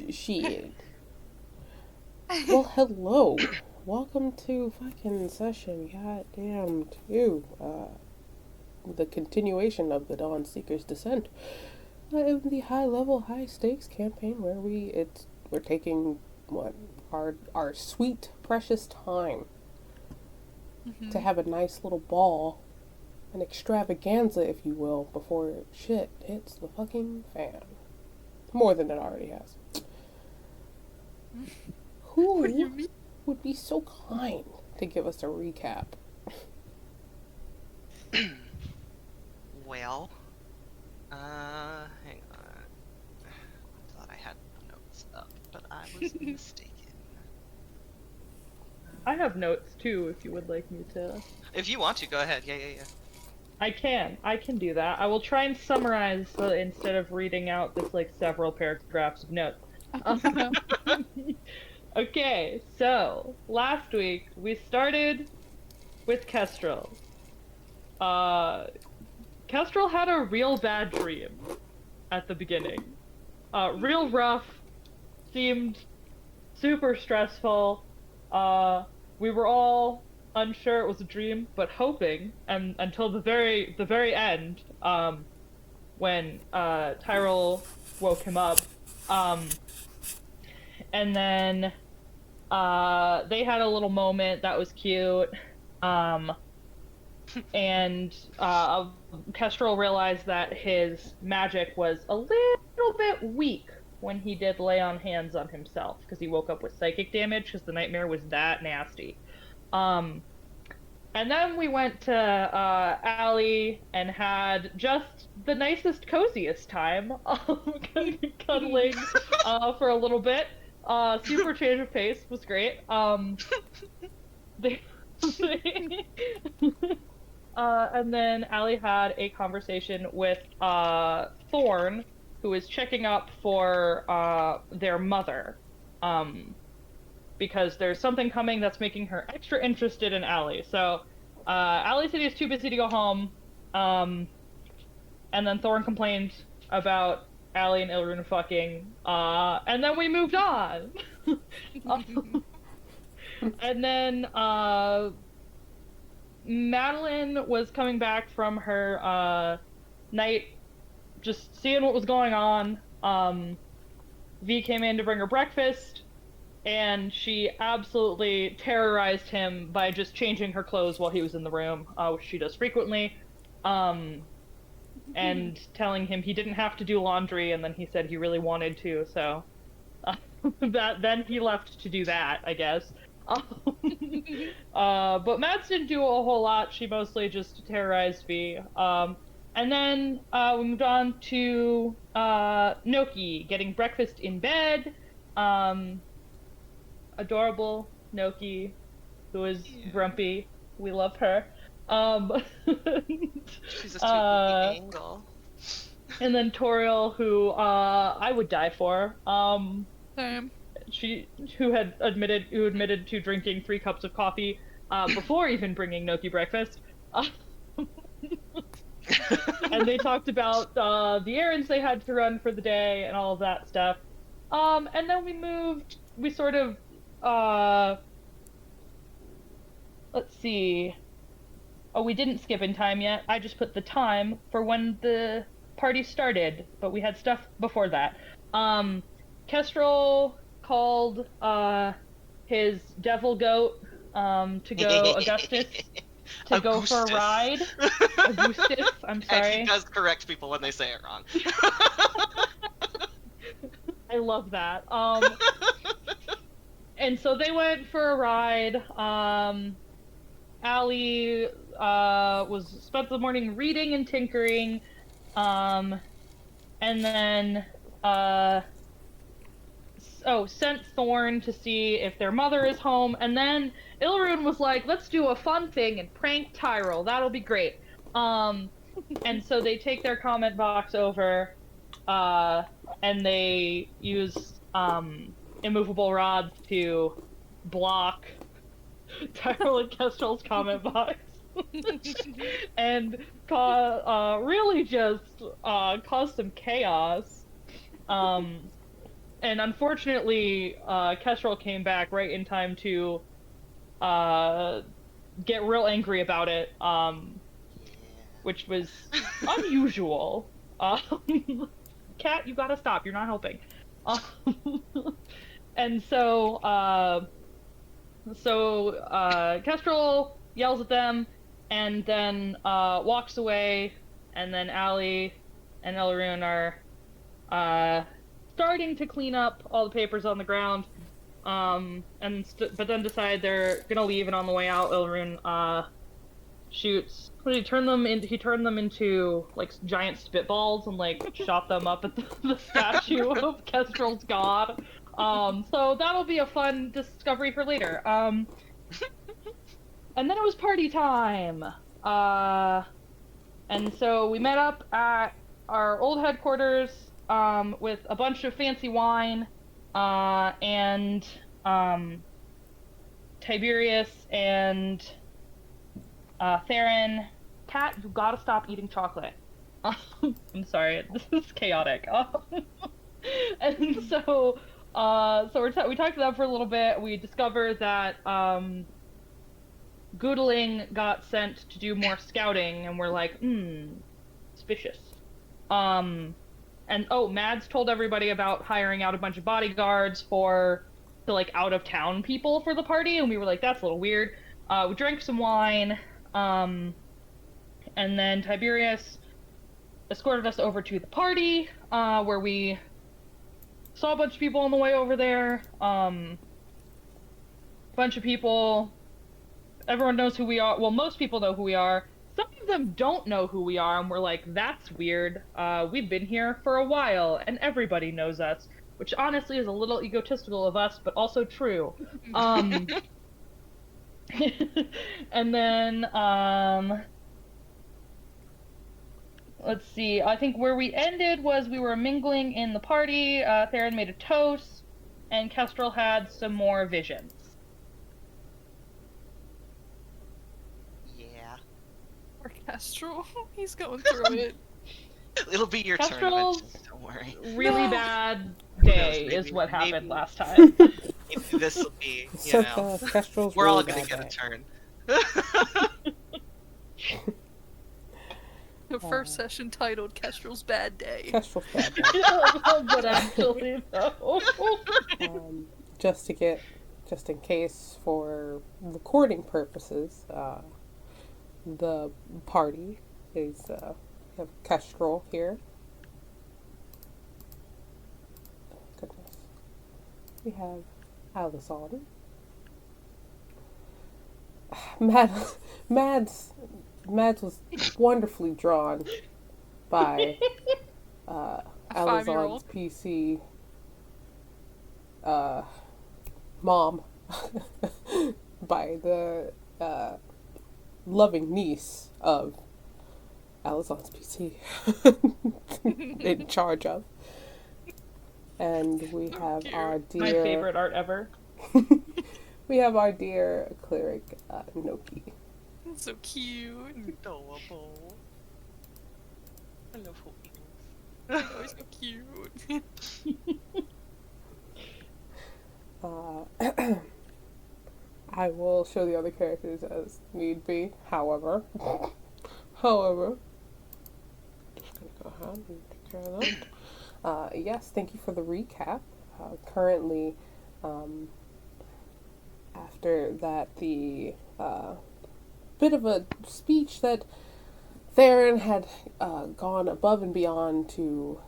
Shit. Well, hello. Welcome to fucking session goddamn two. The continuation of the Dawnseekers Descent. In the high level, high stakes campaign where we're taking what our sweet precious time to have a nice little ball, an extravaganza, if you will, before shit hits the fucking fan. More than it already has. What do you Who mean? would be so kind to give us a recap? Well, hang on. I thought I had notes up, but I was mistaken. I have notes too, if you would like me to. If you want to, go ahead. Yeah. I can do that. I will try and summarize instead of reading out this like several paragraphs of notes. Okay, so last week we started with Kestrel. Kestrel had a real bad dream at the beginning. Real rough, seemed super stressful. We were all unsure it was a dream, but hoping, and until the very end, when Tyrell woke him up, and then they had a little moment that was cute, and Kestrel realized that his magic was a little bit weak when he did lay on hands on himself, because he woke up with psychic damage because the nightmare was that nasty. And then we went to Allie and had just the nicest, coziest time, cuddling for a little bit. Super change of pace was great. They, and then Allie had a conversation with Thorn, who is checking up for their mother. Because there's something coming that's making her extra interested in Allie. So Allie said he was too busy to go home. And then Thorn complained about Allie and Ilrune fucking. And then we moved on. And then Madeline was coming back from her night, just seeing what was going on. V came in to bring her breakfast, and she absolutely terrorized him by just changing her clothes while he was in the room, which she does frequently, and telling him he didn't have to do laundry, and then he said he really wanted to, so then he left to do that, I guess. But Mads didn't do a whole lot. She mostly just terrorized V. And then we moved on to Noki getting breakfast in bed. Adorable Noki, who is grumpy. We love her. She's a sweet angle. And then Toriel, who I would die for. Same. Who admitted to drinking 3 cups of coffee before even bringing Noki breakfast. And they talked about the errands they had to run for the day and all of that stuff. And then we sort of, let's see. Oh, we didn't skip in time yet. I just put the time for when the party started, but we had stuff before that. Kestrel called his devil goat to go Augustus to go for a ride. Augustus, I'm sorry. And he does correct people when they say it wrong. I love that. And so they went for a ride. Allie spent the morning reading and tinkering, and then sent Thorn to see if their mother is home, and then Ilrune was like, let's do a fun thing and prank Tyrell, that'll be great. And so they take their comment box over, and they use immovable rods to block Tyrell and Kestrel's comment box. And really just cause some chaos. unfortunately, Kestrel came back right in time to uh, get real angry about it, which was unusual. Cat, you gotta stop. You're not helping. Um, and Kestrel yells at them, and then walks away, and then Allie and Elrune are uh, starting to clean up all the papers on the ground. But then decide they're gonna leave, and on the way out, Elrune shoots. What did he turn them into? He turned them into like giant spitballs and like shot them up at the statue of Kestrel's god. So that'll be a fun discovery for later. And then it was party time. And so we met up at our old headquarters with a bunch of fancy wine and Tiberius and Theron. Cat, you gotta stop eating chocolate. I'm sorry, this is chaotic. And so we talked to them for a little bit. We discovered that Goodling got sent to do more scouting, and we're like, suspicious. And Mads told everybody about hiring out a bunch of bodyguards to like out of town people for the party, and we were like, that's a little weird. We drank some wine, and then Tiberius escorted us over to the party, where we saw a bunch of people on the way over there. Bunch of people. Everyone knows who we are. Well, most people know who we are. Some of them don't know who we are, and we're like, that's weird. We've been here for a while, and everybody knows us, which honestly is a little egotistical of us, but also true. And then, let's see. I think where we ended was we were mingling in the party. Theron made a toast, and Kestrel had some more visions. Poor Kestrel. He's going through it. It'll be your turn Kestrel's eventually, don't worry. really bad day Maybe- is what happened maybe- last time. This will be, you So, know, Kestrel's we're all really gonna bad get a day. turn. The first session titled Kestrel's Bad Day. Kestrel's bad day. But actually, no. Just in case for recording purposes, the party is, we have Kestrel here. Goodness. We have Alizon. Mads was wonderfully drawn by Alizon's 5-year-old. PC mom by the loving niece of Alizon's PC in charge of. And we have cute. our My dear favorite art ever. we have our dear cleric Noki. It's so cute. Adorable. I love Hopi. Oh, he's so cute. I will show the other characters as need be. However, just gonna go ahead and take care of that. Yes, thank you for the recap. Currently, after that, the bit of a speech that Theron had gone above and beyond to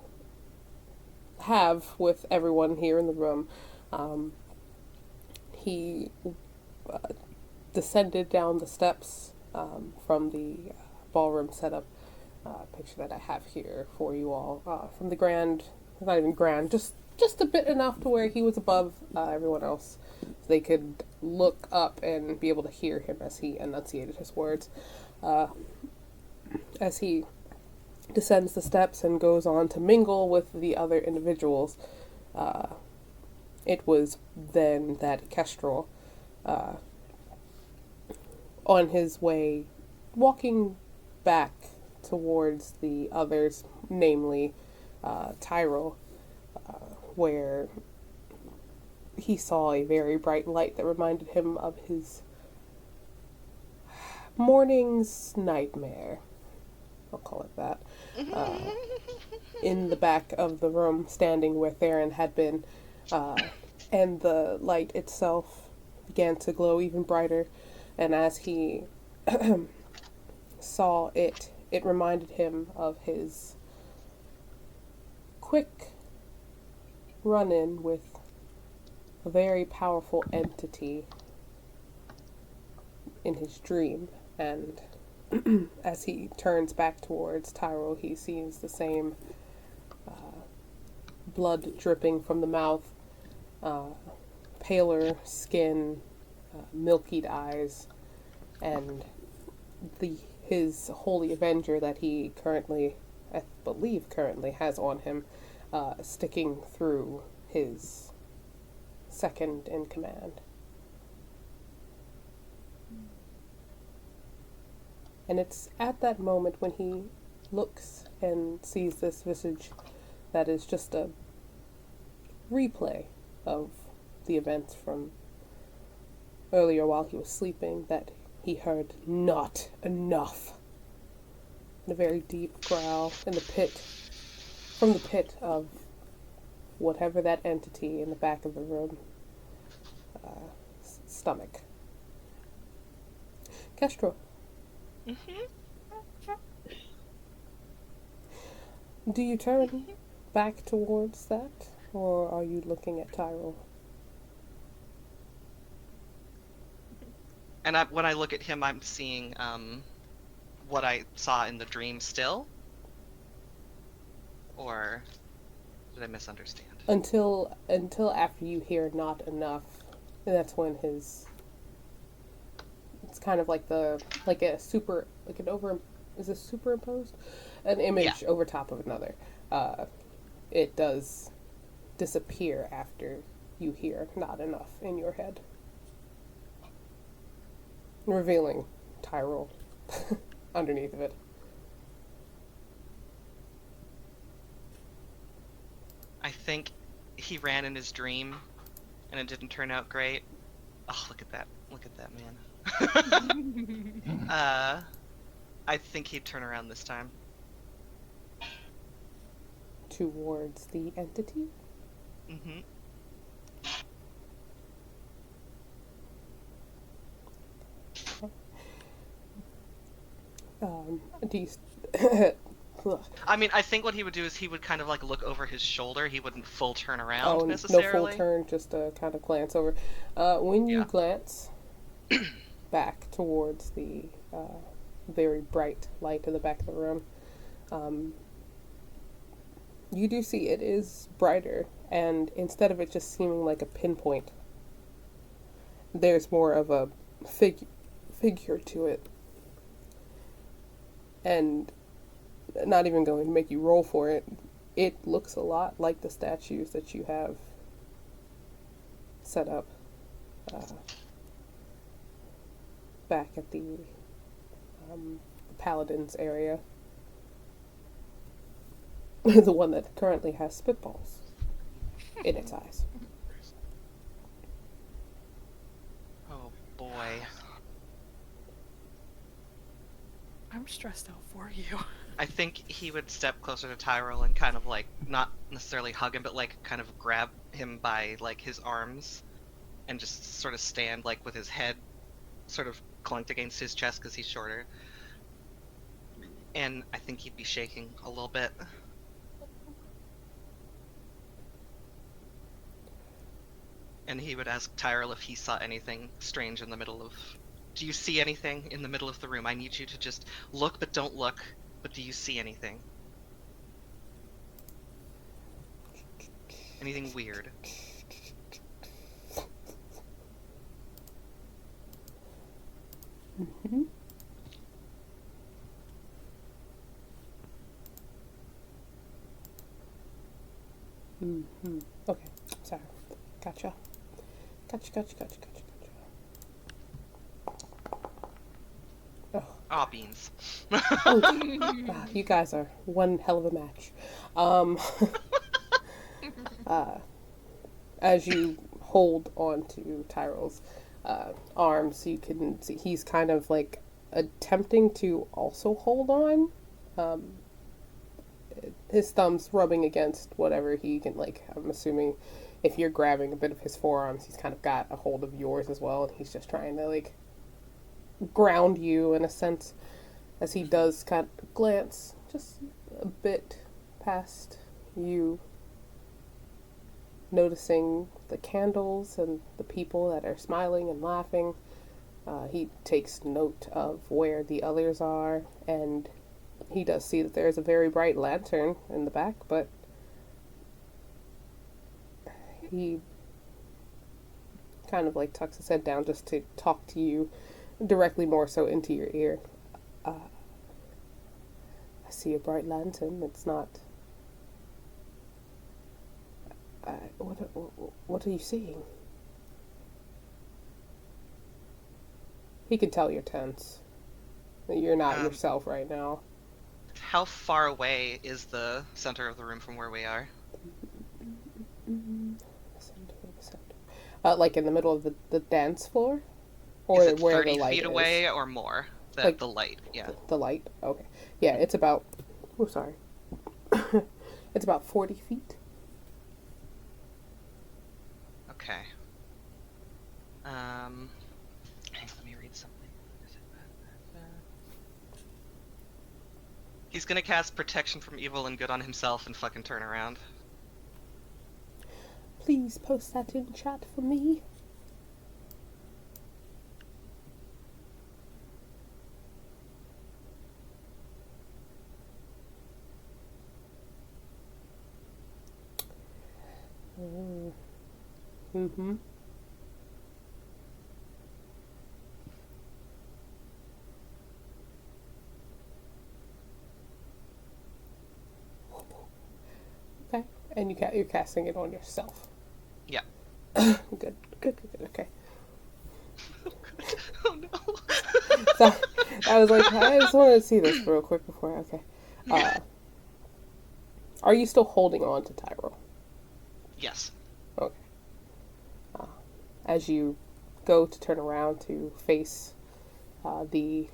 have with everyone here in the room. He descended down the steps from the ballroom setup picture that I have here for you all from the grand, not even grand, just a bit enough to where he was above everyone else, so they could look up and be able to hear him as he enunciated his words. As he descends the steps and goes on to mingle with the other individuals, it was then that Kestrel, on his way, walking back towards the others, namely Tyrell, where he saw a very bright light that reminded him of his morning's nightmare. I'll call it that. In the back of the room, standing where Theron had been, and the light itself began to glow even brighter, and as he saw it, it reminded him of his quick run-in with a very powerful entity in his dream, and as he turns back towards Tyrell, he sees the same blood dripping from the mouth, paler skin, milky eyes, and his holy avenger that he currently, I believe currently has on him, sticking through his second in command. And it's at that moment when he looks and sees this visage that is just a replay of the events from earlier while he was sleeping that he heard "not enough" and a very deep growl in the pit, from the pit of whatever that entity in the back of the room stomach. Kestrel. Do you turn back towards that, or are you looking at Tyrell? And when I look at him, I'm seeing what I saw in the dream still? Or did I misunderstand? Until after you hear "not enough," and that's when his... It's kind of like is this superimposed? An image over top of another. It does disappear after you hear "not enough" in your head, revealing Tyrell underneath of it. I think he ran in his dream, and it didn't turn out great. Oh, look at that man. I think he'd turn around this time. Towards the entity? Mm-hmm. Do you... I mean, I think what he would do is he would kind of like look over his shoulder. He wouldn't full turn around necessarily. No full turn, just a kind of glance over. When you glance back towards the very bright light in the back of the room, you do see it is brighter, and instead of it just seeming like a pinpoint, there's more of a figure to it. And not even going to make you roll for it, it looks a lot like the statues that you have set up back at the Paladins area. The one that currently has spitballs in its eyes. Oh boy. I'm stressed out for you. I think he would step closer to Tyrell and kind of like, not necessarily hug him, but like kind of grab him by like his arms and just sort of stand like with his head sort of clunked against his chest because he's shorter. And I think he'd be shaking a little bit. And he would ask Tyrell if he saw anything strange in the middle of... Do you see anything in the middle of the room? I need you to just look, but don't look. But do you see anything? Anything weird? Mm-hmm. Mm-hmm. Okay, sorry. Gotcha. Aw, beans. You guys are one hell of a match. as you hold onto Tyrell's arms, you can see he's kind of like attempting to also hold on. Um, his thumbs rubbing against whatever he can, like, I'm assuming if you're grabbing a bit of his forearms, he's kind of got a hold of yours as well, and he's just trying to, like, ground you in a sense as he does kind of glance just a bit past you, noticing the candles and the people that are smiling and laughing. He takes note of where the others are, and he does see that there's a very bright lantern in the back, but he kind of like tucks his head down just to talk to you directly, more so into your ear. I see a bright lantern. It's not. What are you seeing? He can tell you're tense. You're not yourself right now. How far away is the center of the room from where we are? Like in the middle of the dance floor? Or Is it where 30 the light feet away or more? The light, yeah. The light? Okay. Yeah, it's about... Oh, sorry. It's about 40 feet. Okay. Hang on, let me read something. He's gonna cast Protection from Evil and Good on himself and fucking turn around. Please post that in chat for me. Mm-hmm. Okay, and you're casting it on yourself. Yeah. Good. Okay. Oh no. So I was like, I just wanted to see this real quick before. Okay. Are you still holding on to Tyrell? Yes. Okay. As you go to turn around to face the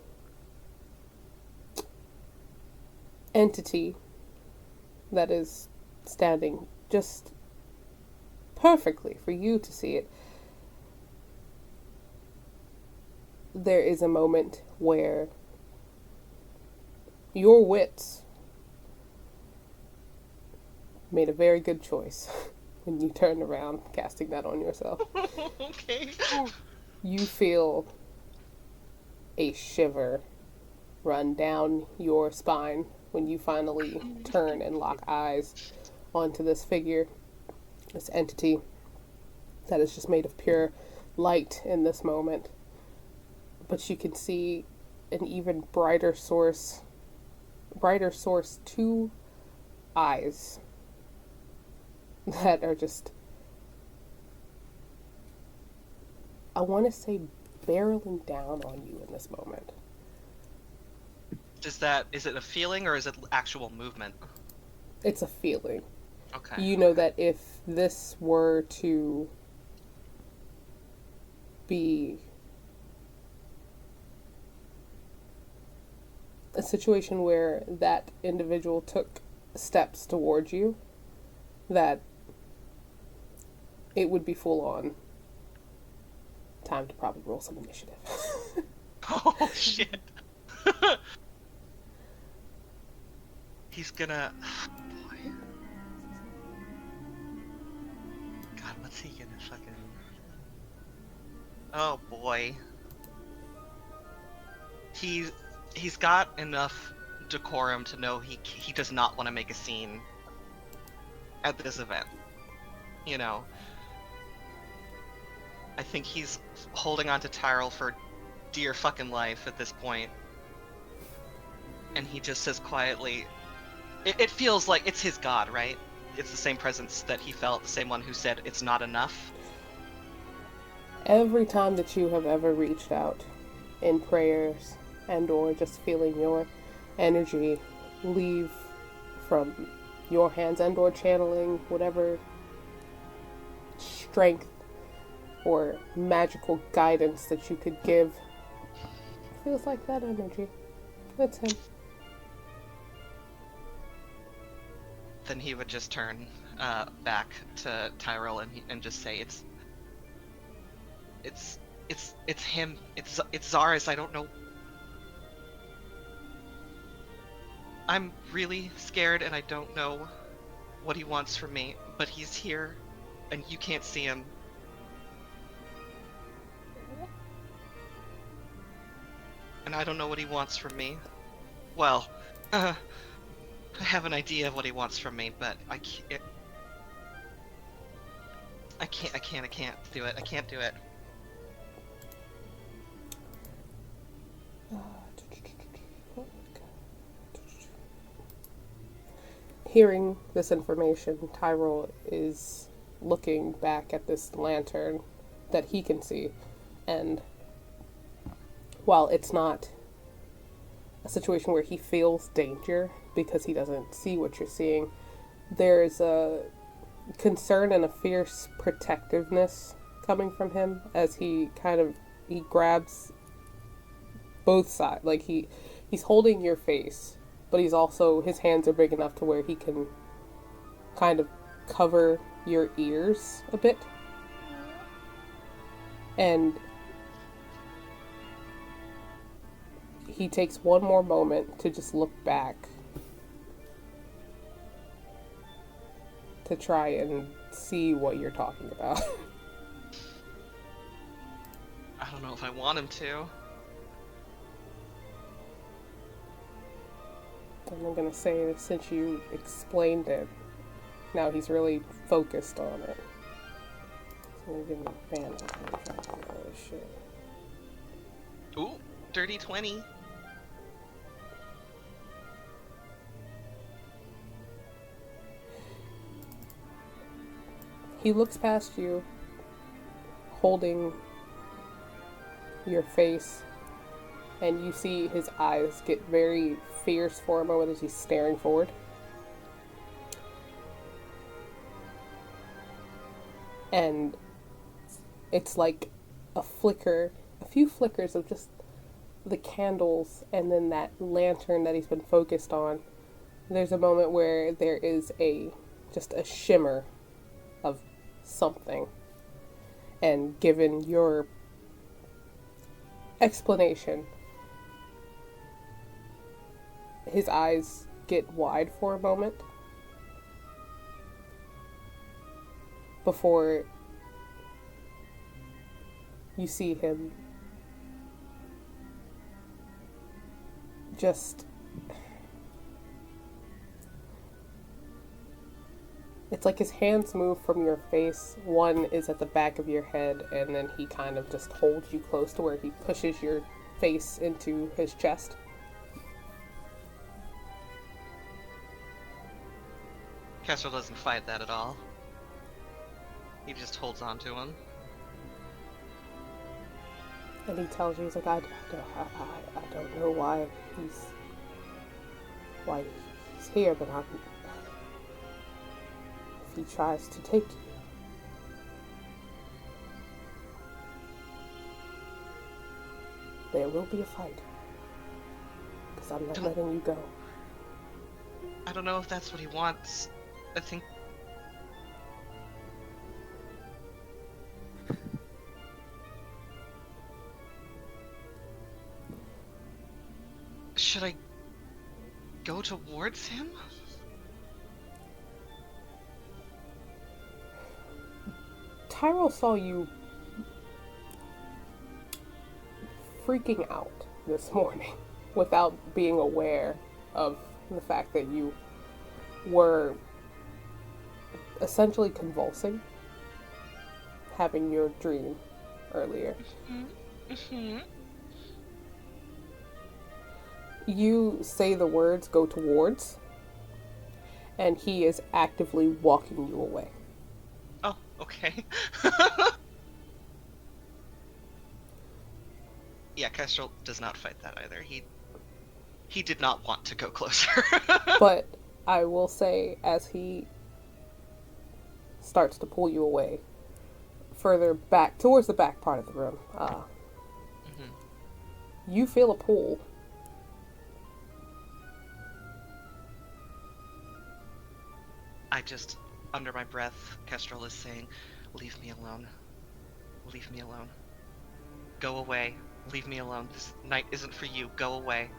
entity that is standing just perfectly for you to see it, there is a moment where your wits made a very good choice when you turned around, casting that on yourself. Okay. You feel a shiver run down your spine when you finally turn and lock eyes onto this figure, this entity that is just made of pure light in this moment. But you can see an even brighter source, two eyes that are just, I want to say, barreling down on you in this moment. Is it a feeling or is it actual movement? It's a feeling. Okay. You know that if this were to be a situation where that individual took steps towards you, that it would be full on time to probably roll some initiative. Oh shit. He's gonna... Oh, boy. God, what's he gonna fucking... Oh boy. He's got enough decorum to know he does not want to make a scene at this event. You know? I think he's holding on to Tyrell for dear fucking life at this point. And he just says quietly, it feels like it's his god, right? It's the same presence that he felt, the same one who said it's not enough. Every time that you have ever reached out in prayers and or just feeling your energy leave from your hands and or channeling whatever strength or magical guidance that you could give. Feels like that energy. That's him. Then he would just turn back to Tyrell and just say, it's him. It's Zaris. I don't know. I'm really scared and I don't know what he wants from me, but he's here and you can't see him. And I don't know what he wants from me. Well, I have an idea of what he wants from me, but I can't do it. I can't do it. Hearing this information, Tyrell is looking back at this lantern that he can see, and while it's not a situation where he feels danger because he doesn't see what you're seeing, there's a concern and a fierce protectiveness coming from him as he grabs both sides. Like he's holding your face, but he's also, his hands are big enough to where he can kind of cover your ears a bit. And he takes one more moment to just look back to try and see what you're talking about. I don't know if I want him to. And I'm gonna say that since you explained it, now he's really focused on it. So I'm gonna give him advantage. Oh shit. Ooh, dirty 20. He looks past you, holding your face, and you see his eyes get very fierce for a moment as he's staring forward. And it's like a few flickers of just the candles and then that lantern that he's been focused on. There's a moment where there is just a shimmer of something. And given your explanation, his eyes get wide for a moment before you see him just... It's like his hands move from your face. One is at the back of your head, and then he kind of just holds you close to where he pushes your face into his chest. Kestrel doesn't fight that at all. He just holds on to him. And he tells you, he's like, I don't know why he's here, but if he tries to take you, there will be a fight. Because I'm not letting you go. I don't know if that's what he wants. I think... Should I go towards him? Tyrell saw you freaking out this morning without being aware of the fact that you were essentially convulsing, having your dream earlier. You say the words, go towards, and he is actively walking you away. Oh, okay. Yeah, Kestrel does not fight that either. He did not want to go closer. But I will say, as he starts to pull you away, further back, towards the back part of the room, you feel a pull. I just, under my breath, Kestrel is saying, "Leave me alone. Leave me alone. Go away. Leave me alone. This night isn't for you. Go away."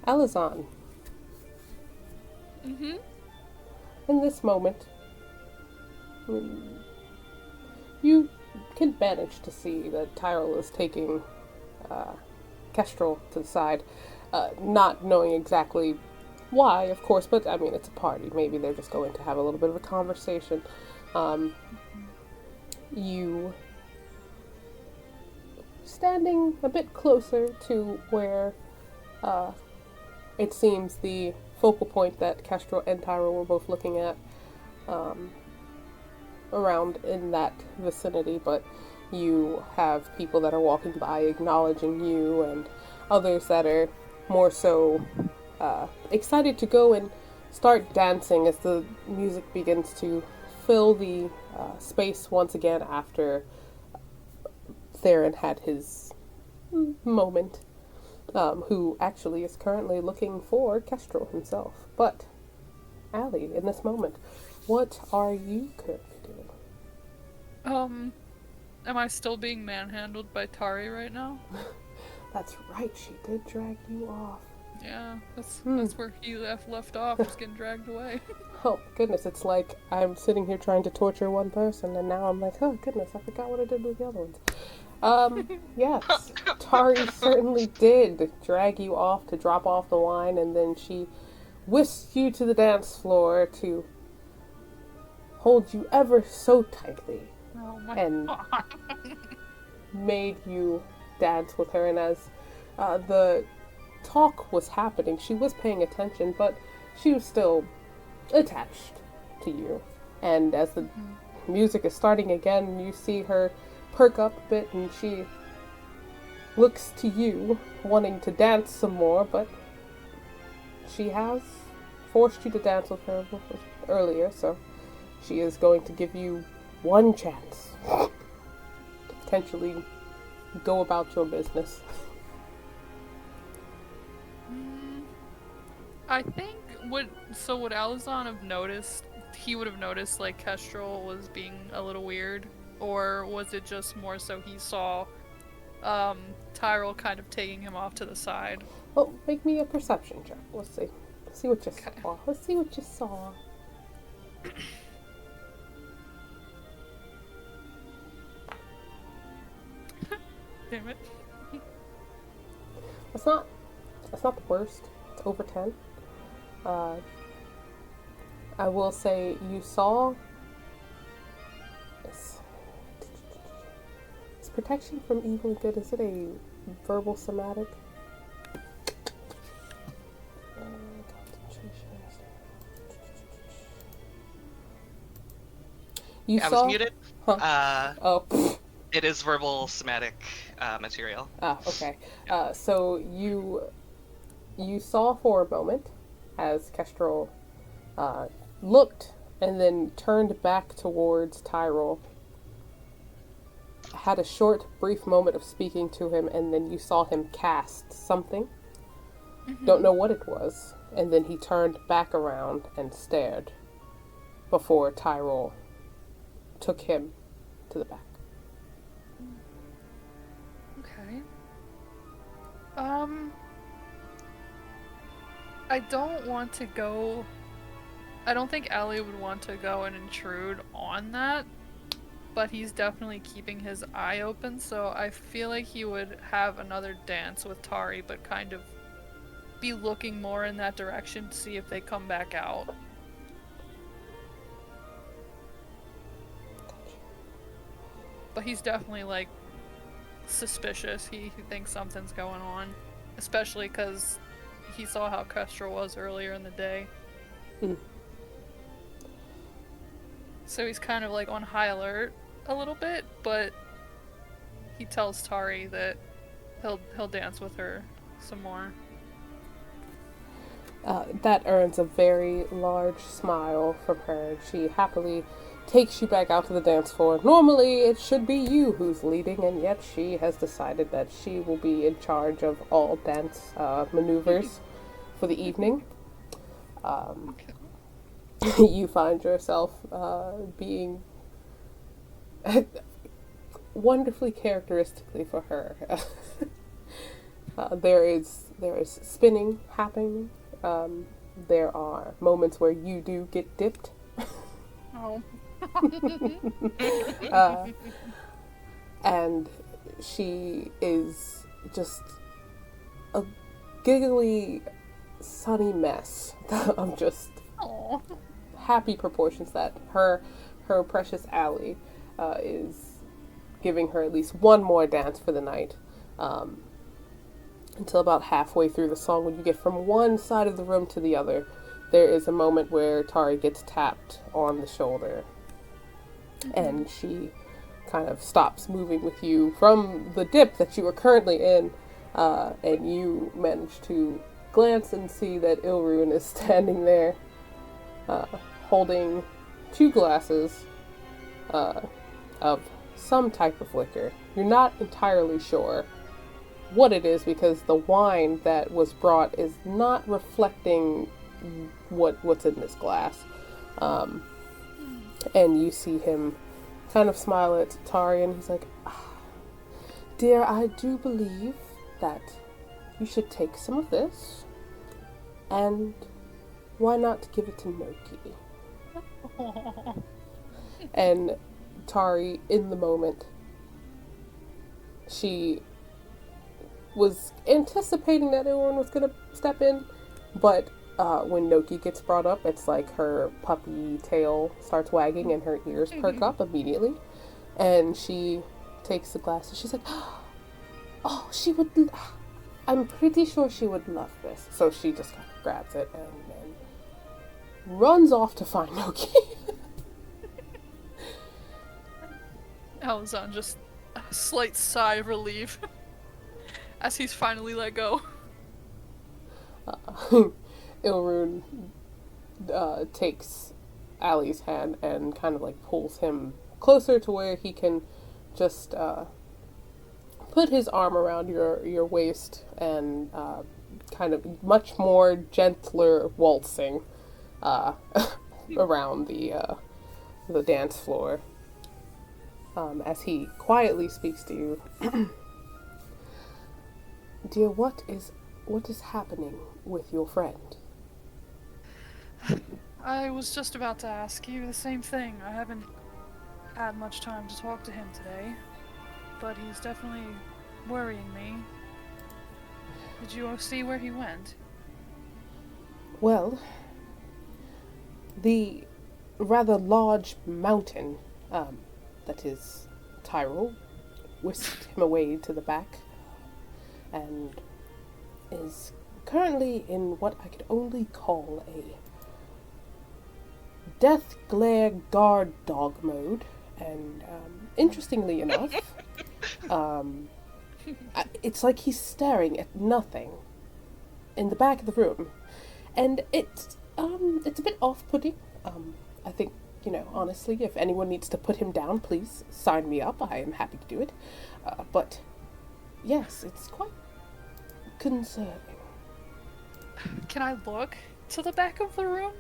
Alizon, Mm-hmm. in this moment, you can manage to see that Tyrell is taking Kestrel to the side, not knowing exactly why, of course, but I mean, it's a party. Maybe they're just going to have a little bit of a conversation. You standing a bit closer to where it seems the focal point that Kestrel and Tyrell were both looking at, around in that vicinity, but you have people that are walking by acknowledging you, and others that are more so excited to go and start dancing as the music begins to fill the space once again after Theron had his moment, who actually is currently looking for Kestrel himself. But, Allie, in this moment, what are you currently doing? Am I still being manhandled by Tari right now? That's right, she did drag you off. Yeah, that's where he left off, just getting dragged away. Oh, goodness, it's like I'm sitting here trying to torture one person, and now I'm like, oh, goodness, I forgot what I did with the other ones. Yes, Tari certainly did drag you off to drop off the wine, and then she whisked you to the dance floor to hold you ever so tightly Oh my and god. made you dance with her. And as the talk was happening, she was paying attention, but she was still attached to you. And as the music is starting again, you see her perk up a bit, and she looks to you, wanting to dance some more, but she has forced you to dance with her earlier, so she is going to give you one chance to potentially go about your business. I think would Alizon have noticed? He would have noticed like Kestrel was being a little weird, or was it just more so he saw Tyrell kind of taking him off to the side? Well, make me a perception check. Let's see. See what you Okay. saw. Let's see what you saw. Damn it. That's not the worst. It's over 10. I will say you saw is protection from evil and good. Is it a verbal somatic? You I saw? was muted. Huh. Oh. It is verbal somatic material. Ah, okay. So you saw for a moment as Kestrel looked and then turned back towards Tyrell, had a short, brief moment of speaking to him, and then you saw him cast something. Don't know what it was. And then he turned back around and stared before Tyrell took him to the back. Okay. I don't want to go. I don't think Allie would want to go and intrude on that, but he's definitely keeping his eye open, so I feel like he would have another dance with Tari, but kind of be looking more in that direction to see if they come back out. But he's definitely, like, suspicious. He thinks something's going on, especially because he saw how Kestrel was earlier in the day. So he's kind of like on high alert a little bit, but he tells Tari that he'll dance with her some more. That earns a very large smile from her. She happily takes you back out to the dance floor. Normally, it should be you who's leading, and yet she has decided that she will be in charge of all dance maneuvers for the evening. You find yourself being wonderfully characteristically for her. There is spinning happening. There are moments where you do get dipped. Oh. And she is just a giggly, sunny mess of just Aw. happy proportions that her precious Allie is giving her at least one more dance for the night. Until about halfway through the song, when you get from one side of the room to the other, there is a moment where Tari gets tapped on the shoulder. And she kind of stops moving with you from the dip that you are currently in, and you manage to glance and see that Ilrune is standing there, holding 2 glasses of some type of liquor. You're not entirely sure what it is, because the wine that was brought is not reflecting what's in this glass. And you see him kind of smile at Tari, and he's like, "Dear, I do believe that you should take some of this, and why not give it to Noki?" And Tari, in the moment, she was anticipating that everyone was going to step in, but when Noki gets brought up, it's like her puppy tail starts wagging and her ears perk up immediately, and she takes the glasses. She's like, "Oh, she would, I'm pretty sure she would love this." So she just kind of grabs it and runs off to find Noki. Alazan just a slight sigh of relief as he's finally let go. Ilrune takes Allie's hand and kind of like pulls him closer to where he can just put his arm around your waist and kind of much more gentler waltzing around the dance floor. As he quietly speaks to you. "Dear, what is happening with your friend?" I was just about to ask you the same thing. I haven't had much time to talk to him today, but he's definitely worrying me. Did you see where he went? Well, the rather large mountain that is Tyrol whisked him away to the back and is currently in what I could only call a death glare guard dog mode. And interestingly enough, it's like he's staring at nothing in the back of the room, and it's a bit off-putting. I think, honestly, if anyone needs to put him down, please sign me up. I am happy to do it. But yes, it's quite concerning. Can I look to the back of the room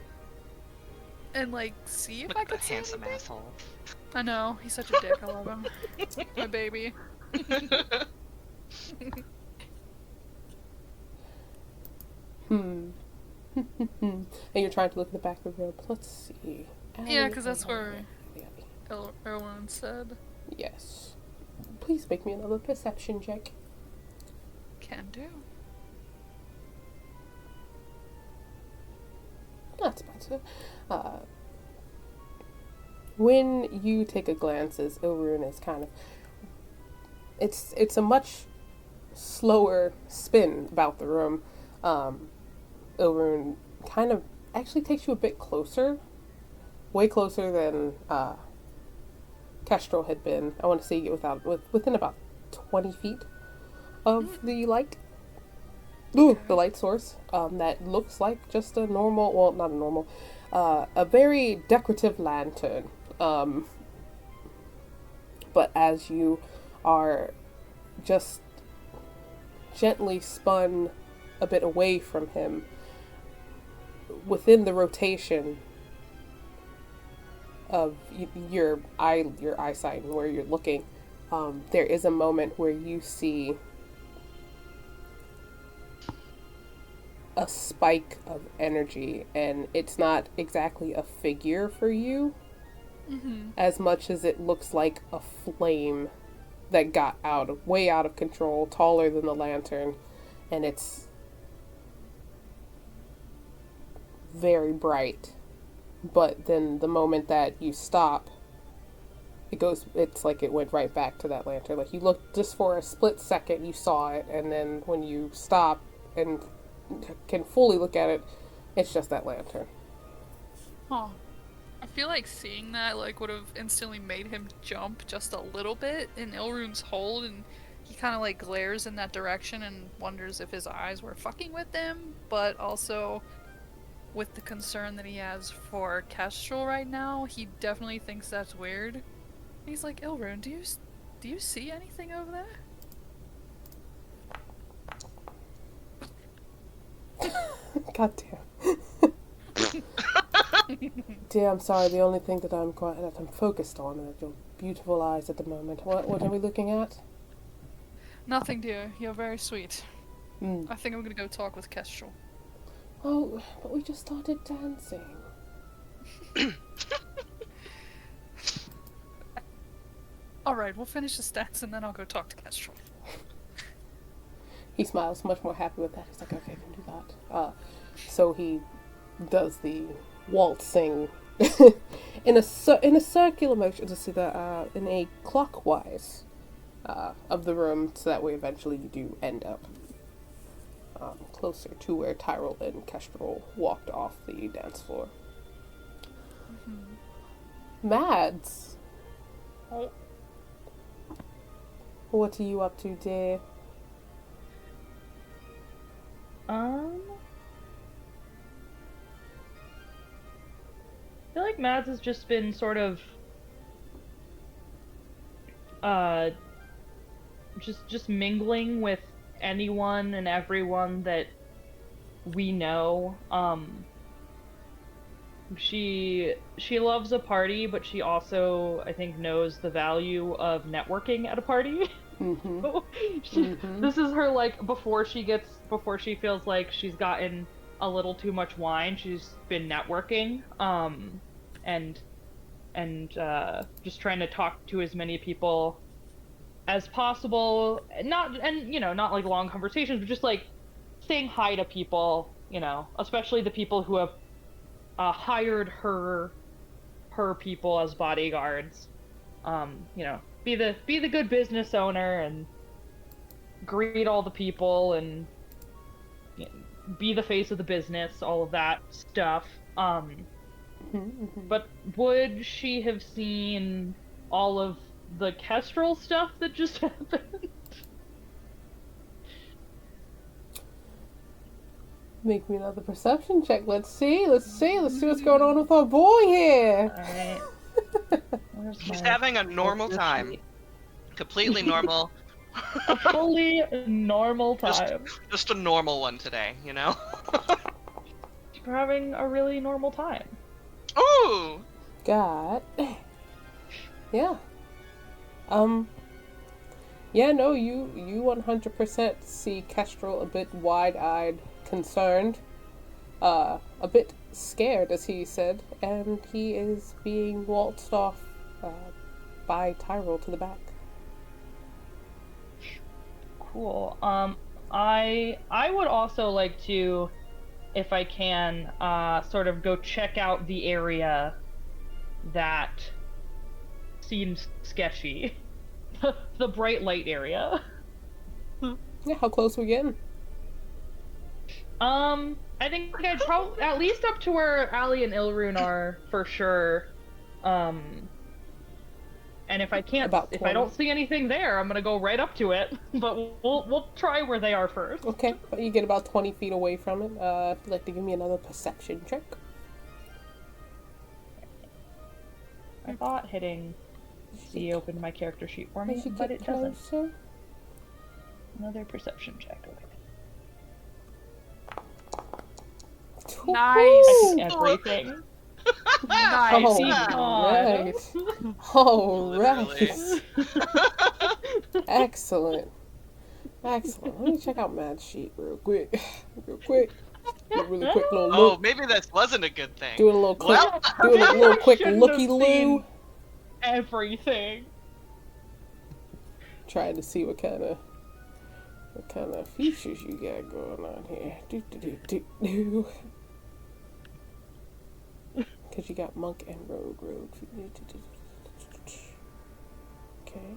and see if Look I at can the see handsome anything? asshole. I know, he's such a dick. I love him. My baby. And you're trying to look at the back of the room. Let's see. Yeah, because that's where Erwin said. Yes. Please make me another perception check. Can do. That's better. When you take a glance, as Ilrune is kind of... It's a much slower spin about the room. Ilrune kind of actually takes you a bit closer. Way closer than Kestrel had been. I want to say within about 20 feet of the light. Ooh, the light source. That looks like just a normal, well, not a normal, a very decorative lantern. But as you are just gently spun a bit away from him, within the rotation of your eyesight and where you're looking, there is a moment where you see a spike of energy, and it's not exactly a figure for you, as much as it looks like a flame that got way out of control, taller than the lantern, and it's very bright. But then the moment that you stop, it's like it went right back to that lantern. Like, you looked just for a split second, you saw it, and then when you stop and can fully look at it, it's just that lantern. Huh. I feel like seeing that like would have instantly made him jump just a little bit in Ilrun's hold, and he kind of like glares in that direction and wonders if his eyes were fucking with him, but also with the concern that he has for Kestrel right now, he definitely thinks that's weird. He's like, Ilrun, do you see anything over there? God damn. Damn, sorry. The only thing that I'm focused on are your beautiful eyes at the moment. What are we looking at? Nothing, dear. You're very sweet. Mm. I think I'm gonna go talk with Kestrel. Oh, but we just started dancing. Alright, we'll finish this dance and then I'll go talk to Kestrel. He smiles, much more happy with that. He's like, okay, I can do that. So he does the waltzing in a circular motion to see that in a clockwise of the room, so that way eventually you do end up closer to where Tyrell and Kestrel walked off the dance floor. Mads, Oh. what are you up to, dear? I feel like Mads has just been sort of just mingling with anyone and everyone that we know. She loves a party, but she also, I think, knows the value of networking at a party. This is her, like, before she feels like she's gotten a little too much wine, she's been networking, and just trying to talk to as many people as possible. Not like long conversations, but just like saying hi to people, especially the people who have hired her people as bodyguards. Be the good business owner and greet all the people and be the face of the business, all of that stuff. But would she have seen all of the Kestrel stuff that just happened? Make me another perception check. Let's see what's going on with our boy here. Alright. He's having a normal time. Completely normal. A fully normal time. Just a normal one today, We're having a really normal time. Ooh! God. Yeah. Yeah, no, you 100% see Kestrel a bit wide-eyed, concerned, a bit scared, as he said, and he is being waltzed off by Tyrell to the back. Cool. I would also like to, if I can, sort of go check out the area that seems sketchy. The bright light area. Yeah, how close are we getting? I think I'd probably at least up to where Allie and Ilrun are for sure. And if I can't, About if I 20. don't see anything there, I'm gonna go right up to it. But we'll try where they are first. Okay, but you get about 20 feet away from it. If you'd like to give me another perception check. I thought hitting C opened my character sheet for me, As you but get it doesn't. closer. Another perception check. Okay. Nice. Everything. Nice. Oh, God. right. All Literally. right. Excellent. Excellent. Let me check out Mad's sheet real quick. Real quick. Do a really quick little Oh, look. maybe this wasn't a good thing. Doing a little quick, Well, doing a little quick Shouldn't have looky-loo. seen everything. Trying to see what kind of features you got going on here. Do. Because you got monk and rogue. Okay.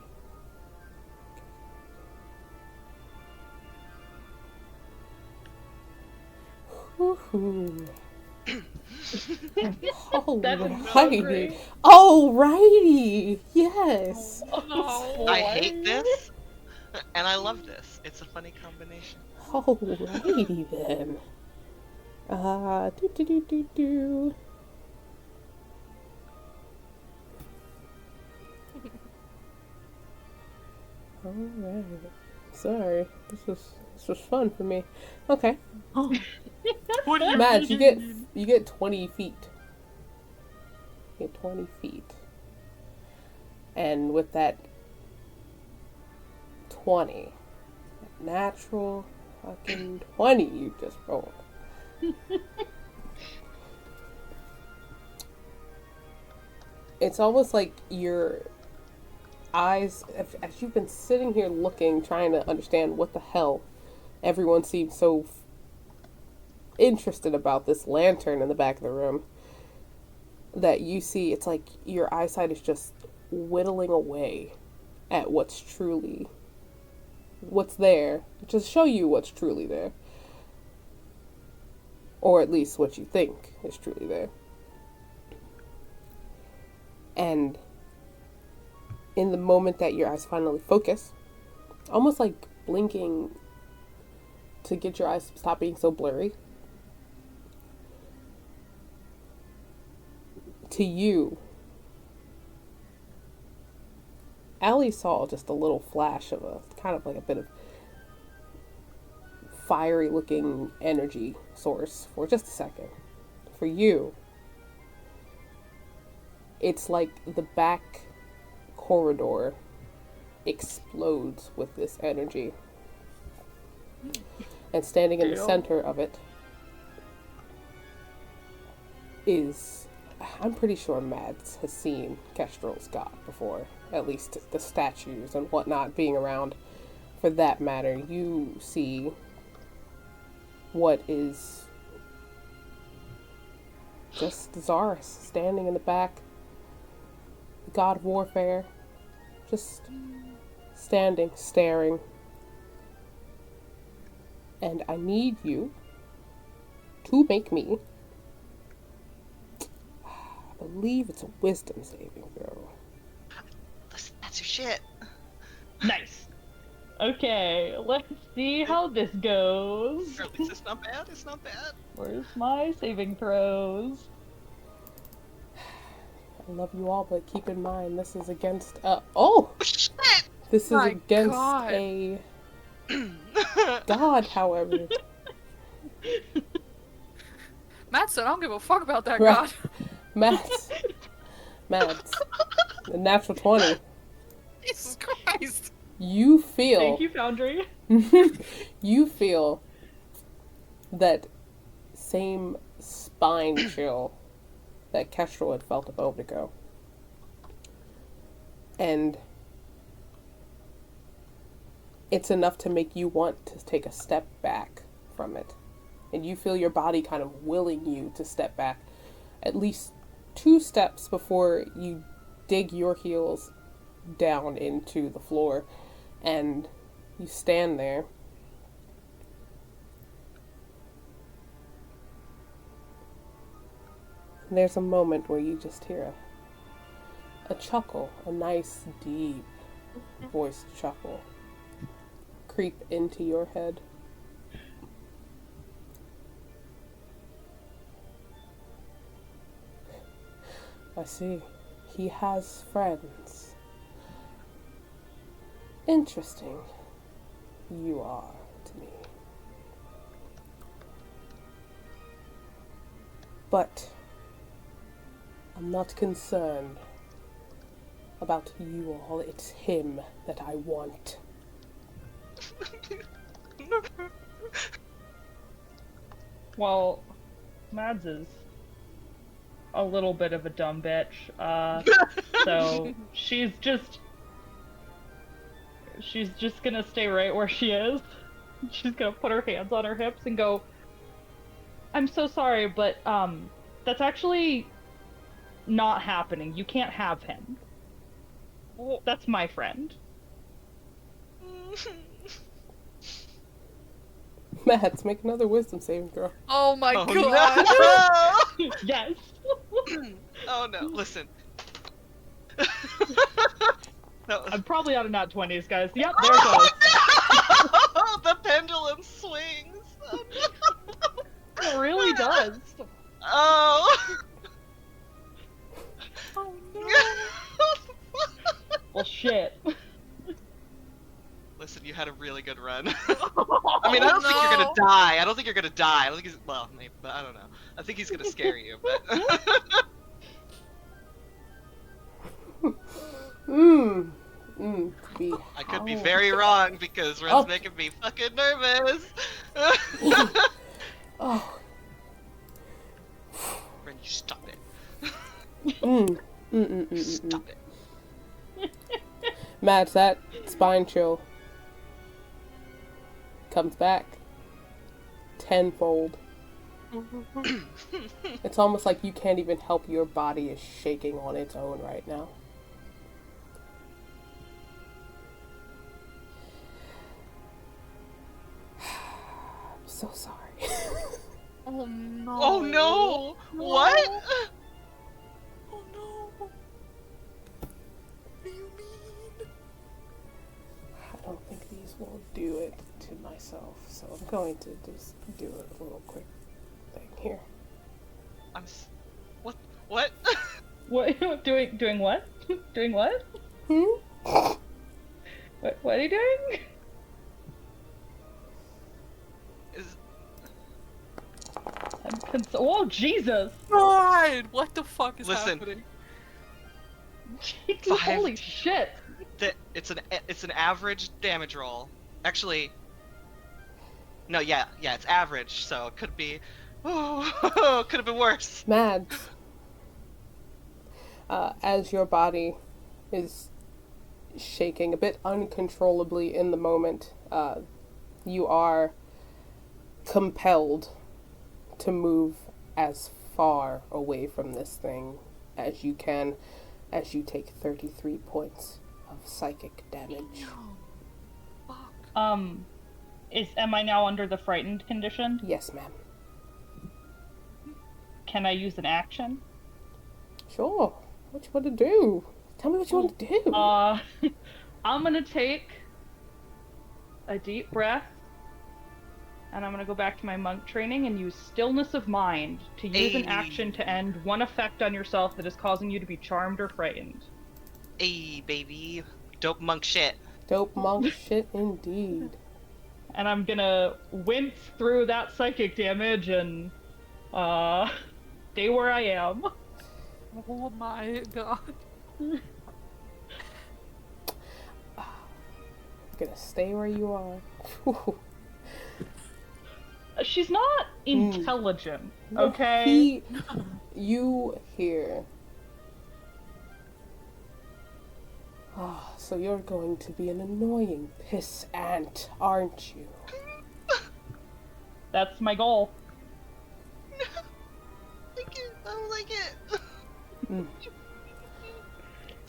Woohoo. Alrighty. Alrighty. Yes. Oh, I hate this, and I love this. It's a funny combination. Alrighty then. Do. Alright. Sorry. This was fun for me. Okay. What do you Matt, you mean? get 20 feet. You get 20 feet. And with that 20, natural fucking 20 you just rolled. It's almost like your eyes, as you've been sitting here looking, trying to understand what the hell everyone seems so interested about this lantern in the back of the room, that you see, it's like your eyesight is just whittling away at what's there, just show you what's truly there, or at least what you think is truly there. And in the moment that your eyes finally focus, almost like blinking to get your eyes to stop being so blurry, to you, Allie saw just a little flash of a kind of like a bit of fiery looking energy source for just a second. For you, it's like the back corridor explodes with this energy. And standing in the center of it is, I'm pretty sure Mads has seen Kestrel's god before. At least the statues and whatnot being around. For that matter, you see what is just Zaris standing in the back, the god of warfare, just standing, staring. And I need you to make me, I believe it's a wisdom saving throw. That's your shit. Nice. Okay, let's see how this goes. Or at least it's not bad. It's not bad. Where's my saving throws? I love you all, but keep in mind this is against this is My against God. a god, however. Matt said, I don't give a fuck about that Right. god. Mads, the natural 20. Jesus Christ. You feel Thank you, Foundry. you feel that same spine chill that Kestrel had felt a moment ago. And it's enough to make you want to take a step back from it. And you feel your body kind of willing you to step back at least 2 steps before you dig your heels down into the floor and you stand there. And there's a moment where you just hear a chuckle, a nice, deep voiced chuckle, creep into your head. I see. He has friends. Interesting. You are to me. But I'm not concerned about you all. It's him that I want. Well, Mads is a little bit of a dumb bitch. So she's just gonna stay right where she is. She's gonna put her hands on her hips and go, I'm so sorry, but that's actually not happening. You can't have him. That's my friend. Mads, make another wisdom saving throw. Oh my Oh, god! no! Yes. Oh no, listen. No. I'm probably out of nat 20s, guys. Yep, there it goes. Oh, the pendulum swings. Oh, no. It really does. Oh. Oh no! Well, shit. Listen, you had a really good run. I mean, I don't think you're gonna die. I don't think you're gonna die. I don't think he's, well, maybe, but I don't know. I think he's gonna scare you, but. I could be very wrong because Ren's making me fucking nervous. Oh. Ren, you stop it. Stop it. Mads, that spine chill comes back tenfold. It's almost like you can't even help your body is shaking on its own right now. I'm so sorry. Oh no! Oh no! What? Oh no! What do you mean? I don't think these will do it to myself, so I'm going to just do a little quick thing here. What? What? What? Doing what? Doing what? Hmm? What are you doing? Oh, Jesus! God! What the fuck is Listen. happening? Jesus, holy shit! It's an average damage roll. Actually, no, yeah, it's average, so it could be. Oh, could have been worse. Mads, as your body is shaking a bit uncontrollably in the moment, you are compelled to move as far away from this thing as you can, as you take 33 points of psychic damage. Fuck. Am I now under the frightened condition? Yes, ma'am. Can I use an action? Sure. What you want to do? Tell me what you want to do. I'm gonna take a deep breath, and I'm gonna go back to my monk training and use stillness of mind to use an action to end one effect on yourself that is causing you to be charmed or frightened. Hey, baby. Dope monk shit. Dope monk shit indeed. And I'm gonna wince through that psychic damage and stay where I am. Oh my god. Gonna stay where you are. She's not intelligent, okay? You hear. Ah, so you're going to be an annoying piss ant, aren't you? That's my goal. I don't like it.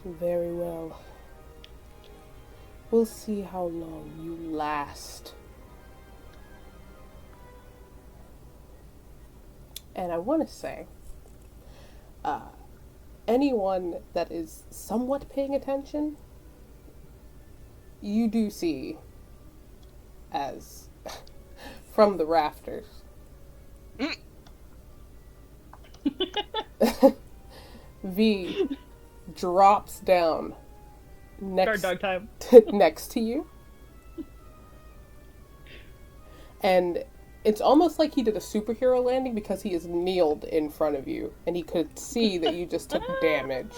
Very well. We'll see how long you last. And I want to say, anyone that is somewhat paying attention, you do see as from the rafters V drops down Guard dog time. next to you. And it's almost like he did a superhero landing because he is kneeled in front of you and he could see that you just took damage.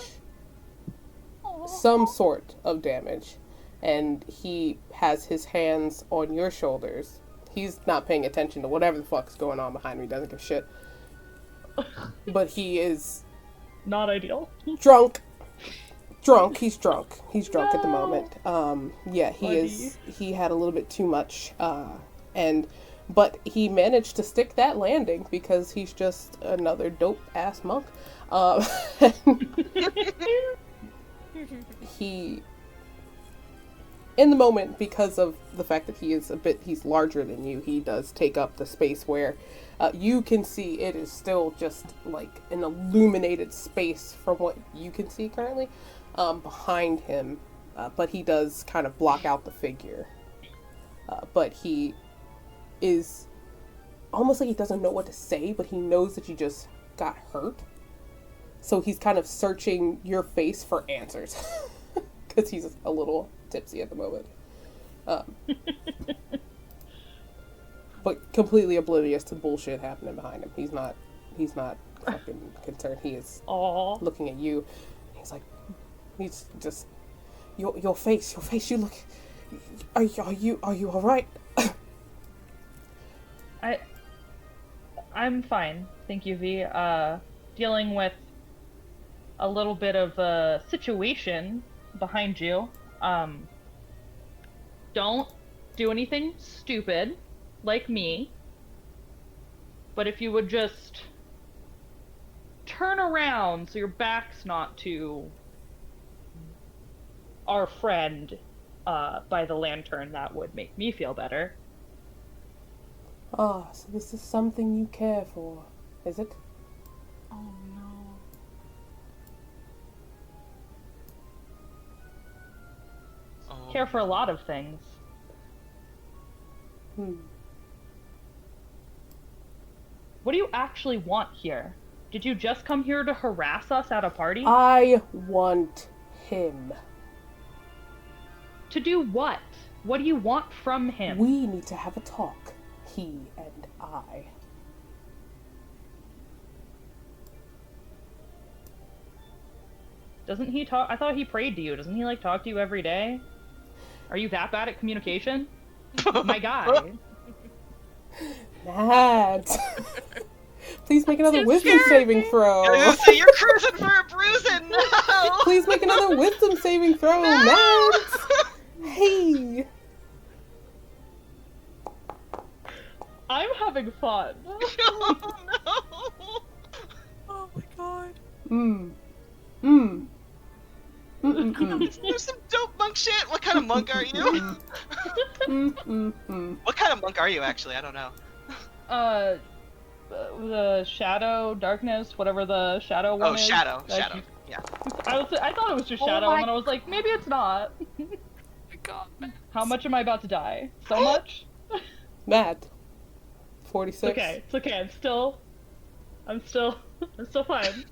Some sort of damage. And he has his hands on your shoulders. He's not paying attention to whatever the fuck's going on behind me. He doesn't give a shit. But he is Not ideal. drunk. He's drunk at the No. moment. Yeah, he Buddy. is. He had a little bit too much, but he managed to stick that landing because he's just another dope ass monk. He, in the moment, because of the fact that he's larger than you, he does take up the space where you can see it is still just like an illuminated space from what you can see currently behind him, but he does kind of block out the figure. But he is almost like he doesn't know what to say, but he knows that you just got hurt. So he's kind of searching your face for answers because he's a little tipsy at the moment. But completely oblivious to bullshit happening behind him. He's not fucking concerned. He is Aww. looking at you. He's like, he's just your face. You look. Are you all right? I'm fine, thank you, V. Dealing with a little bit of a situation behind you. Don't do anything stupid, like me. But if you would just turn around so your back's not to our friend by the lantern, that would make me feel better. Ah, so this is something you care for, is it? Oh no. Oh. Care for a lot of things. What do you actually want here? Did you just come here to harass us at a party? I want him. To do what? What do you want from him? We need to have a talk, he and I. Doesn't he talk? I thought he prayed to you. Doesn't he, like, talk to you every day? Are you that bad at communication? My guy. Matt! Please make another wisdom saving throw. So you're cruising for a bruising. No. Please make another wisdom saving throw, No. Matt! Hey! I'm having fun. Oh no. Oh my god. Let's do some dope monk shit. What kind of monk are you? What kind of monk are you, actually? I don't know. The shadow, darkness, whatever the shadow one Oh, is. shadow. Like, Shadow. Yeah. I thought it was just Oh shadow, my- and then I was like, maybe it's not. Oh my god, man. How much am I about to die? So much? Matt. 46. It's okay. I'm still fine.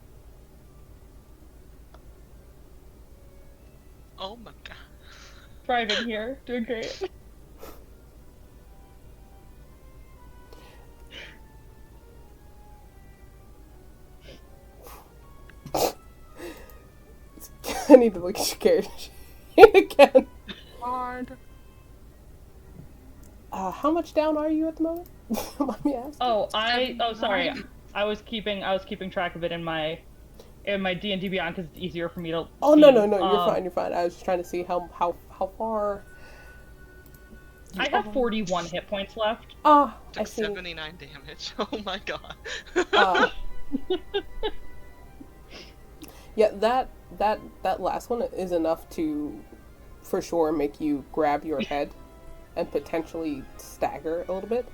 Oh my god. Thriving here, doing great. I need to look at your character sheet again. Hard. How much down are you at the moment? Let me ask. Sorry. I was keeping track of it in my D&D Beyond because it's easier for me to. Oh, see. no, you're fine. I was just trying to see how far. I have 41 hit points left. I Took see. 79 damage. Oh my god. Yeah, that last one is enough to, for sure, make you grab your head and potentially stagger a little bit,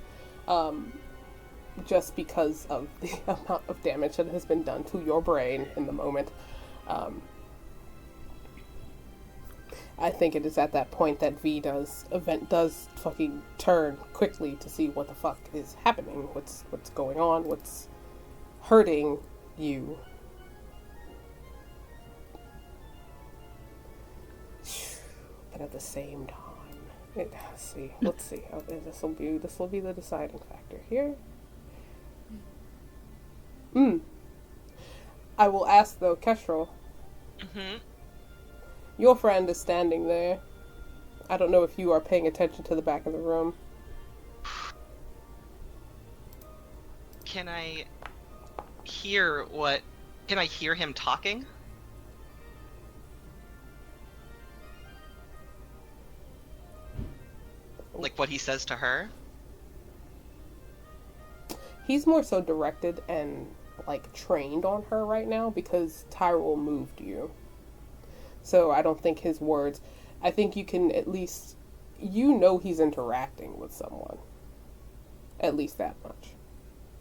just because of the amount of damage that has been done to your brain in the moment. Um, I think it is at that point that V does fucking turn quickly to see what the fuck is happening, what's going on, what's hurting you. But at the same time, let's see. This will be the deciding factor here. I will ask though, Kestrel. Mm-hmm. Your friend is standing there. I don't know if you are paying attention to the back of the room. Can I hear him talking? Like what he says to her? He's more so directed and like trained on her right now because Tyrell moved you. So I don't think his words, I think you can at least, he's interacting with someone. At least that much.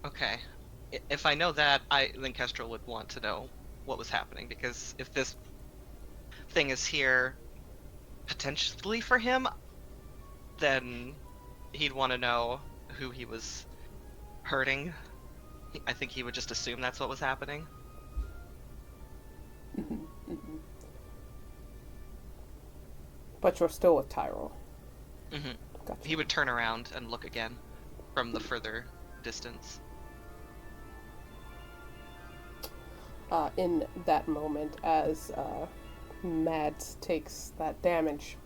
Okay. If I know that, then Kestrel would want to know what was happening, because if this thing is here potentially for him, then he'd want to know who he was hurting. I think he would just assume that's what was happening. But you're still with Tyrell. Mm-hmm. Gotcha. He would turn around and look again from the further distance. In that moment, as Mads takes that damage,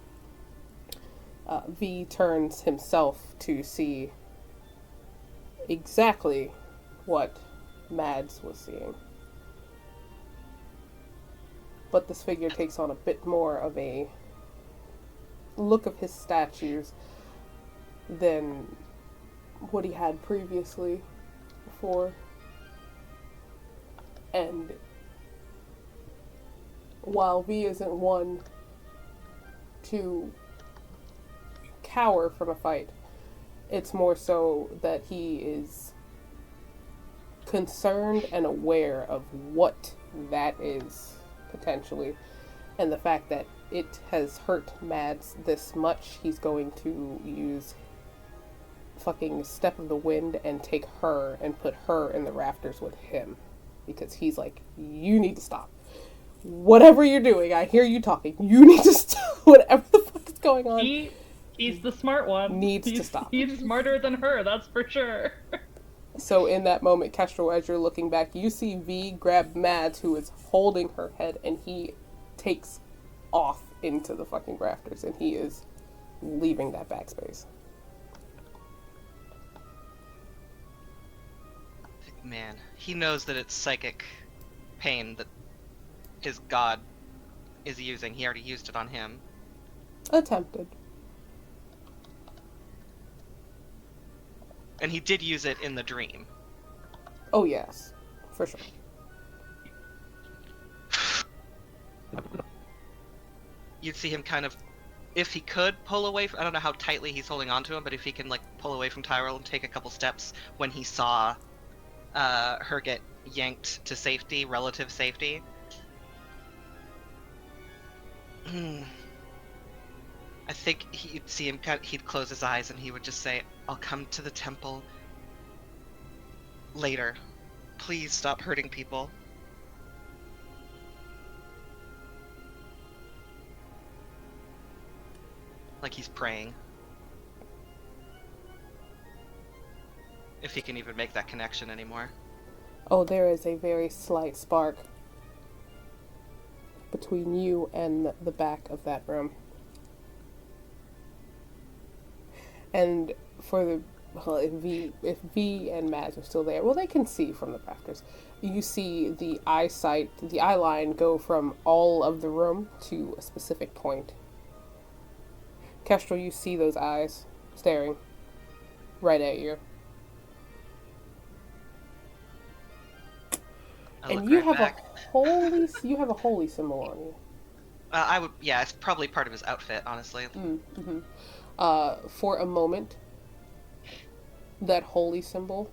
V turns himself to see exactly what Mads was seeing. But this figure takes on a bit more of a look of his statues than what he had previously before. And while V isn't one to cower from a fight, it's more so that he is concerned and aware of what that is, potentially. And the fact that it has hurt Mads this much, he's going to use fucking Step of the Wind and take her and put her in the rafters with him. Because he's like, you need to stop. Whatever you're doing, I hear you talking. You need to stop. Whatever the fuck is going on. He's the smart one. Needs to stop. He's smarter than her, that's for sure. So in that moment, Kestrel, as you're looking back, you see V grab Mads, who is holding her head, and he takes off into the fucking rafters, and he is leaving that backspace. Man, he knows that it's psychic pain that his god is using. He already used it on him. Attempted. And he did use it in the dream. Oh yes, for sure. You'd see him kind of, if he could pull away, I don't know how tightly he's holding onto him, but if he can like pull away from Tyrell and take a couple steps when he saw her get yanked to safety, relative safety. I think he'd see him, he'd close his eyes and he would just say, I'll come to the temple later. Please stop hurting people. Like he's praying. If he can even make that connection anymore. Oh, there is a very slight spark between you and the back of that room. And for the if V and Mads are still there, well, they can see from the rafters. You see the eye line go from all of the room to a specific point. Kestrel, you see those eyes staring right at you. And you have a holy symbol on you. I would, yeah, it's probably part of his outfit, honestly. Mm-hmm. For a moment, that holy symbol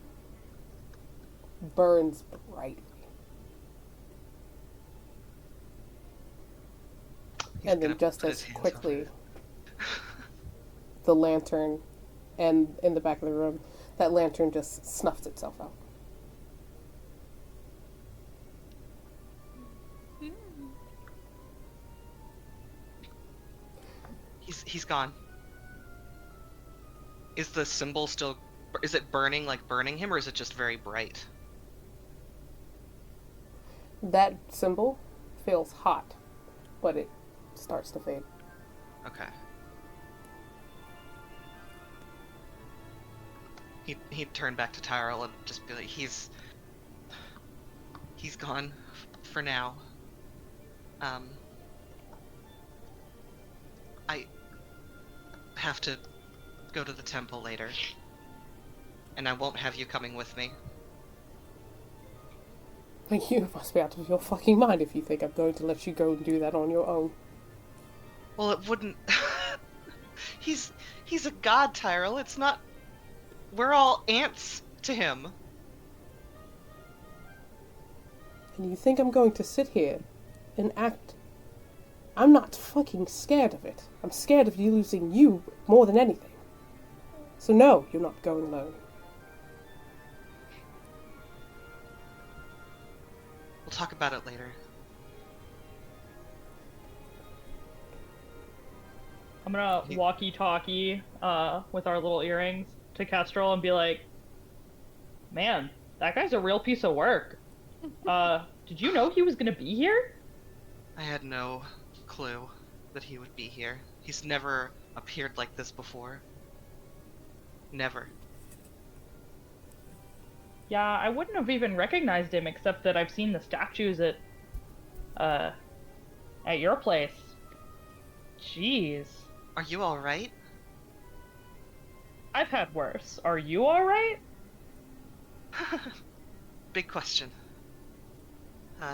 burns brightly. And then just as quickly, the lantern, and in the back of the room, that lantern just snuffs itself out. He's gone. Is the symbol still... Is it burning, like burning him, or is it just very bright? That symbol feels hot, but it starts to fade. Okay. He'd turn back to Tyrell and just be like, he's gone for now. I have to go to the temple later, and I won't have you coming with me. Like, you must be out of your fucking mind if you think I'm going to let you go and do that on your own. Well, it wouldn't... He's a god, Tyrell. It's not... We're all ants to him. And you think I'm going to sit here and act... I'm not fucking scared of it. I'm scared of you losing you more than anything. So no, you're not going alone. We'll talk about it later. I'm gonna walkie-talkie with our little earrings to Kestrel and be like, man, that guy's a real piece of work. Did you know he was gonna be here? I had no clue that he would be here. He's never appeared like this before. Never. Yeah, I wouldn't have even recognized him except that I've seen the statues at your place. Jeez. Are you alright? I've had worse. Are you alright? Big question.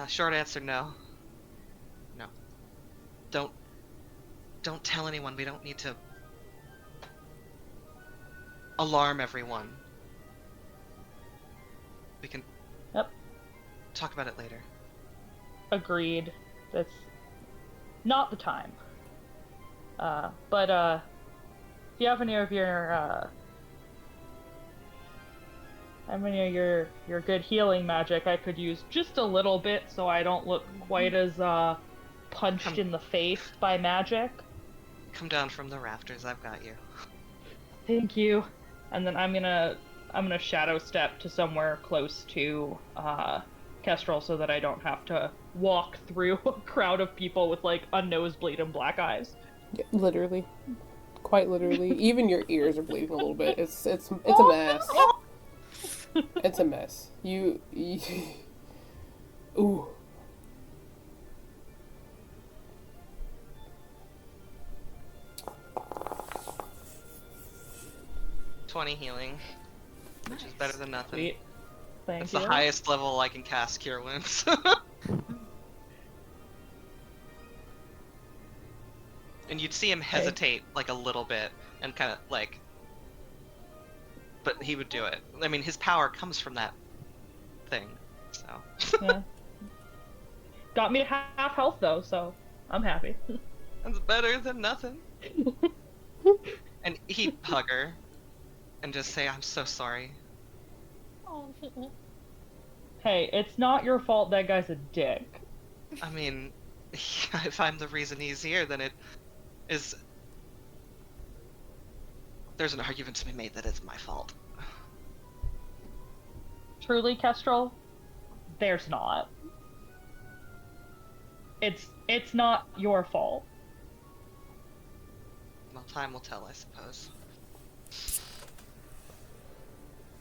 Short answer, no. No. Don't tell anyone. We don't need to alarm everyone. We can talk about it later. Agreed. That's not the time. But if you have any of your good healing magic, I could use just a little bit so I don't look quite as punched in the face by magic. Come down from the rafters. I've got you. Thank you. And then I'm gonna shadow step to somewhere close to Kestrel so that I don't have to walk through a crowd of people with like a nosebleed and black eyes. Yeah, literally. Quite literally. Even your ears are bleeding a little bit. It's a mess. It's a mess. You ooh. $20 healing, which is better than nothing. Sweet. Thank That's you. the highest level I can cast Cure Wounds. And you'd see him hesitate like a little bit and kind of like, but he would do it. I mean, his power comes from that thing, so. Yeah. Got me to half health though, so I'm happy. That's better than nothing. And he'd hug her and just say, "I'm so sorry." Hey, it's not your fault that guy's a dick. I mean, if I'm the reason he's here, then it is... There's an argument to be made that it's my fault. Truly, Kestrel, there's not. It's not your fault. Well, time will tell, I suppose.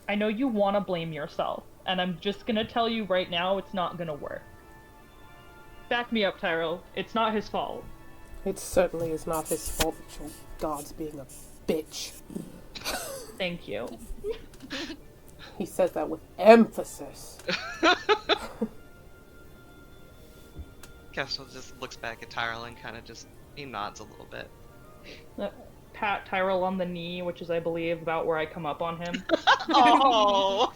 I know you want to blame yourself, and I'm just gonna tell you right now it's not gonna work. Back me up, Tyrell. It's not his fault. It certainly is not his fault that your god's being a bitch. Thank you. He says that with emphasis. Kestrel just looks back at Tyrell and kind of just, he nods a little bit. Pat Tyrell on the knee, which is, I believe, about where I come up on him. Oh!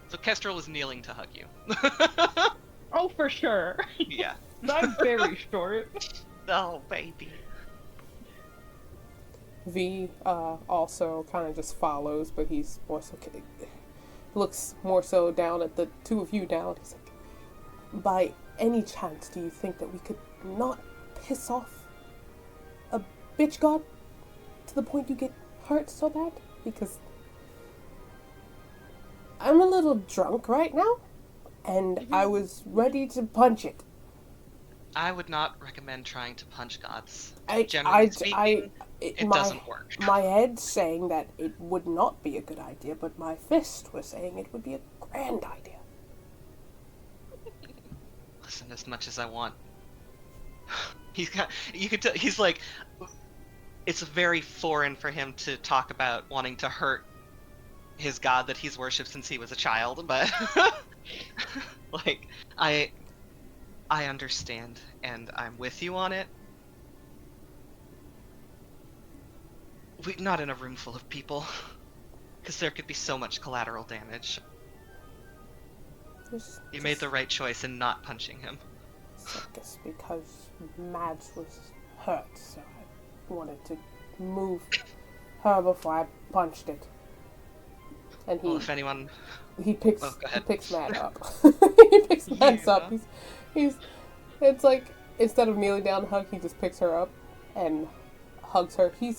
So Kestrel is kneeling to hug you. know for sure. Yeah. I'm very short. Oh, baby. V also kind of just follows, but he's more so looks more so down at the two of you down. He's like, by any chance, do you think that we could not piss off a bitch god to the point you get hurt so bad? Because I'm a little drunk right now, and I was ready to punch it. I would not recommend trying to punch gods. It Doesn't work. My head's saying that it would not be a good idea, but my fist was saying it would be a grand idea. Listen, as much as I want. You could tell, he's like, it's very foreign for him to talk about wanting to hurt his god that he's worshipped since he was a child, but like, I understand, and I'm with you on it. Not in a room full of people, because there could be so much collateral damage. You made the right choice in not punching him. I guess because Mads was hurt, so I wanted to move her before I punched it. And Well, if anyone... he picks Oh, go ahead. he picks Mad up. He picks Mads up. He's it's like instead of kneeling down to hug, he just picks her up and hugs her. He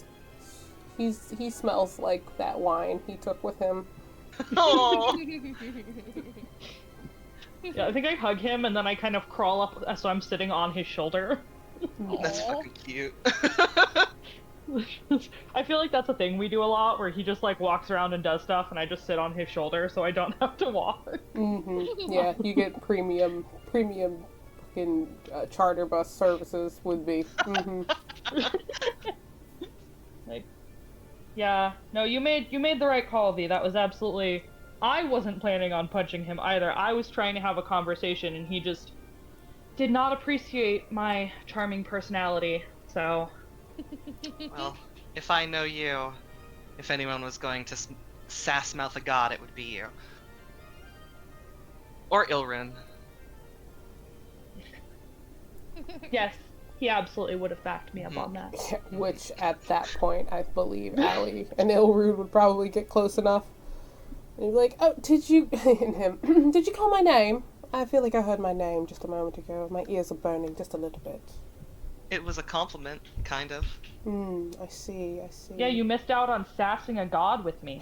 smells like that wine he took with him. Oh. Yeah, I think I hug him and then I kind of crawl up so I'm sitting on his shoulder. That's Aw. fucking cute. I feel like that's a thing we do a lot, where he just like walks around and does stuff, and I just sit on his shoulder so I don't have to walk. Yeah, you get premium fucking charter bus services with me. Like, yeah, no, you made the right call, V. That was absolutely. I wasn't planning on punching him either. I was trying to have a conversation, and he just did not appreciate my charming personality. So. Well, if I know you, if anyone was going to sass-mouth a god, it would be you. Or Ilrun. Yes, he absolutely would have backed me up on that. Which, at that point, I believe Allie and Ilrude would probably get close enough. And he'd be like, oh, did you... and him, did you call my name? I feel like I heard my name just a moment ago. My ears are burning just a little bit. It was a compliment, kind of. I see. Yeah, you missed out on sassing a god with me.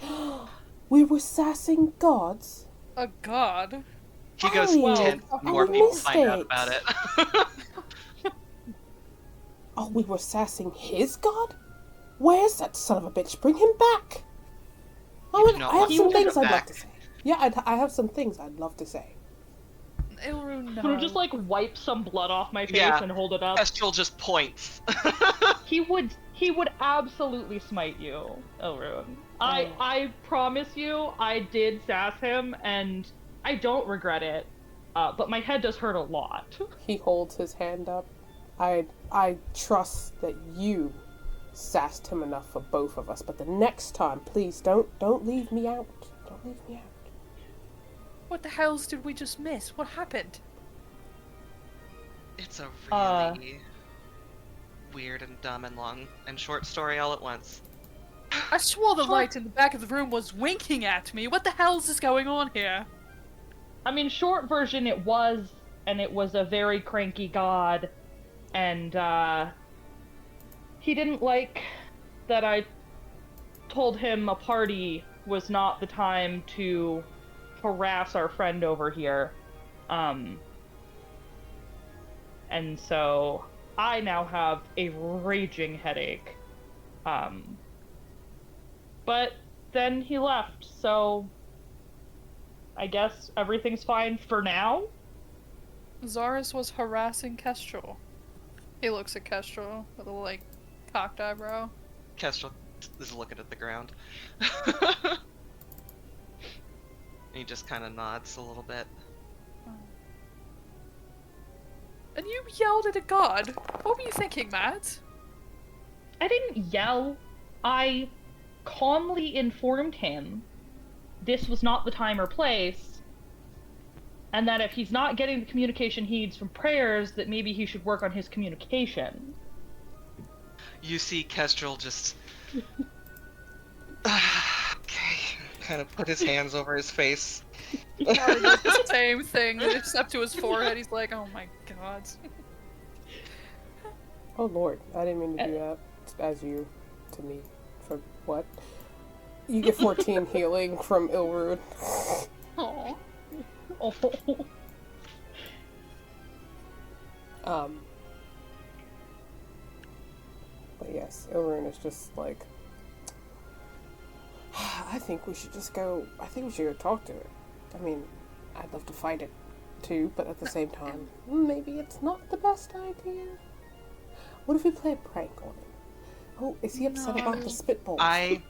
We were sassing gods? A god? He goes, Oh, 10 I more people find out missed about it. it. Oh, we were sassing his god? Where's that son of a bitch? Bring him back! You do not I have want some him to things come I'd love back. to say. Yeah, I have some things I'd love to say. Ilrun, no. Would just like wipe some blood off my face Yeah. and hold it up. Kestrel just points. He would absolutely smite you, Elrune. I promise you, I did sass him, and I don't regret it. But my head does hurt a lot. He holds his hand up. I trust that you sassed him enough for both of us, but the next time, please don't leave me out. Don't leave me out. What the hells did we just miss? What happened? It's a really weird and dumb and long and short story all at once. I swore the light in the back of the room was winking at me. What the hell's is going on here? I mean, short version, it was a very cranky god, and he didn't like that I told him a party was not the time to harass our friend over here. And so I now have a raging headache. But then he left, so I guess everything's fine for now. Zaris was harassing Kestrel. He looks at Kestrel with a, like, cocked eyebrow. Kestrel is looking at the ground. He just kind of nods a little bit. And you yelled at a god. What were you thinking, Matt? I didn't yell. I calmly informed him this was not the time or place, and that if he's not getting the communication he needs from prayers, that maybe he should work on his communication. You see Kestrel just okay, kind of put his hands over his face. Harry does the same thing, except to his forehead. He's like, oh my god. Oh lord, I didn't mean to do that. As you to me. For what? You get 14 healing from Ilrude. Aww. Oh. But yes, Ilrune is just like, I think we should go talk to it. I mean, I'd love to fight it too, but at the same time, maybe it's not the best idea. What if we play a prank on him? Oh, is he upset about the spitballs?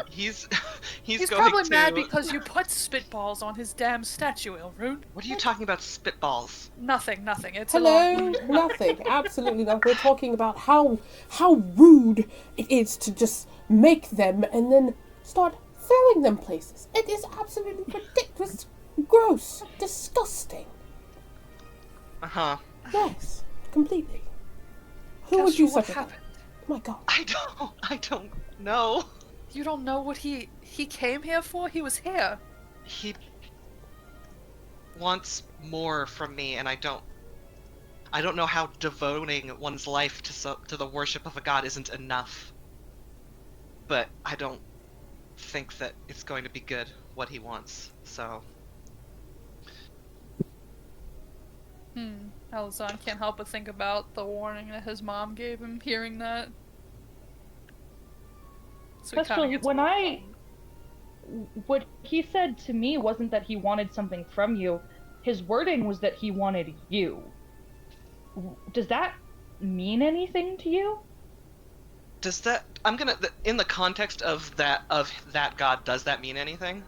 He's He's going probably to... mad because you put spitballs on his damn statue, Ilrune. What are you talking about, spitballs? Nothing. It's Hello? Nothing. Absolutely nothing. We're talking about how rude it is to just make them and then start throwing them places. It is absolutely ridiculous, gross, disgusting. Uh-huh. Yes, completely. Who would do such a thing? Oh my god. I don't know. You don't know what he came here for? He was here. He wants more from me, and I don't know how devoting one's life to the worship of a god isn't enough. But I don't think that it's going to be good what he wants. So Alazan can't help but think about the warning that his mom gave him hearing that. So what he said to me wasn't that he wanted something from you. His wording was that he wanted you. Does that mean anything to you? does that in the context of that god, does that mean anything?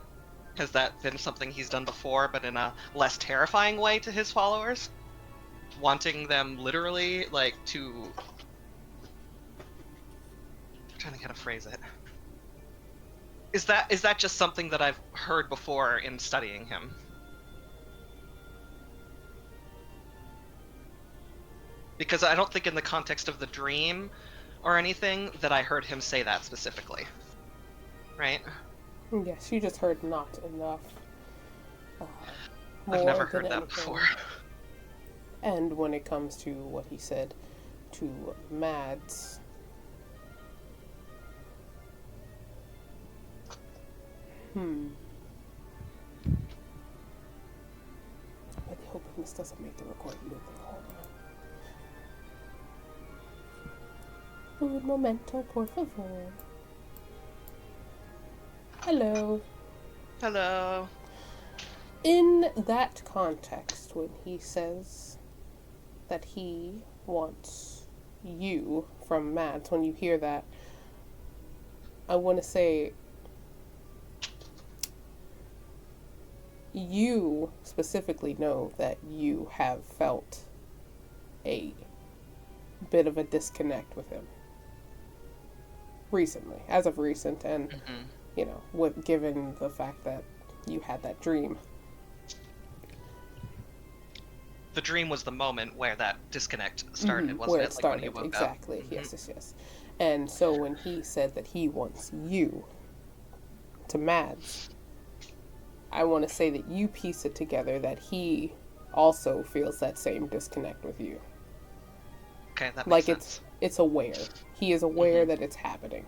Has that been something he's done before, but in a less terrifying way to his followers? Wanting them literally, like, to... I'm trying to kind of phrase it. Is that just something that I've heard before in studying him? Because I don't think in the context of the dream or anything that I heard him say that specifically. Right? Yes, you just heard not enough. I've never heard that before. And when it comes to what he said to Mads, I really hope this doesn't make the recording loop. Hold on. Un momento, por favor. Hello. Hello. In that context, when he says that he wants you from Mads, when you hear that, I want to say you specifically know that you have felt a bit of a disconnect with him recently, as of recent, and you know, given the fact that you had that dream. The dream was the moment where that disconnect started, wasn't where it? it started, like when you woke exactly. up. Yes. And so when he said that he wants you to Mads, I want to say that you piece it together that he also feels that same disconnect with you. Okay, that makes sense. It's aware. He is aware that it's happening.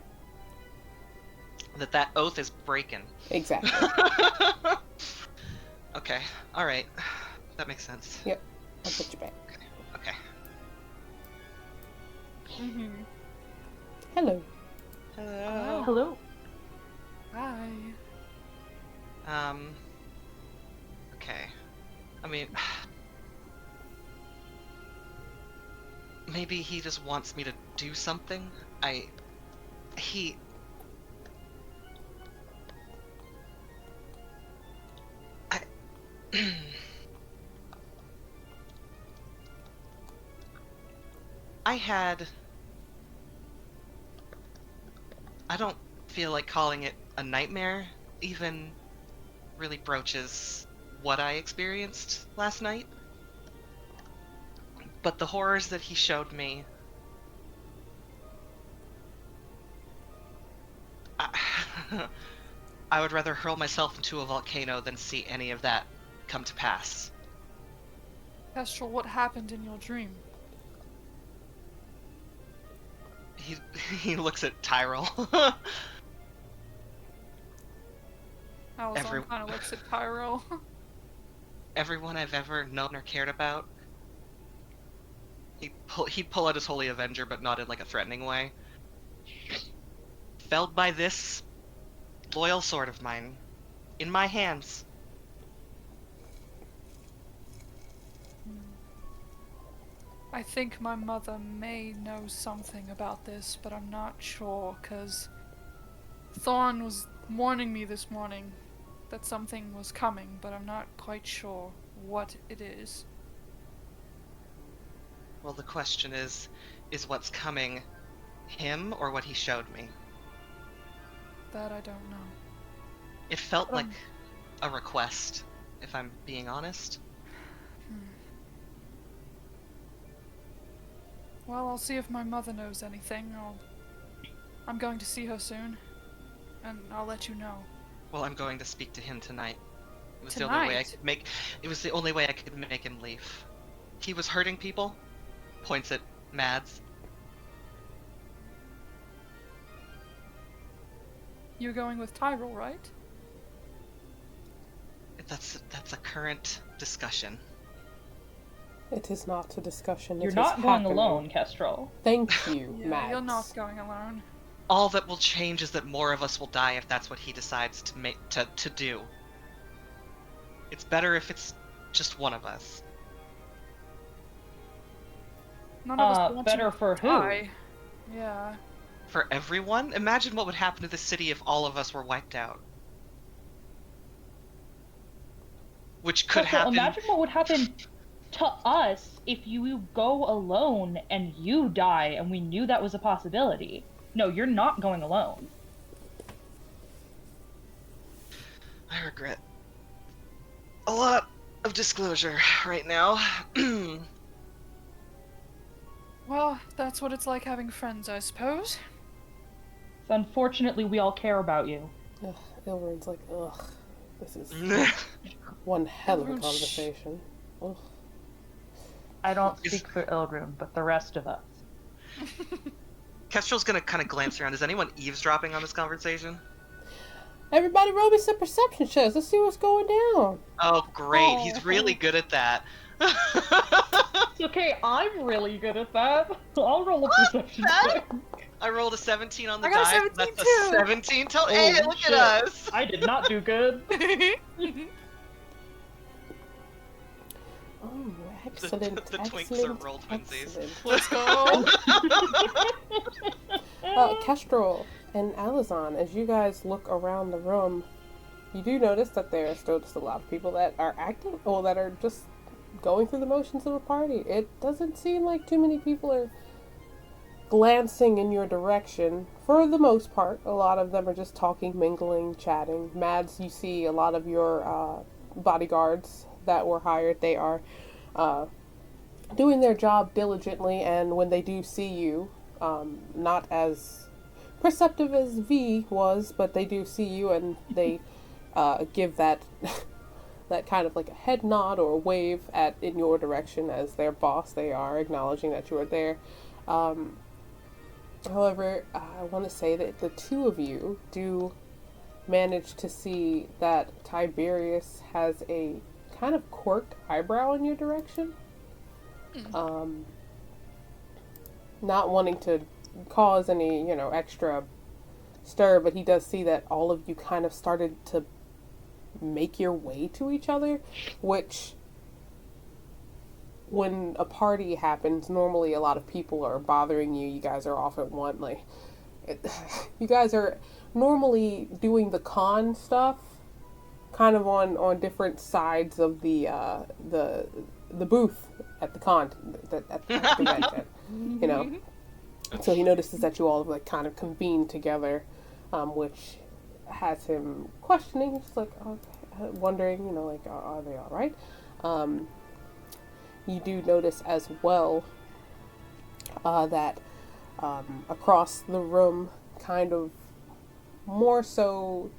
That oath is breaking. Exactly. Okay, alright. That makes sense. Yep. I'll put you back. Okay. Hello. Hello. Hello. Hi. Okay. I mean... Maybe he just wants me to do something? I I don't feel like calling it a nightmare, even really broaches what I experienced last night. But the horrors that he showed me, I would rather hurl myself into a volcano than see any of that come to pass. Kestrel, what happened in your dream? He looks at Tyrell. Alazan kind of looks at Pyro. Everyone I've ever known or cared about. He'd pull out his Holy Avenger, but not in like a threatening way. Felled by this loyal sword of mine, in my hands. I think my mother may know something about this, but I'm not sure, because Thorn was warning me this morning that something was coming, but I'm not quite sure what it is. Well, the question is what's coming him or what he showed me? That I don't know. It felt like a request, if I'm being honest. Well, I'll see if my mother knows anything. I'm going to see her soon, and I'll let you know. Well, I'm going to speak to him tonight. It was Tonight? the only way I could make. It was the only way I could make him leave. He was hurting people. Points at Mads. You're going with Tyrell, right? That's a current discussion. It is not a discussion. You're it not is going happening. alone, Kestrel. Thank you, Yeah, Max. you're not going alone. All that will change is that more of us will die if that's what he decides to do. It's better if it's just one of us. None of us want better you for to who? die. Yeah. For everyone? Imagine what would happen to the city if all of us were wiped out. Which could Kestrel, happen. imagine what would happen to us if you go alone and you die and we knew that was a possibility. No, you're not going alone. I regret a lot of disclosure right now. Well, that's what it's like having friends, I suppose. So unfortunately, we all care about you. Ugh, Ilrin's like, ugh, this is one hell of a Ilrun, shh. conversation. Ugh. I don't speak for Ilrun, but the rest of us. Kestrel's gonna kind of glance around. Is anyone eavesdropping on this conversation? Everybody roll me some perception checks. Let's see what's going down. Oh, great. Oh. He's really good at that. It's okay, I'm really good at that. I'll roll a perception check. I rolled a 17 on the I got a die. 17 That's too. a 17 total. Hey, Holy look shit. at us. I did not do good. Oh, excellent. The twinks are excellent, roll twinsies. excellent. Let's go. Kestrel and Alazan, as you guys look around the room, you do notice that there are still just a lot of people that are acting, or that are just going through the motions of a party. It doesn't seem like too many people are glancing in your direction. For the most part, a lot of them are just talking, mingling, chatting. Mads, you see a lot of your bodyguards that were hired. They are doing their job diligently, and when they do see you, not as perceptive as V was, but they do see you, and they give that that kind of like a head nod or a wave in your direction as their boss. They are acknowledging that you are there. However, I want to say that the two of you do manage to see that Tiberius has a kind of quirked eyebrow in your direction. Not wanting to cause any, extra stir, but he does see that all of you kind of started to make your way to each other, which, when a party happens, normally a lot of people are bothering you. You guys are off at one, you guys are normally doing the con stuff, kind of on different sides of the booth at the con, at the convention, So he notices that you all have kind of convened together, which has him questioning. He's like, okay, wondering, like, are they all right? You do notice as well that across the room, kind of more so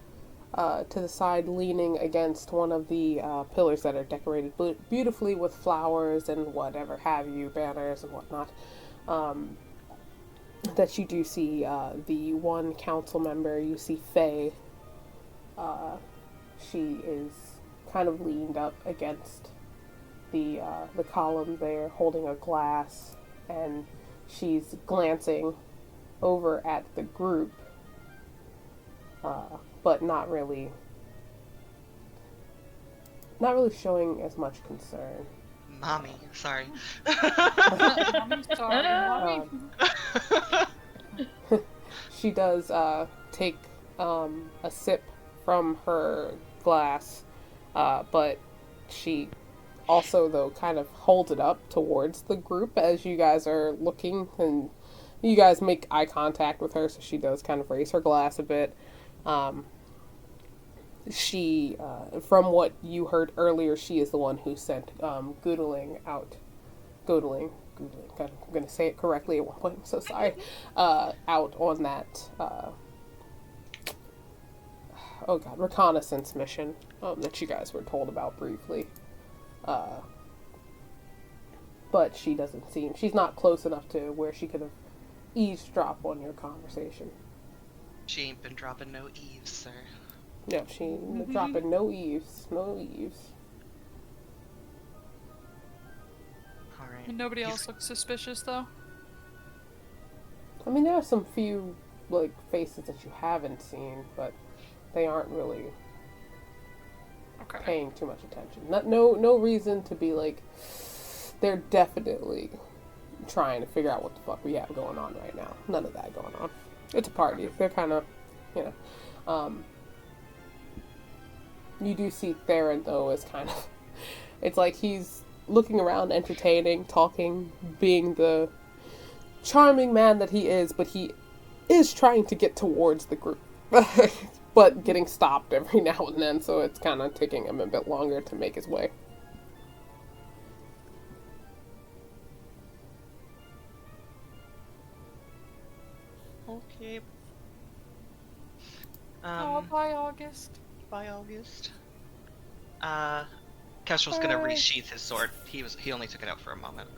to the side, leaning against one of the pillars that are decorated beautifully with flowers and whatever have you, banners and whatnot. That you do see the one council member. You see Faye. She is kind of leaned up against the column there, holding a glass, and she's glancing over at the group, but not really showing as much concern. Mommy, sorry. I'm sorry, mommy. She does take a sip from her glass, but she also, though, kind of holds it up towards the group as you guys are looking, and you guys make eye contact with her, so she does kind of raise her glass a bit. She, from what you heard earlier, she is the one who sent Goodling out. Goodling. I'm going to say it correctly at one point, I'm so sorry. Out on that, reconnaissance mission that you guys were told about briefly. But she doesn't seem, she's not close enough to where she could have eavesdropped on your conversation. She ain't been dropping no eaves, sir. No, she ain't dropping no eaves. Alright. And nobody else looks suspicious, though? I mean, there are some few, faces that you haven't seen, but they aren't really Okay. paying too much attention. No reason to be they're definitely trying to figure out what the fuck we have going on right now. None of that going on. It's a party. They're kind of, you do see Theron, though, is kind of, it's like he's looking around, entertaining, talking, being the charming man that he is, but he is trying to get towards the group. But getting stopped every now and then, so it's kind of taking him a bit longer to make his way. Okay. Bye, August. Bye, August. Kestrel's gonna resheath his sword. He only took it out for a moment.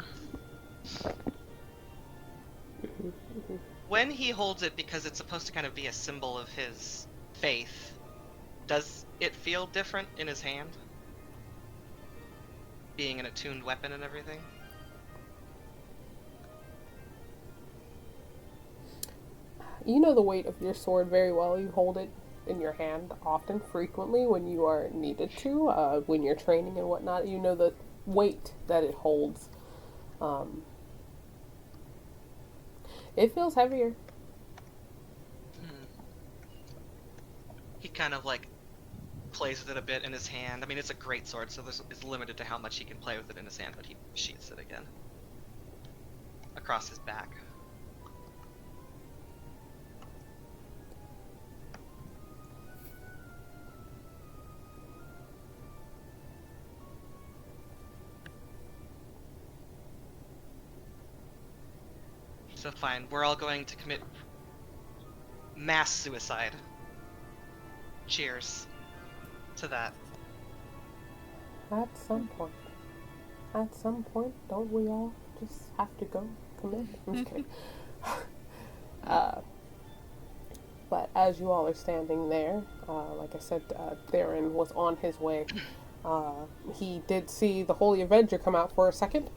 When he holds it, because it's supposed to kind of be a symbol of his faith, does it feel different in his hand? Being an attuned weapon and everything? You know the weight of your sword very well. You hold it in your hand often, frequently, when you are needed to, when you're training and whatnot. You know the weight that it holds. It feels heavier. He kind of plays with it a bit in his hand. I mean, it's a great sword, so it's limited to how much he can play with it in his hand, but he sheaths it again. Across his back. So fine, we're all going to commit mass suicide. Cheers to that. At some point, don't we all just have to go commit? I'm just kidding. But as you all are standing there, like I said, Theron was on his way. He did see the Holy Avenger come out for a second,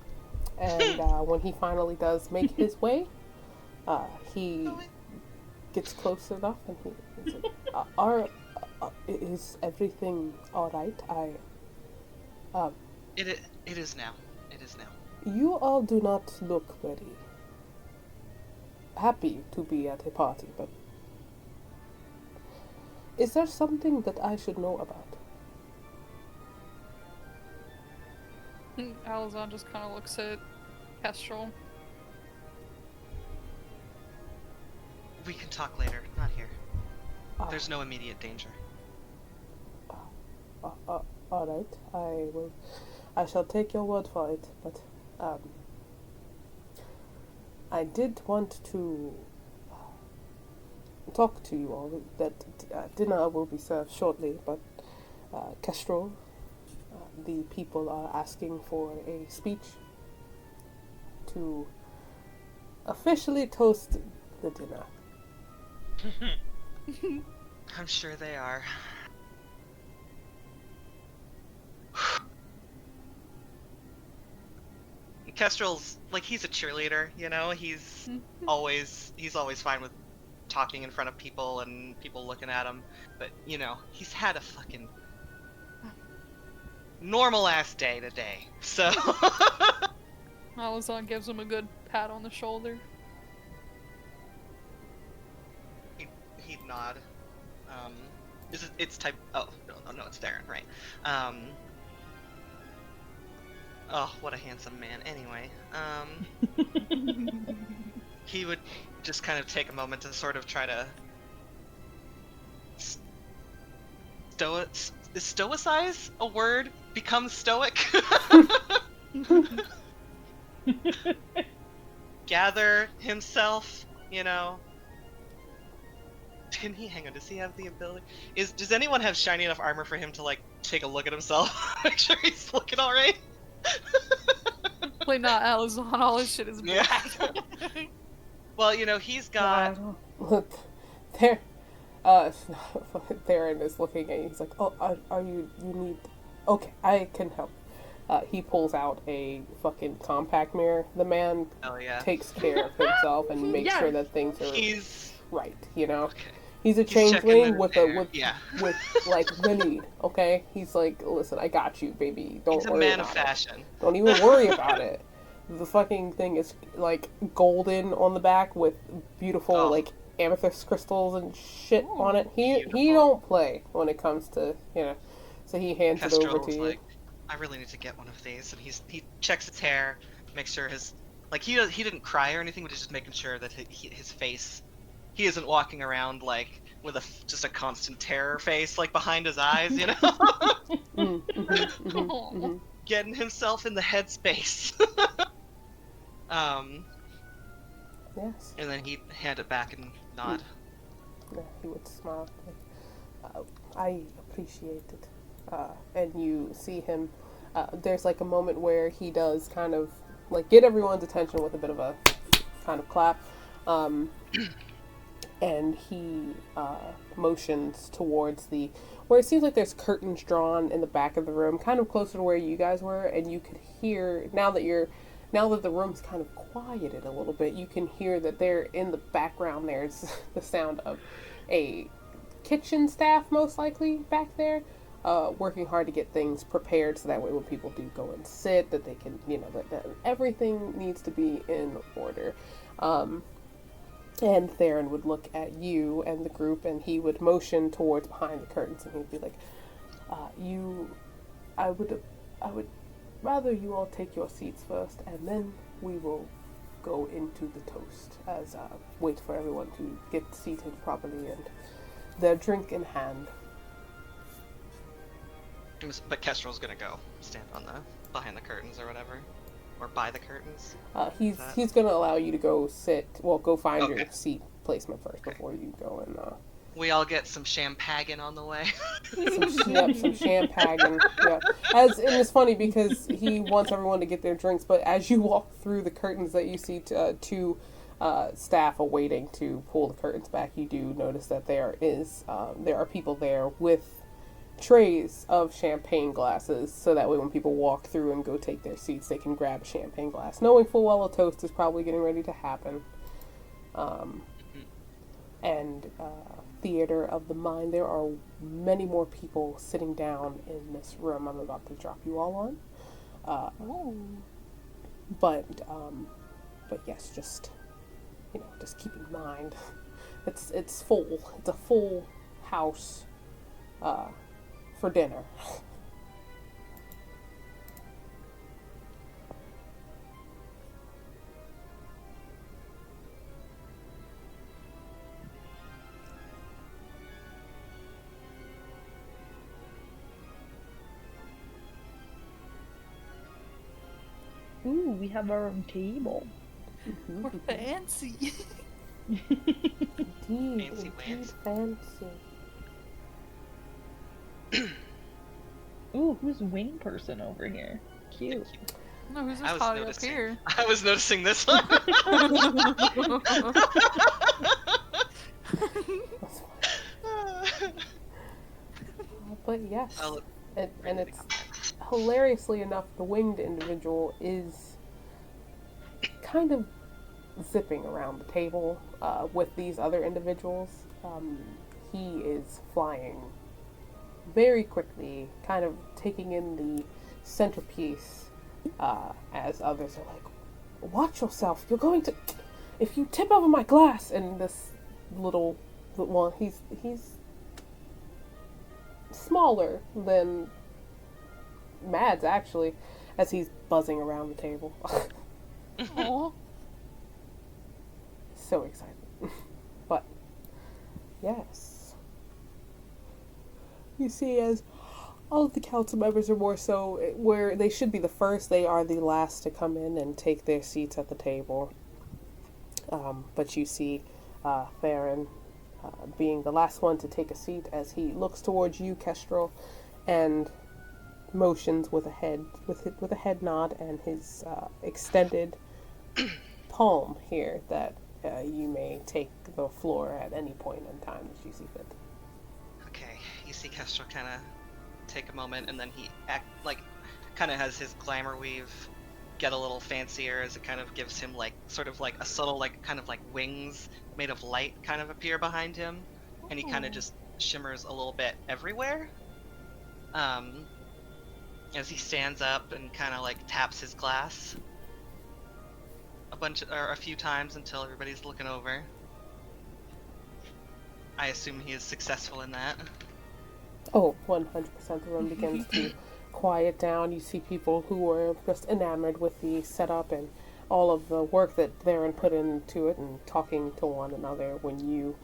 and when he finally does make his way, he gets close enough, and he's like, is everything alright? It is now. It is now. You all do not look very happy to be at a party, but is there something that I should know about? Alazan just kind of looks at Kestrel. We can talk later, not here. There's no immediate danger. all right, I shall take your word for it, but I did want to talk to you all. That dinner will be served shortly, but Kestrel, the people are asking for a speech to officially toast the dinner. I'm sure they are. Kestrel's like he's a cheerleader, you know. He's always fine with talking in front of people and people looking at him, but you know he's had a fucking normal ass day today. So Alazan gives him a good pat on the shoulder. he'd nod. It's type. Oh no, it's Darren, right? Oh, what a handsome man. Anyway, he would just kind of take a moment to sort of try to is stoicize a word? Become stoic? Gather himself, you know. Can he hang on? Does he have the ability? Does anyone have shiny enough armor for him to like take a look at himself, make sure he's looking all right? Probably not Alazan. All his shit is black. Yeah. Well, you know he's got. Look, there. Theron is looking at you. He's like, "Oh, are you? You need? Okay, I can help." He pulls out a fucking compact mirror. The man takes care of himself and makes sure that things are right. You know, he's a changeling with like the need. Okay, he's like, "Listen, I got you, baby. Don't worry He's a man about of fashion. it. Don't even worry about it." The fucking thing is like golden on the back with beautiful like amethyst crystals and shit on it. He don't play when it comes to, you know. So he hands it over to you. Like, I really need to get one of these, and he checks his hair, makes sure his like he didn't cry or anything, but he's just making sure that his face, he isn't walking around like with just a constant terror face like behind his eyes, you know. Getting himself in the headspace. Yes. And then he'd hand it back and nod. Yeah, he would smile. I appreciate it. And you see him. There's like a moment where he does kind of like get everyone's attention with a bit of a kind of clap. And he motions towards where it seems like there's curtains drawn in the back of the room, kind of closer to where you guys were, and you could hear now that the room's kind of quieted a little bit, you can hear that there in the background there's the sound of a kitchen staff most likely back there, working hard to get things prepared so that way when people do go and sit, that they can, you know, that everything needs to be in order. And Theron would look at you and the group, and he would motion towards behind the curtains, and he'd be like, I would rather you all take your seats first, and then we will go into the toast, as wait for everyone to get seated properly and their drink in hand. But Kestrel's gonna go stand on behind the curtains or whatever, or by the curtains. He's gonna allow you to go go find your seat placement first before you go and. We all get some champagne on the way. some champagne. Yeah. And it's funny because he wants everyone to get their drinks, but as you walk through the curtains that you see two staff awaiting to pull the curtains back, you do notice that there are people there with trays of champagne glasses, so that way when people walk through and go take their seats, they can grab a champagne glass, knowing full well a toast is probably getting ready to happen. Theater of the mind, there are many more people sitting down in this room I'm about to drop you all on. But yes, just keep in mind it's full. It's a full house for dinner. Ooh, we have our own table. Mhm, We're mhm. fancy. Indeed, Fancy indeed wancy. fancy. Ooh, who's wing person over here? Cute. No, who's I this was potty up noticing. here? I was noticing this one. That's fine. But yes, I'll look and reading it's up there. hilariously enough, the winged individual is kind of zipping around the table with these other individuals. He is flying very quickly, kind of taking in the centerpiece as others are like, "Watch yourself! You're going to. If you tip over my glass!" And this little, well, he's smaller than Mads actually, as he's buzzing around the table. Aw. So excited. But yes, you see, as all of the council members are more so where they should be the first, they are the last to come in and take their seats at the table. But you see Theron being the last one to take a seat as he looks towards you, Kestrel, and motions with a head nod and his extended palm here that you may take the floor at any point in time as you see fit. Okay, you see Kestrel kind of take a moment, and then he kind of has his glamour weave get a little fancier as it kind of gives him like sort of like a subtle like kind of like wings made of light kind of appear behind him, and he kind of just shimmers a little bit everywhere. As he stands up and kind of like taps his glass a few times until everybody's looking over. I assume he is successful in that. Oh, 100% the room begins to quiet down. You see people who are just enamored with the setup and all of the work that Theron put into it and talking to one another when you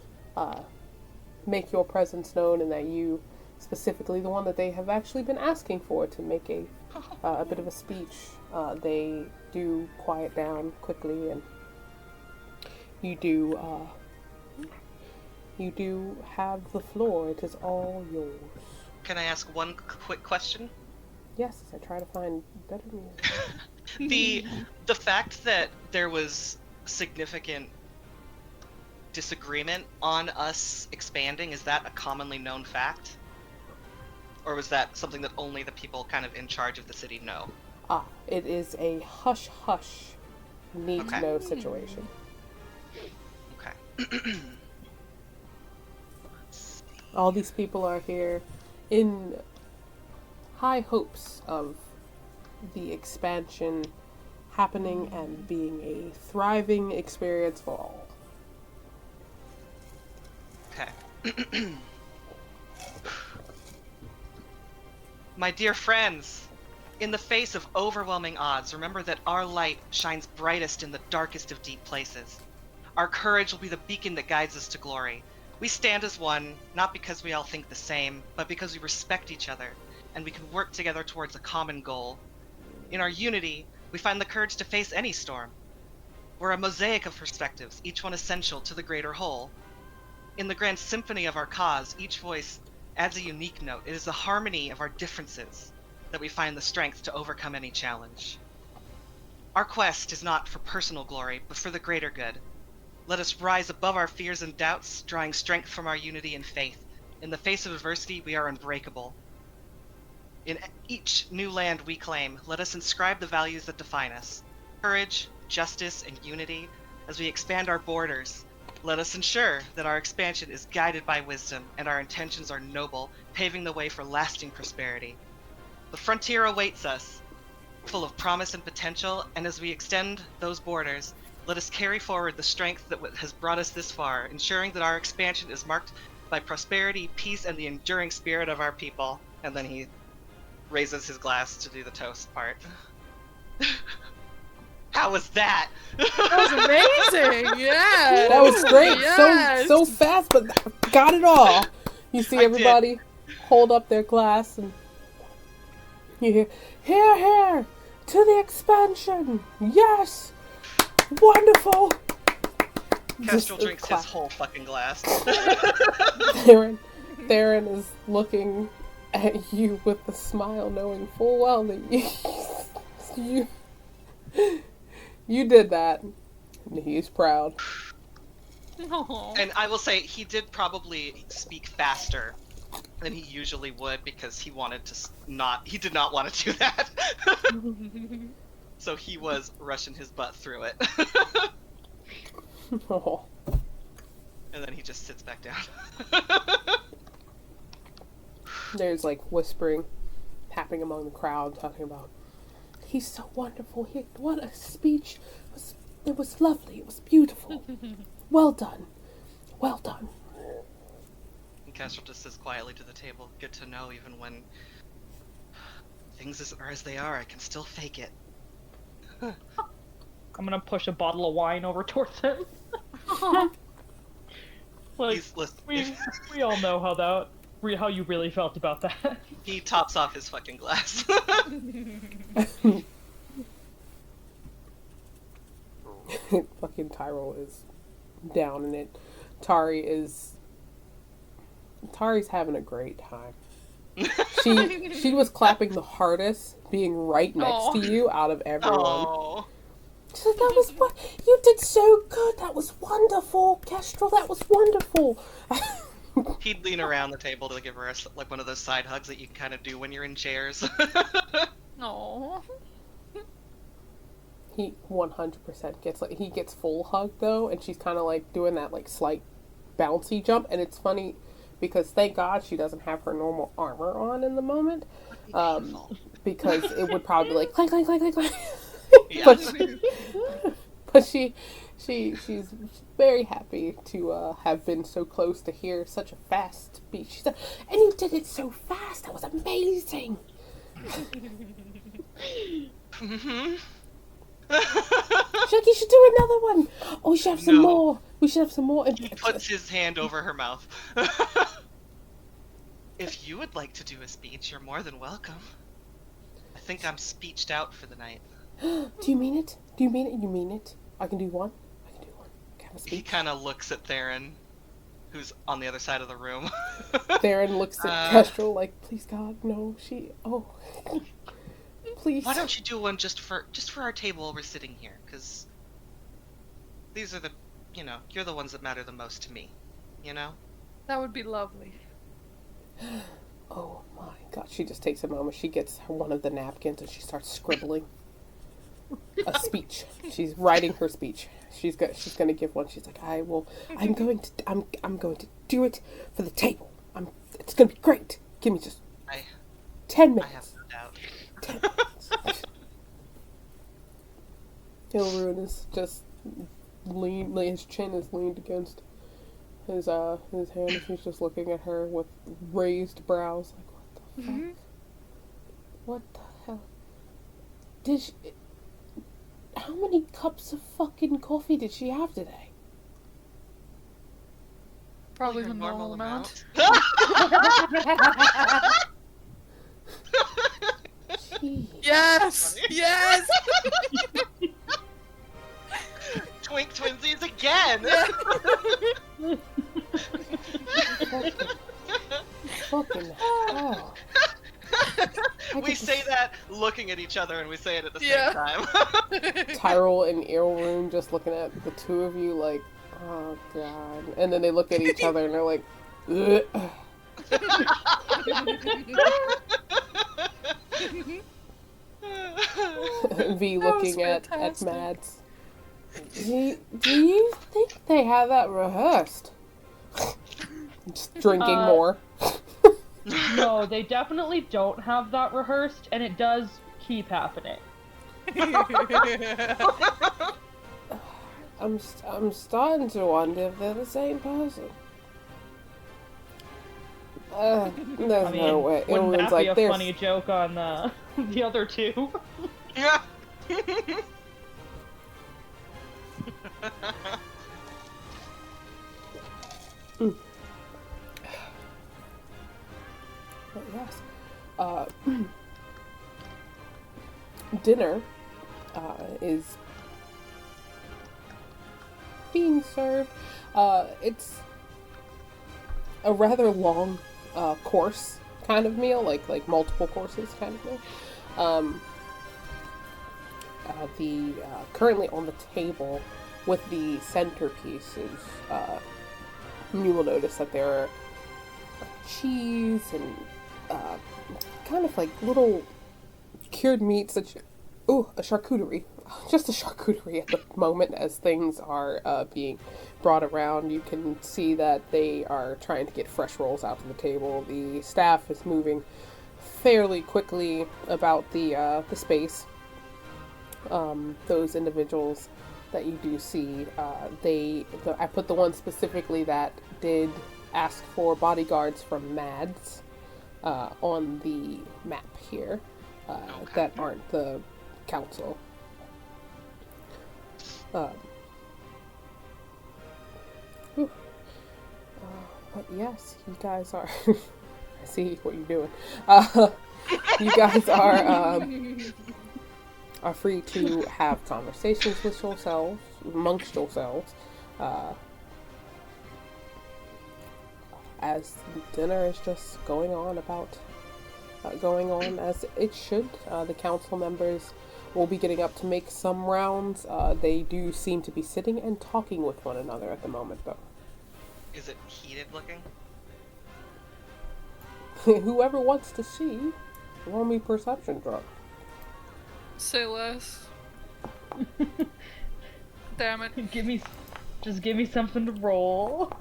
make your presence known, and that you, specifically the one that they have actually been asking for to make a bit of a speech, they do quiet down quickly, and you do have the floor. It is all yours. Can I ask one quick question? Yes, I try to find better music. The fact that there was significant disagreement on us expanding, is that a commonly known fact? Or was that something that only the people kind of in charge of the city know? It is a hush-hush, need-to-know situation. Okay. All these people are here in high hopes of the expansion happening and being a thriving experience for all. Okay. My dear friends, in the face of overwhelming odds, remember that our light shines brightest in the darkest of deep places. Our courage will be the beacon that guides us to glory. We stand as one, not because we all think the same, but because we respect each other, and we can work together towards a common goal. In our unity, we find the courage to face any storm. We're a mosaic of perspectives, each one essential to the greater whole. In the grand symphony of our cause, each voice adds a unique note. It is the harmony of our differences that we find the strength to overcome any challenge. Our quest is not for personal glory, but for the greater good. Let us rise above our fears and doubts, drawing strength from our unity and faith. In the face of adversity, we are unbreakable. In each new land we claim, let us inscribe the values that define us: courage, justice, and unity. As we expand our borders, let us ensure that our expansion is guided by wisdom and our intentions are noble, paving the way for lasting prosperity. The frontier awaits us, full of promise and potential, and as we extend those borders, let us carry forward the strength that has brought us this far, ensuring that our expansion is marked by prosperity, peace, and the enduring spirit of our people. And then he raises his glass to do the toast part. How was that? That was amazing. Yeah. That was great. Yes. So fast, but got it all. You see everybody hold up their glass, and you hear, "Here, here! to the expansion! Yes! Wonderful! Kestrel Just drinks clap. his whole fucking glass. Theron is looking at you with a smile, knowing full well that you did that. And he's proud. No. And I will say, he did probably speak faster than he usually would because he wanted to he did not want to do that. So he was rushing his butt through it. Oh. And then he just sits back down. There's like whispering happening among the crowd, talking about, he's so wonderful. What a speech. It was lovely. It was beautiful. Well done. Well done. And Kestrel just says quietly to the table, good to know even when things are as they are, I can still fake it. I'm gonna push a bottle of wine over towards him. Like, He's we all know how you really felt about that. He tops off his fucking glass. Fucking Tyrell is down in it. Tari's having a great time. She was clapping the hardest, being right next to you out of everyone. Oh. She's like, that was what you did so good. That was wonderful, Kestrel. That was wonderful. He'd lean around the table to give her like one of those side hugs that you kind of do when you're in chairs. No. He 100% gets full hug though, and she's kind of like doing that like slight bouncy jump, and it's funny because thank God she doesn't have her normal armor on in the moment, because it would probably like clank clank clank clank clank. Yeah. but she's very happy to have been so close to hear such a fast speech. She said, and you did it so fast. That was amazing. Mm-hmm. She's like, you should do another one. Oh, we should have some more. We should have some more. He puts his hand over her mouth. If you would like to do a speech, you're more than welcome. I think I'm speeched out for the night. Do you mean it? Do you mean it? You mean it? I can do one. I can do one. Can I He speak? kind of looks at Theron, who's on the other side of the room. Theron looks at Kestrel like, please God, no. Please. Why don't you do one just for our table while we're sitting here? Because these are you're the ones that matter the most to me. You know? That would be lovely. Oh my God. She just takes a moment. She gets one of the napkins and she starts scribbling a speech. She's writing her speech. She's going to give one. She's like, I'm going to do it for the table. It's going to be great. Give me just 10 minutes. I have no doubt. 10 minutes. Ilruin is just his chin is leaned against his hand, and he's just looking at her with raised brows, like, what the fuck? Mm-hmm. What the hell? How many cups of fucking coffee did she have today? Probably Like the a normal amount. Jeez. Yes! Yes! Twink twinsies again! Fucking hell. We say that looking at each other and we say it at the Yeah. same time. Tyrell and Ilroon just looking at the two of you like, oh God. And then they look at each other and they're like, ugh. V looking at fantastic. Mads. Do you think they have that rehearsed? Just drinking more. No, they definitely don't have that rehearsed, and it does keep happening. I'm starting to wonder if they're the same person. There's no way. Wouldn't Ilruin's that like, be a there's funny joke on the other two? Yeah. But yes. dinner is being served. It's a rather long course kind of meal, like multiple courses kind of meal. The currently on the table with the centerpiece is you will notice that there are cheese and kind of like little cured meats that a charcuterie. Just a charcuterie at the moment as things are being brought around. You can see that they are trying to get fresh rolls out to the table. The staff is moving fairly quickly about the space. Those individuals that you do see, I put the one specifically that did ask for bodyguards from Mads on the map here that aren't the council. But yes, you guys are. I see what you're doing. You guys are free to have conversations with yourselves, amongst yourselves, as dinner is just going on as it should. The council members will be getting up to make some rounds. They do seem to be sitting and talking with one another at the moment, though. Is it heated looking? Whoever wants to see, roll me perception drop. Say less. Damn it. Just give me something to roll.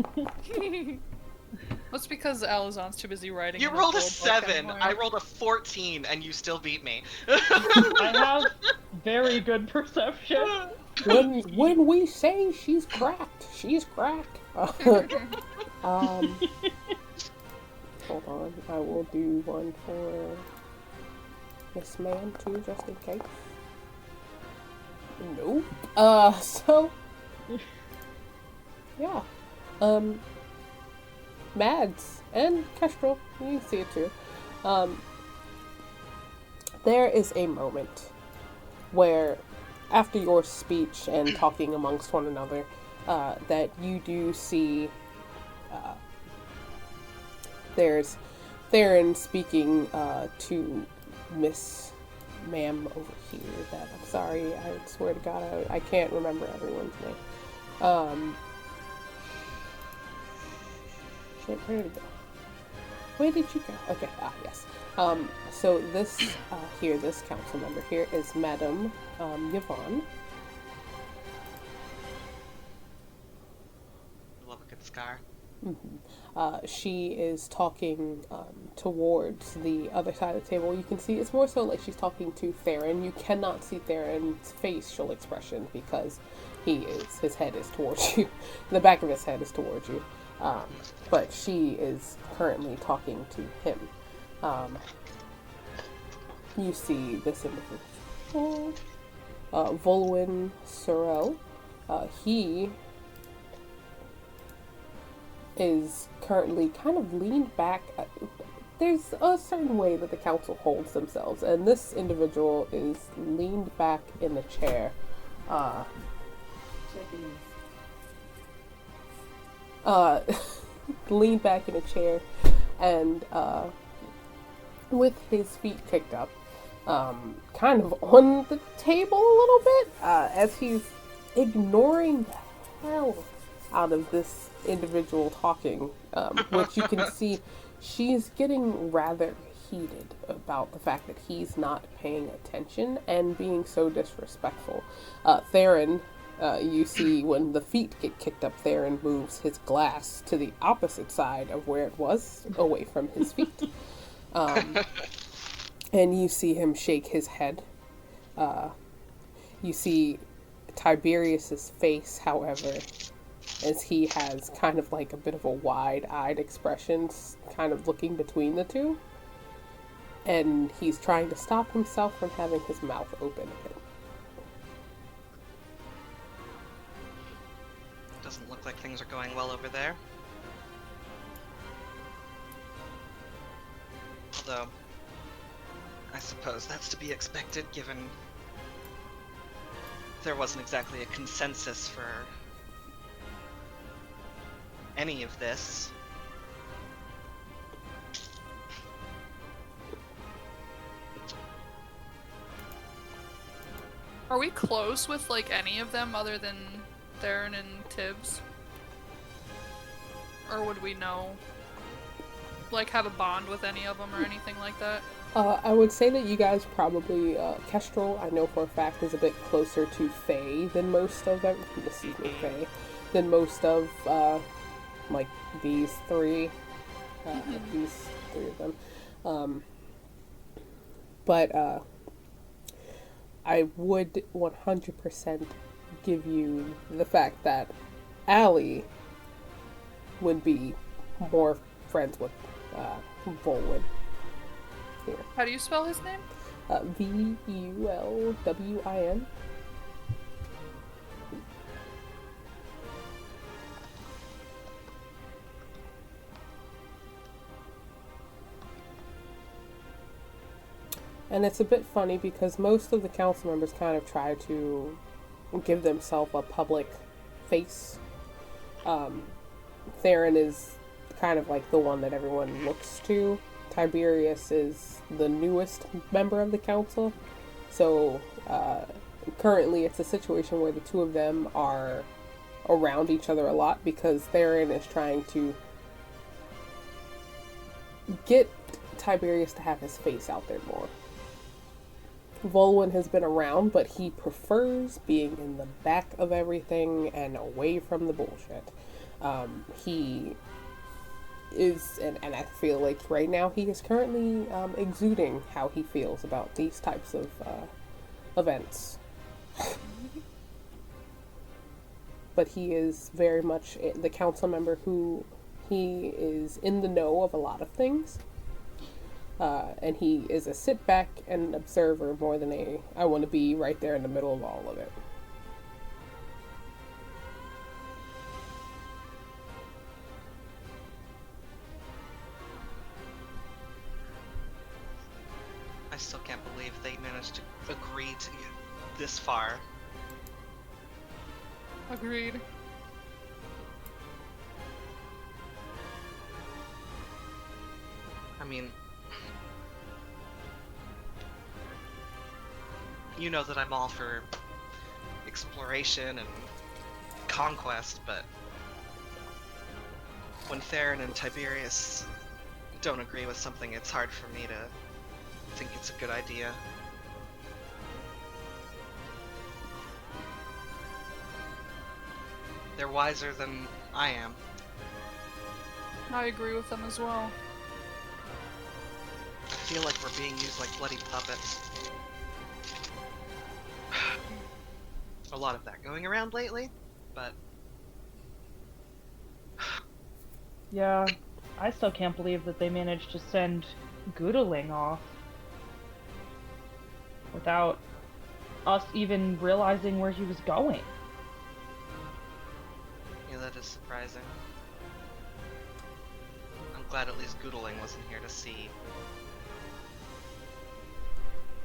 That's because Alizon's too busy writing. You in rolled a his little book 7. and I rolled a 14, and you still beat me. I have very good perception. When we say she's cracked, she's cracked. Hold on, I will do one for this man too, just in case. Nope. So yeah. Mads and Kestrel, you can see it too. There is a moment where, after your speech and talking amongst one another, that you do see there's Theron speaking to Miss Ma'am over here that, I'm sorry, I swear to God, I can't remember everyone's name. Shit, where did it go? Where did you go? Okay, yes. So this this council member here is Madame Yvonne. Love a good scar. Mm-hmm. She is talking towards the other side of the table. You can see it's more so like she's talking to Theron. You cannot see Theron's facial expression because his head is towards you. The back of his head is towards you. But she is currently talking to him. You see this individual, Volwyn Sorrel. He is currently kind of leaned back. There's a certain way that the council holds themselves, and this individual is leaned back in the chair. Leaned back in a chair, and with his feet kicked up, kind of on the table a little bit, as he's ignoring the hell out of this individual talking, which you can see she's getting rather heated about the fact that he's not paying attention and being so disrespectful. Theron, you see when the feet get kicked up, Theron moves his glass to the opposite side of where it was, away from his feet. And you see him shake his head. You see Tiberius's face, however, as he has kind of like a bit of a wide-eyed expression, kind of looking between the two. And he's trying to stop himself from having his mouth open again. Doesn't look like things are going well over there. Although, I suppose that's to be expected, given there wasn't exactly a consensus for any of this. Are we close with, like, any of them other than Theron and Tibbs? Or would we know, like, have a bond with any of them or anything like that? I would say that you guys probably, Kestrel, I know for a fact, is a bit closer to Faye than most of them. Excuse me, Faye. Than most of, like, these three. These three of them. But, I would 100% give you the fact that Allie would be more friends with Volwin here. How do you spell his name? Vulwin. And it's a bit funny because most of the council members kind of try to give themselves a public face. Theron is kind of like the one that everyone looks to. Tiberius is the newest member of the council. So currently it's a situation where the two of them are around each other a lot because Theron is trying to get Tiberius to have his face out there more. Volwin has been around, but he prefers being in the back of everything and away from the bullshit. He is, and I feel like right now he is currently exuding how he feels about these types of events. But he is very much the council member who he is in the know of a lot of things. And he is a sit back and observer more than I want to be right there in the middle of all of it. I still can't believe they managed to agree to get this far. Agreed. I mean, you know that I'm all for exploration and conquest, but when Theron and Tiberius don't agree with something, it's hard for me to think it's a good idea. They're wiser than I am. I agree with them as well. I feel like we're being used like bloody puppets. A lot of that going around lately, but Yeah, I still can't believe that they managed to send Goodling off without us even realizing where he was going. yeah, that is surprising. I'm glad at least Goodling wasn't here to see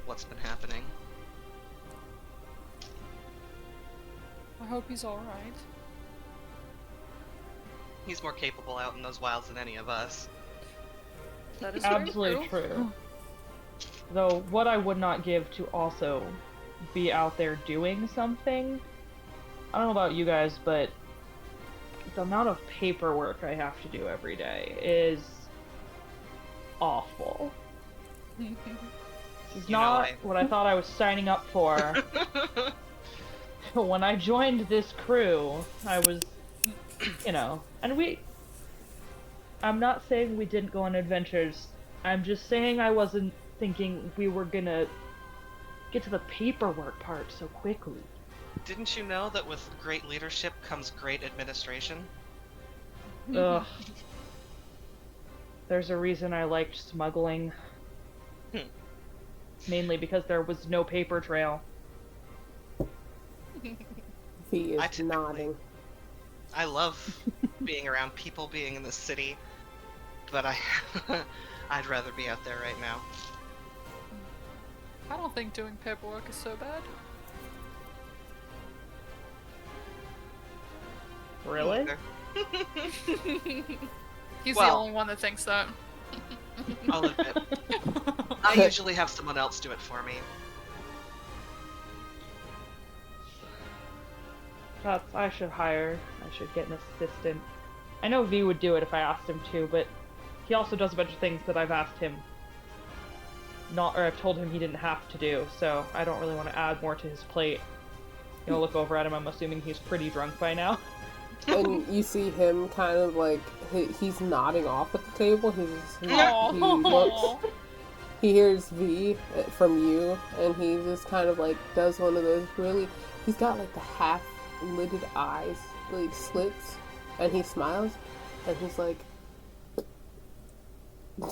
what's been happening. I hope he's alright. He's more capable out in those wilds than any of us. That is Absolutely true. Though, what I would not give to also be out there doing something, I don't know about you guys, but the amount of paperwork I have to do every day is awful. This is not what I thought I was signing up for. When I joined this crew, I was, and I'm not saying we didn't go on adventures. I'm just saying I wasn't thinking we were gonna get to the paperwork part so quickly. Didn't you know that with great leadership comes great administration? Ugh. There's a reason I liked smuggling. Mainly because there was no paper trail. V is nodding. I love being around people, being in the city, but I'd rather be out there right now. I don't think doing paperwork is so bad. Really? He's the Well- only one that thinks that. I'll admit. I usually have someone else do it for me. I should get an assistant. I know V would do it if I asked him to, but he also does a bunch of things that I've asked him or I've told him he didn't have to do, so I don't really want to add more to his plate. Look over at him, I'm assuming he's pretty drunk by now. And you see him kind of like, he's nodding off at the table. He Aw. looks, he hears V from you, and he just kind of like does one of those really, he's got like the half-lidded eyes, like slits, and he smiles, and he's like,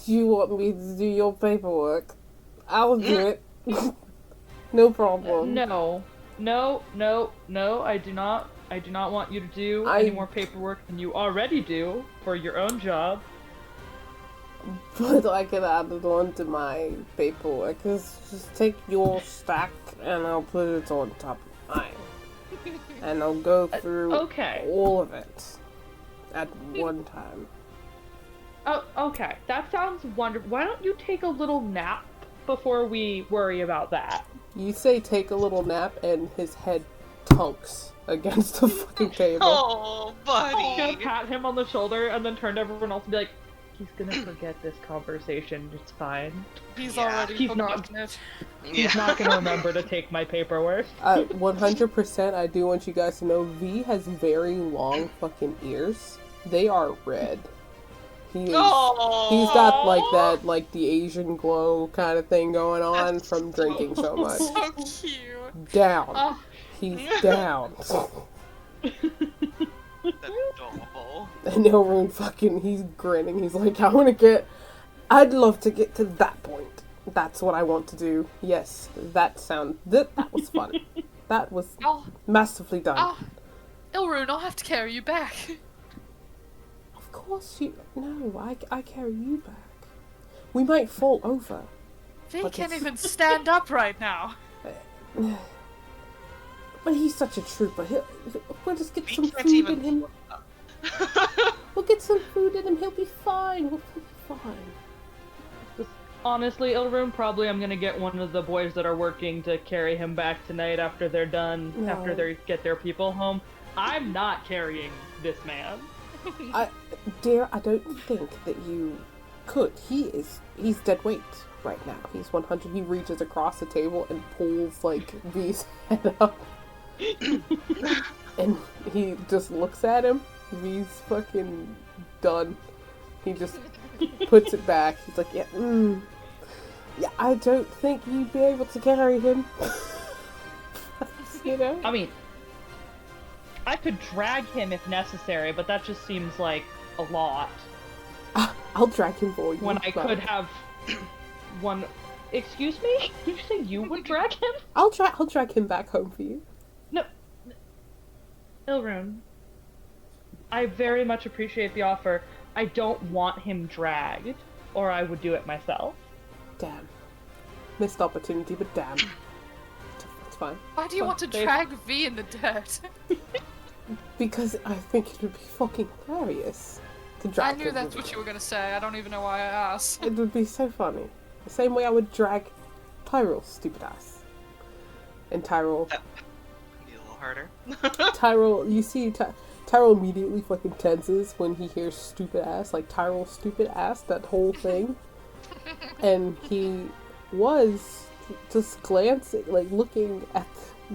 do you want me to do your paperwork? I'll do it. No problem. No, I do not. I do not want you to do any more paperwork than you already do for your own job. But I can add it on to my paperwork. Just take your stack and I'll put it on top of mine. And I'll go through all of it at one time. Oh, okay. That sounds wonderful. Why don't you take a little nap before we worry about that? You say take a little nap and his head tunks against the fucking table. Oh, buddy. I'm gonna pat him on the shoulder and then turn to everyone else and be like, he's gonna forget this conversation. It's fine. He's Yeah. already He's not- forgotten it. He's not gonna remember to take my paperwork. 100% I do want you guys to know V has very long fucking ears. They are red. He's got like that, like the Asian glow kind of thing going on That's from drinking so much. So cute. Down. Oh, He's down. That's adorable. And Elrune fucking, he's grinning. He's like, I'd love to get to that point. That's what I want to do. Yes, that was fun. That was oh, masterfully done. oh. Ilrune, I'll have to carry you back. Of course I carry you back. We might fall over. They But can't it's- even stand up right now. But he's such a trooper. We'll just get We some can't food even- in him. We'll get some food in him. He'll be fine. We'll be fine. Honestly, Ilroom, probably I'm gonna get one of the boys that are working to carry him back tonight after they're done, No. after they get their people home. I'm not carrying this man. Dear, I don't think that you could. He's dead weight right now. He's 100. He reaches across the table and pulls like V's head up. And he just looks at him. V's fucking done. He just puts it back. He's like, yeah, I don't think you'd be able to carry him. You know? I mean, I could drag him if necessary, but that just seems like a lot. I'll drag him for you. When I but could have one. Excuse me? Did you say you would drag him? I'll drag him back home for you. No. Ilrune, I very much appreciate the offer. I don't want him dragged, or I would do it myself. Damn. Missed opportunity, but damn. It's fine. Why do you want to They- drag V in the dirt? Because I think it would be fucking hilarious to drag I knew him that's with what me. you were gonna say. I don't even know why I asked. It would be so funny. The same way I would drag Tyrole's stupid ass. And Tyrole, Be a little harder. Tyrole, you see, Tyrole immediately fucking tenses when he hears stupid ass, like Tyrole's stupid ass, that whole thing. And he was just glancing, like looking at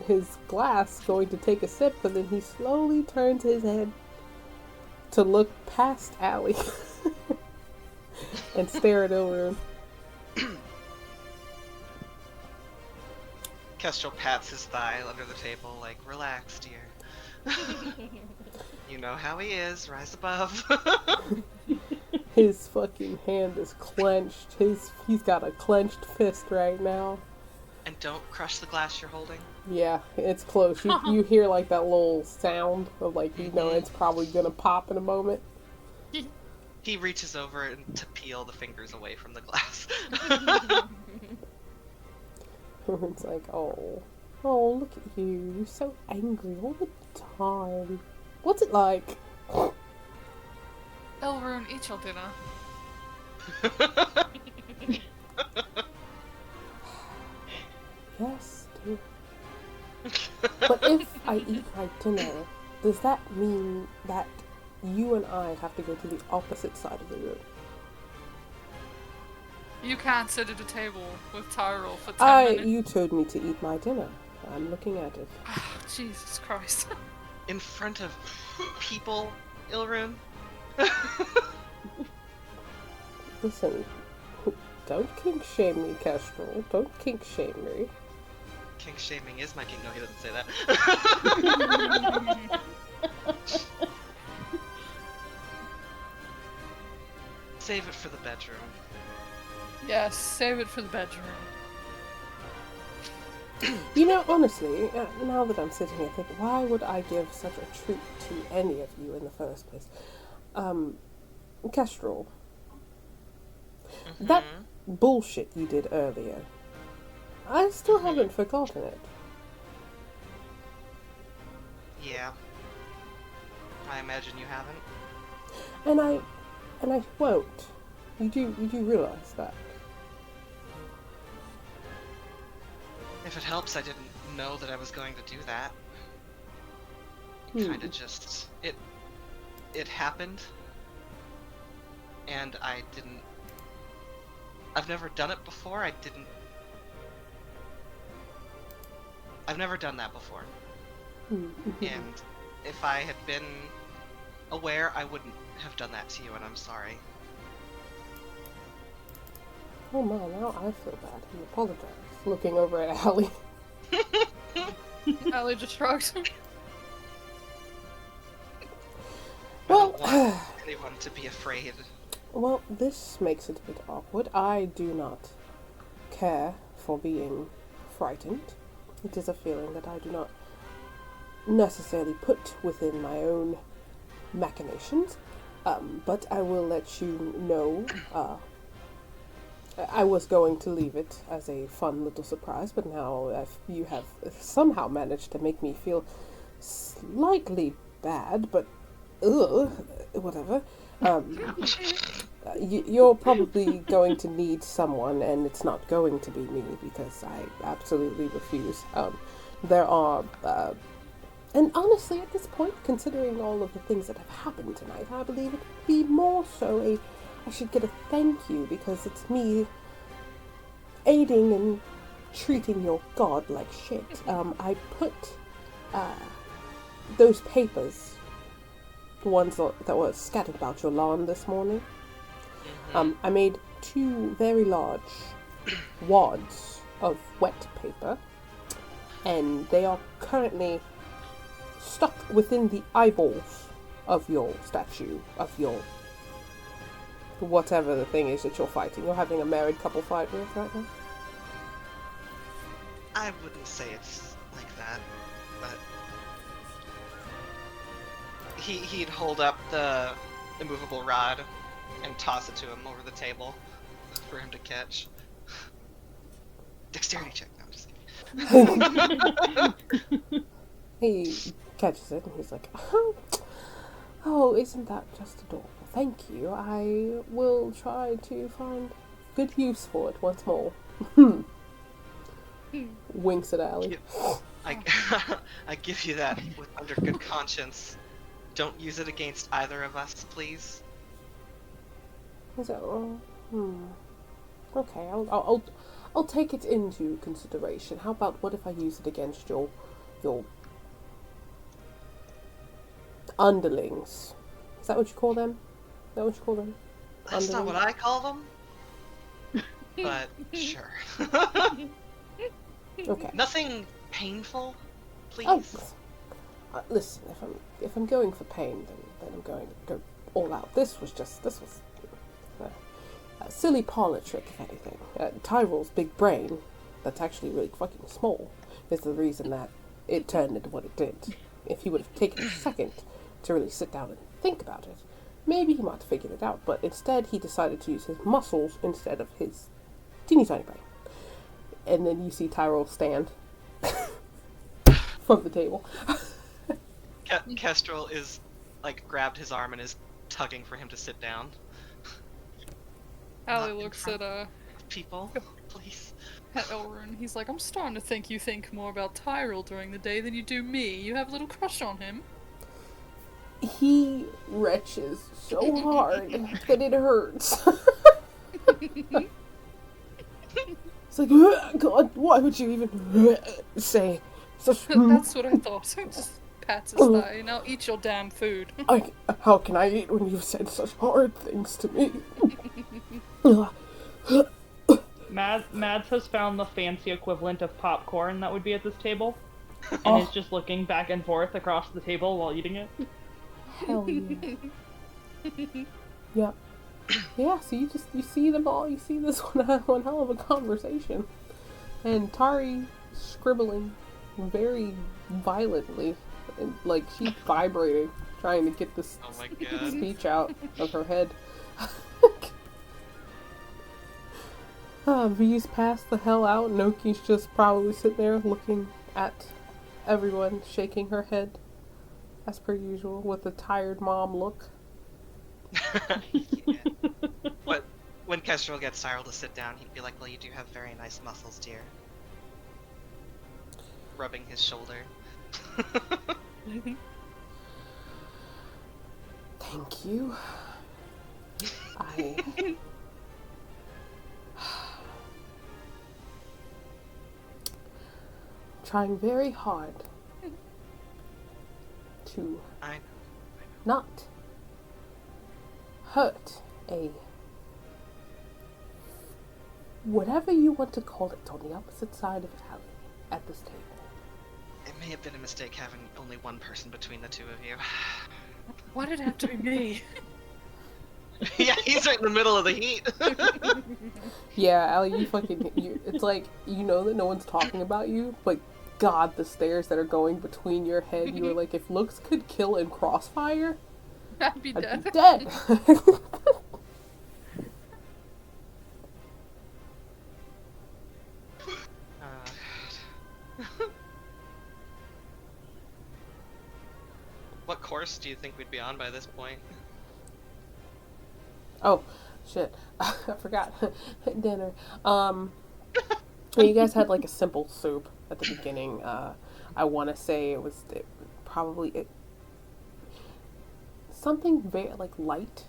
his glass, going to take a sip, but then he slowly turns his head to look past Allie and stare at Ilrune. Kestrel pats his thigh under the table, like, relax, dear. You know how he is, rise above. His fucking hand is clenched. He's got a clenched fist right now. And don't crush the glass you're holding. Yeah, it's close. You hear like that little sound of like, you know, it's probably gonna pop in a moment. He reaches over to peel the fingers away from the glass. It's like, oh, look at you. You're so angry all the time. What's it like? Elrune, eat your dinner. Yes, dear. But if I eat my dinner, does that mean that you and I have to go to the opposite side of the room? You can't sit at a table with Tyrell for 10 minutes. You told me to eat my dinner. I'm looking at it. Jesus Christ. In front of people, Ilrune? Listen, don't kink shame me, Kestrel. Don't kink shame me. King shaming is my king. No, he doesn't say that. Save it for the bedroom. Yes, save it for the bedroom. You know, honestly, now that I'm sitting here thinking, why would I give such a treat to any of you in the first place? Kestrel, that bullshit you did earlier, I still haven't forgotten it. Yeah. I imagine you haven't. And I won't. You do realize that? If it helps, I didn't know that I was going to do that. Kinda just... It happened. And I didn't... I've never done it before, I've never done that before. And if I had been aware, I wouldn't have done that to you, and I'm sorry. Oh man, now I feel bad. I apologize. Looking over at Allie. Allie just shrugs. Well, I don't want anyone to be afraid. well, this makes it a bit awkward. I do not care for being frightened. It is a feeling that I do not necessarily put within my own machinations. But I will let you know, I was going to leave it as a fun little surprise, but now you have somehow managed to make me feel slightly bad, but whatever. You're probably going to need someone, and it's not going to be me, because I absolutely refuse. There are, and honestly, at this point, considering all of the things that have happened tonight, I believe it would be more so I should get a thank you, because it's me aiding and treating your god like shit. I put those papers, the ones that were scattered about your lawn this morning, I made 2 very large wads of wet paper, and they are currently stuck within the eyeballs of your statue, of your whatever the thing is that you're fighting. You're having a married couple fight with right now? I wouldn't say it's like that, but... He'd hold up the immovable rod and toss it to him over the table for him to catch. Dexterity check. No, I'm just kidding. He catches it and he's like, oh, isn't that just adorable? Thank you. I will try to find good use for it once more. Winks at Allie. I give you that with under good conscience. Don't use it against either of us, please. So, okay, I'll take it into consideration. How about what if I use it against your underlings? Is that what you call them? Is that what you call them? That's not what I call them. But sure. Okay. Nothing painful, please. Oh, listen, if I'm going for pain, then I'm going to go all out. This was a silly parlor trick, if anything. Tyrell's big brain, that's actually really fucking small, is the reason that it turned into what it did. If he would have taken a second to really sit down and think about it, maybe he might have figured it out, but instead he decided to use his muscles instead of his teeny tiny brain. and then you see Tyrell stand from the table. Kestrel is, like, grabbed his arm and is tugging for him to sit down. Allie Not in looks front at People, please. Elrune. He's like, I'm starting to think you think more about Tyrell during the day than you do me. You have a little crush on him. He retches so hard that it hurts. It's like, God, why would you even say such... That's what I thought. So just pats his thigh. Now eat your damn food. How can I eat when you've said such hard things to me? Mads has found the fancy equivalent of popcorn that would be at this table, and is just looking back and forth across the table while eating it. Hell yeah. Yep. Yeah, so you see them all, you see this one hell of a conversation. And Tari scribbling very violently, and, like, she's vibrating, trying to get this Oh my god. speech out of her head. V's passed the hell out. Noki's just probably sitting there looking at everyone, shaking her head, as per usual, with a tired mom look. Yeah. But when Kestrel gets Cyril to sit down, he'd be like, well, you do have very nice muscles, dear. Rubbing his shoulder. Thank you. Trying very hard to I know. not hurt a whatever you want to call it on the opposite side of Italy at this table. It may have been a mistake having only one person between the two of you. Why did it have to be me? Yeah, he's right in the middle of the heat. Yeah, Allie, it's like, you know that no one's talking about you, but God, the stares that are going between your head, you were like, if looks could kill in Crossfire, I'd be I'd dead. be dead. What course do you think we'd be on by this point? Oh, shit. I forgot. Dinner. You guys had like a simple soup at the beginning. I want to say it was something very like light,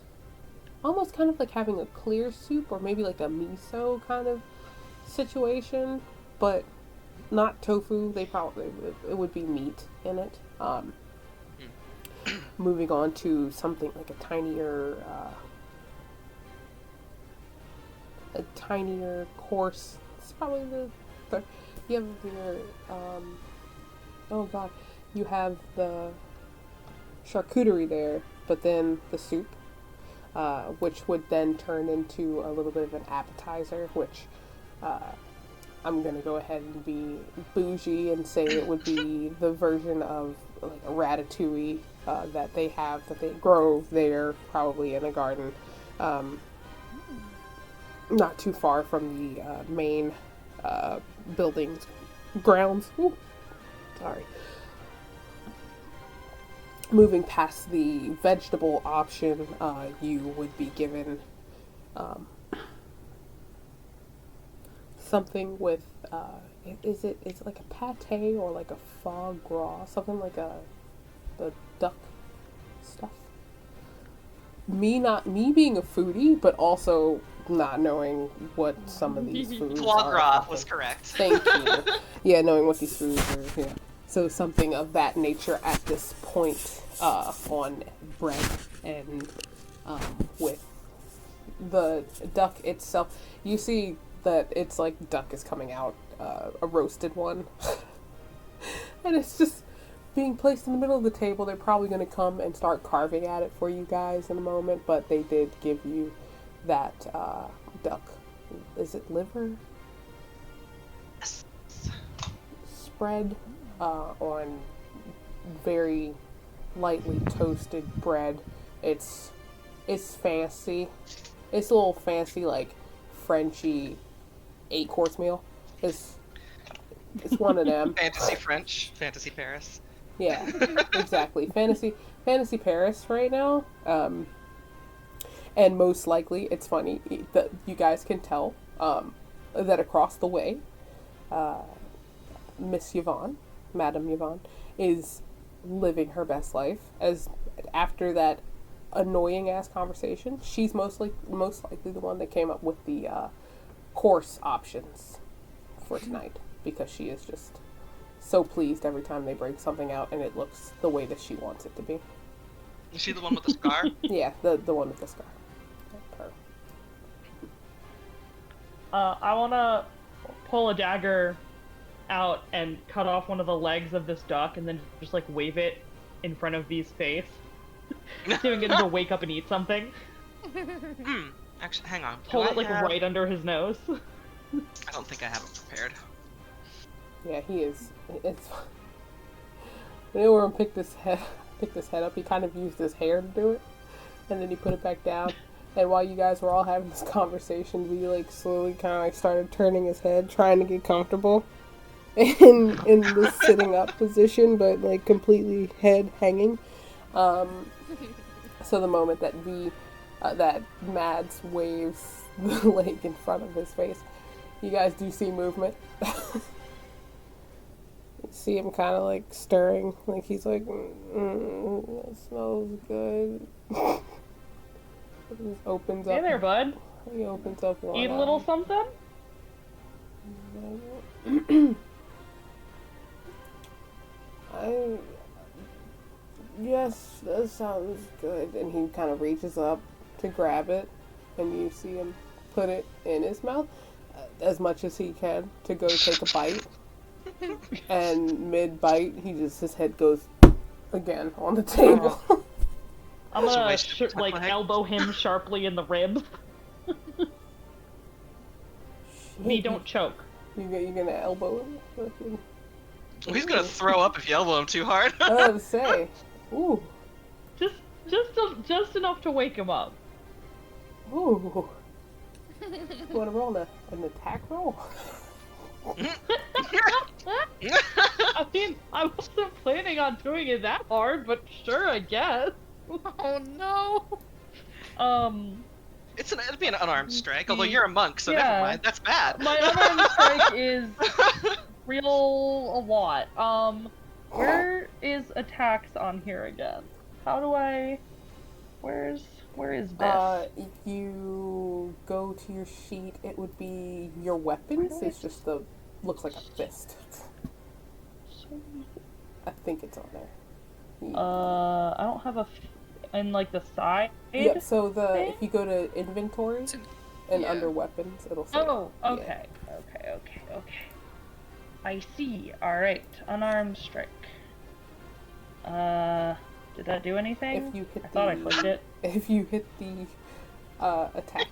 almost kind of like having a clear soup or maybe like a miso kind of situation, but not tofu. It would be meat in it. Moving on to something like a tinier course. It's probably you have your oh god, you have the charcuterie there, but then the soup, which would then turn into a little bit of an appetizer, which I'm gonna go ahead and be bougie and say it would be the version of like a ratatouille that they grow there, probably in a garden, not too far from the main building's grounds. Ooh, sorry. Moving past the vegetable option, you would be given something with is it like a pate or like a foie gras, something like the duck stuff. Me being a foodie, but also not knowing what some of these foods Foie are. gras was correct. Thank you. Yeah, knowing what these foods are. Yeah. So something of that nature at this point on bread and with the duck itself. You see that it's like duck is coming out, a roasted one. And it's just being placed in the middle of the table. They're probably going to come and start carving at it for you guys in a moment, but they did give you that duck. Is it liver? Spread on very lightly toasted bread. It's fancy. It's a little fancy, like Frenchy 8-course meal. It's one of them. Fantasy French, Fantasy Paris. Yeah, exactly. Fantasy Paris right now. And most likely, it's funny that you guys can tell that across the way, Miss Yvonne, Madame Yvonne, is living her best life. As after that annoying ass conversation, she's most likely the one that came up with the course options for tonight, because she is just so pleased every time they bring something out and it looks the way that she wants it to be. Is she the one with the scar? Yeah, the one with the scar. Her. I want to pull a dagger out and cut off one of the legs of this duck and then just like wave it in front of V's face. See if I can get him to wake up and eat something. Actually, hang on. Pull it like right under his nose. I don't think I have it prepared. Yeah, he is. It's. When Ilram picked this head up, he kind of used his hair to do it, and then he put it back down. And while you guys were all having this conversation, we like slowly kind of like started turning his head, trying to get comfortable in the sitting up position, but like completely head hanging. So the moment that that Mads waves the leg in front of his face, you guys do see movement. You see him kind of like stirring, like he's like, that smells good. He just opens up. Hey there, bud. He opens up one Eat a eye. little something? Yes, that sounds good. And he kind of reaches up to grab it, and you see him put it in his mouth as much as he can to go take a bite. And mid-bite, his head goes again on the table. I'm gonna like elbow him sharply in the ribs. Me, don't choke. You're gonna elbow him? Fucking- Well, he's gonna throw up if you elbow him too hard. I was about to say. Ooh. Just enough to wake him up. Ooh. Wanna roll an attack roll? I mean, I wasn't planning on doing it that hard, but sure, I guess. Oh no! It'd be an unarmed strike, although you're a monk, so Yeah. never mind. That's bad. My unarmed strike is real a lot. Where is attacks on here again? How do I? Where is this? If you go to your sheet, it would be your weapons. It's just looks like a fist. I think it's on there. I don't have in like the side. Yeah, so thing? if you go to inventory and yeah. under weapons, it'll say. Oh, yeah. okay. I see. Alright, unarmed strike. Did that do anything? If you hit I thought I clicked it. If you hit the attack.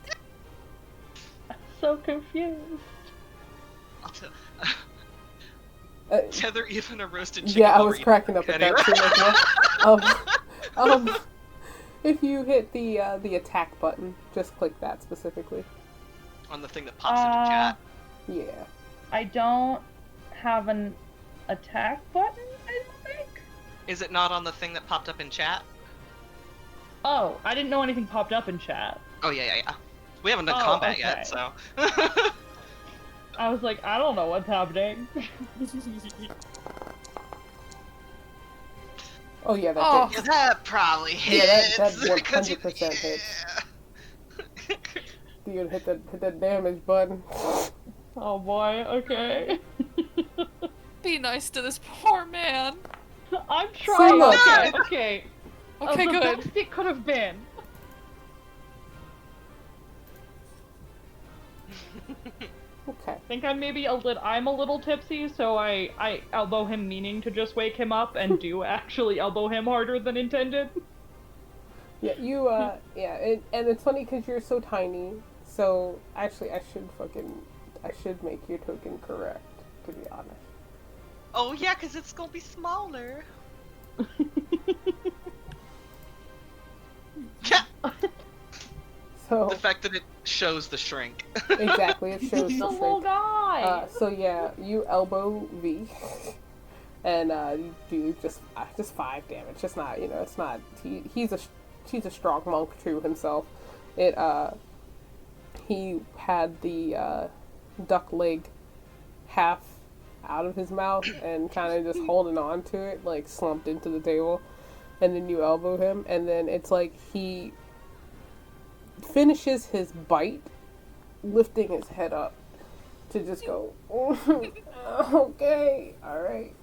I'm so confused. I'll tell- Uh, Tether even a roasted chicken. yeah, I while was we're cracking up eating at that anyway. too as well. If you hit the attack button, just click that specifically. On the thing that pops into chat. Yeah. I don't have an attack button, I don't think. Is it not on the thing that popped up in chat? Oh, I didn't know anything popped up in chat. Oh, yeah. We haven't done Oh, combat okay. yet, so. I was like, I don't know what's happening. Oh yeah, that Oh. did. Yeah, that probably Yeah, hits. that 'cause you- 100% hits. yeah. You gotta hit that damage button. Oh boy, okay. Be nice to this poor man. I'm trying. look. Okay. Okay, the good. best it could have been. Okay. I think I'm maybe I'm a little tipsy, so I elbow him meaning to just wake him up and do actually elbow him harder than intended. Yeah, you yeah, and it's funny because you're so tiny. So actually, I should make your token correct, to be honest. Oh, yeah, because it's gonna be smaller. So The fact that it shows the shrink. exactly, it shows He's the a little shrink. guy. So yeah, you elbow V, and you do just 5 damage. It's not, it's not. He's a strong monk too himself. He had the duck leg half out of his mouth and kind of just holding on to it, like slumped into the table, and then you elbow him, and then it's like he finishes his bite, lifting his head up to just go, okay, all right,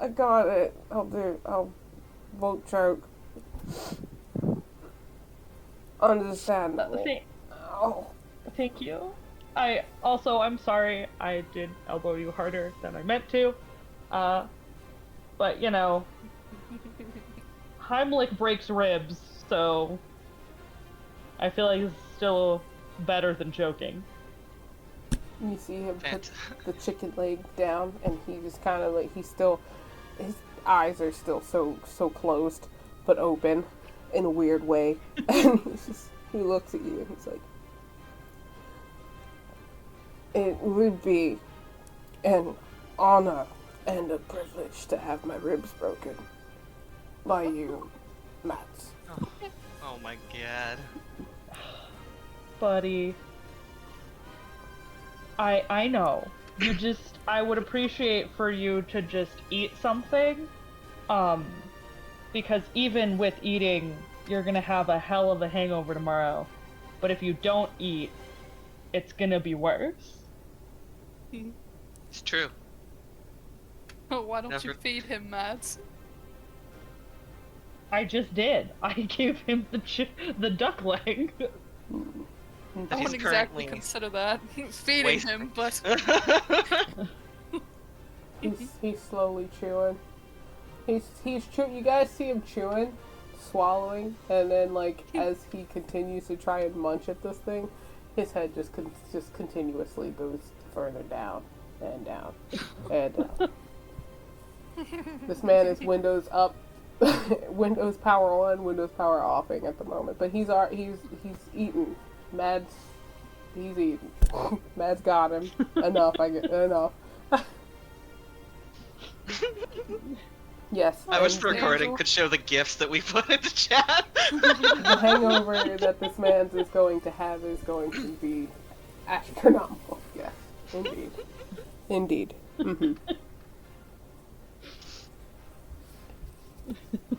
I got it. I'll vote choke. Understandable. Oh. Thank you. I'm sorry I did elbow you harder than I meant to. But Heimlich breaks ribs, so I feel like it's still better than joking. You see him put the chicken leg down, and he just kind of like, his eyes are still so closed, but open in a weird way. And he looks at you and he's like, it would be an honor and a privilege to have my ribs broken by you, Matt. Oh my god. Buddy. I know. I would appreciate for you to just eat something. Because even with eating, you're gonna have a hell of a hangover tomorrow. But if you don't eat, it's gonna be worse. It's true. Oh, why don't you feed him, Mads? I just did. I gave him the duck leg. I wouldn't exactly consider that feeding him, but he's slowly chewing. He's chewing. You guys see him chewing, swallowing, and then like as he continues to try and munch at this thing, his head just continuously goes further down and down and down. This man is Windows up, Windows power on, Windows power offing at the moment. But he's eating. He's eating. Mad's got him. Enough. Enough. Yes. I wish the recording could show the gifs that we put in the chat. The hangover that this man's is going to have is going to be astronomical. Yes, indeed. Indeed. Mm-hmm. Oh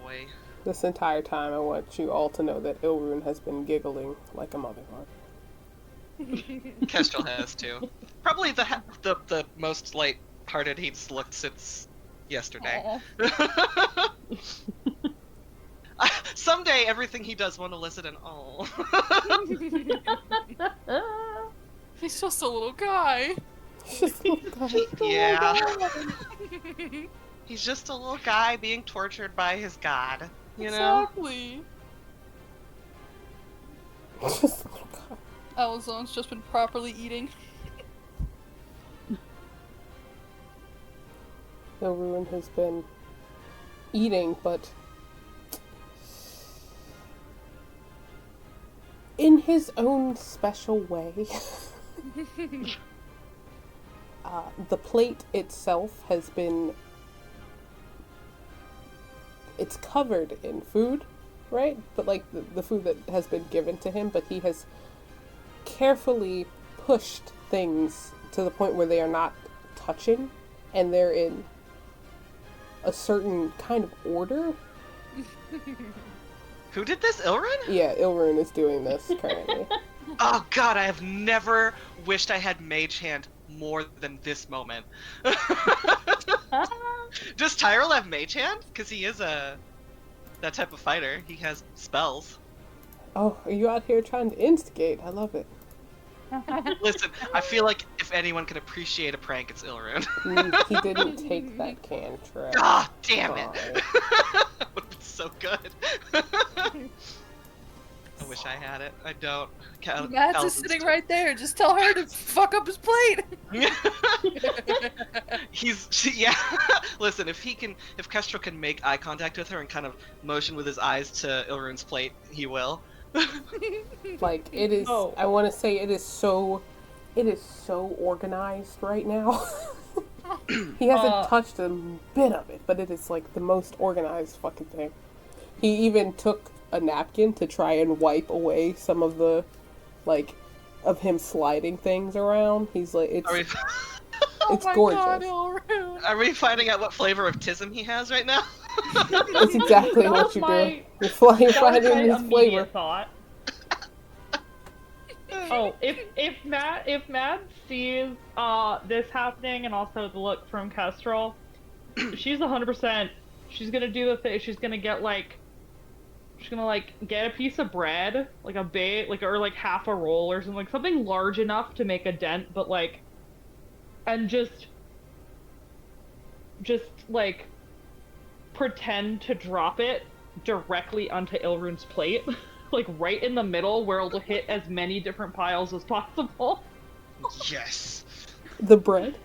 boy. This entire time, I want you all to know that Ilrune has been giggling like a motherfucker. Kestrel has too. Probably the most light-hearted he's looked since yesterday. Someday, everything he does won't elicit an oh. He's just a little guy. Yeah. He's just a little guy being tortured by his god. You know? Exactly. Just a little guy. Alazon's just been properly eating. Ilrune has been eating, but in his own special way. The plate itself has been... It's covered in food, right? But like the food that has been given to him, but he has carefully pushed things to the point where they are not touching, and they're in a certain kind of order. Who did this? Ilrune? Yeah, Ilrune is doing this currently. Oh god, I have never wished I had Mage Hand more than this moment. Does Tyrell have Mage Hand? Because he is that type of fighter. He has spells. Oh, are you out here trying to instigate? I love it. Listen, I feel like if anyone can appreciate a prank, it's Ilrune. He didn't take that cantrip. Ah, damn it! Sorry. That would have been so good. I wish wish I had it. I don't. Matt's is sitting right there. Just tell her to fuck up his plate. Yeah. Listen, if Kestrel can make eye contact with her and kind of motion with his eyes to Ilrune's plate, he will. Like, it is, Oh. I want to say it is so organized right now. He hasn't touched a bit of it, but it is like the most organized fucking thing. He even took a napkin to try and wipe away some of the, like, of him sliding things around. He's like, it's gorgeous. God, Ilrune. Are we finding out what flavor of tism he has right now? That's exactly That what was you're my- doing. You're finding That was my his flavor. immediate thought. Oh, if Matt sees this happening and also the look from Kestrel, she's 100%. She's gonna do the thing. She's gonna get get a piece of bread, like a bait, or like half a roll or something, something large enough to make a dent, but and just like pretend to drop it directly onto Ilrune's plate. Like right in the middle where it'll hit as many different piles as possible. Yes. The bread?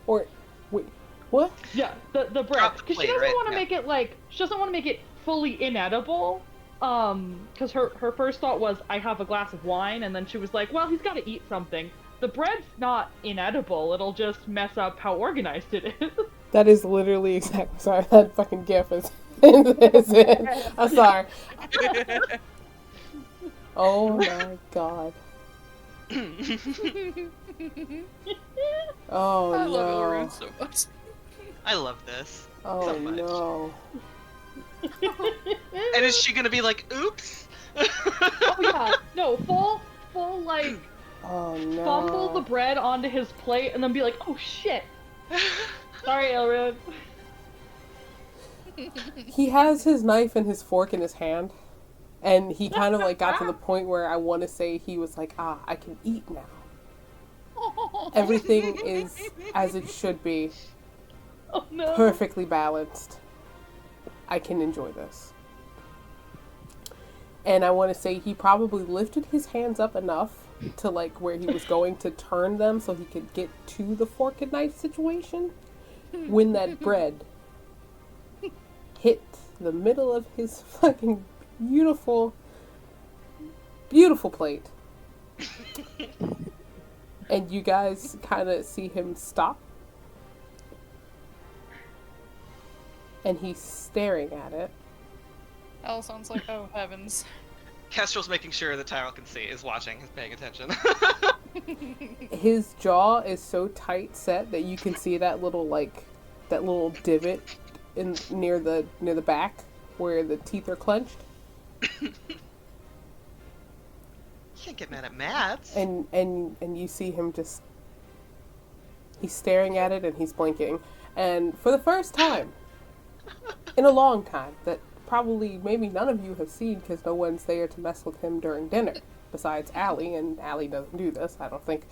Or, wait, what? Yeah, the bread. Drop the Because she plate, doesn't right? want to Yeah. make it she doesn't want to make it fully inedible. Because her first thought was, I have a glass of wine, and then she was like, well, he's got to eat something. The bread's not inedible. It'll just mess up how organized it is. That is literally exactly, sorry, that fucking gif is it. I'm sorry. Oh my god. Oh I love no. Ilrune so much. I love this. Oh so much. no. And is she gonna be like, oops? Oh yeah, no, full like Oh no. fumble the bread onto his plate and then be like, oh shit. Sorry, Ilrune. He has his knife and his fork in his hand. And he kind of like got to the point where I want to say he was like, I can eat now. Everything is as it should be. Oh no. Perfectly balanced. I can enjoy this. And I want to say he probably lifted his hands up enough to like where he was going to turn them so he could get to the fork and knife situation when that bread hit the middle of his fucking beautiful plate. And you guys kind of see him stop. And he's staring at it. Alison's like, oh heavens. Kestrel's making sure that Tyrell can see, is watching, is paying attention. His jaw is so tight set that you can see that little divot in near the back where the teeth are clenched. Can't get mad at Mads. And you see him just he's staring at it and he's blinking. And for the first time in a long time that probably maybe none of you have seen because no one's there to mess with him during dinner besides Allie, and Allie doesn't do this, I don't think.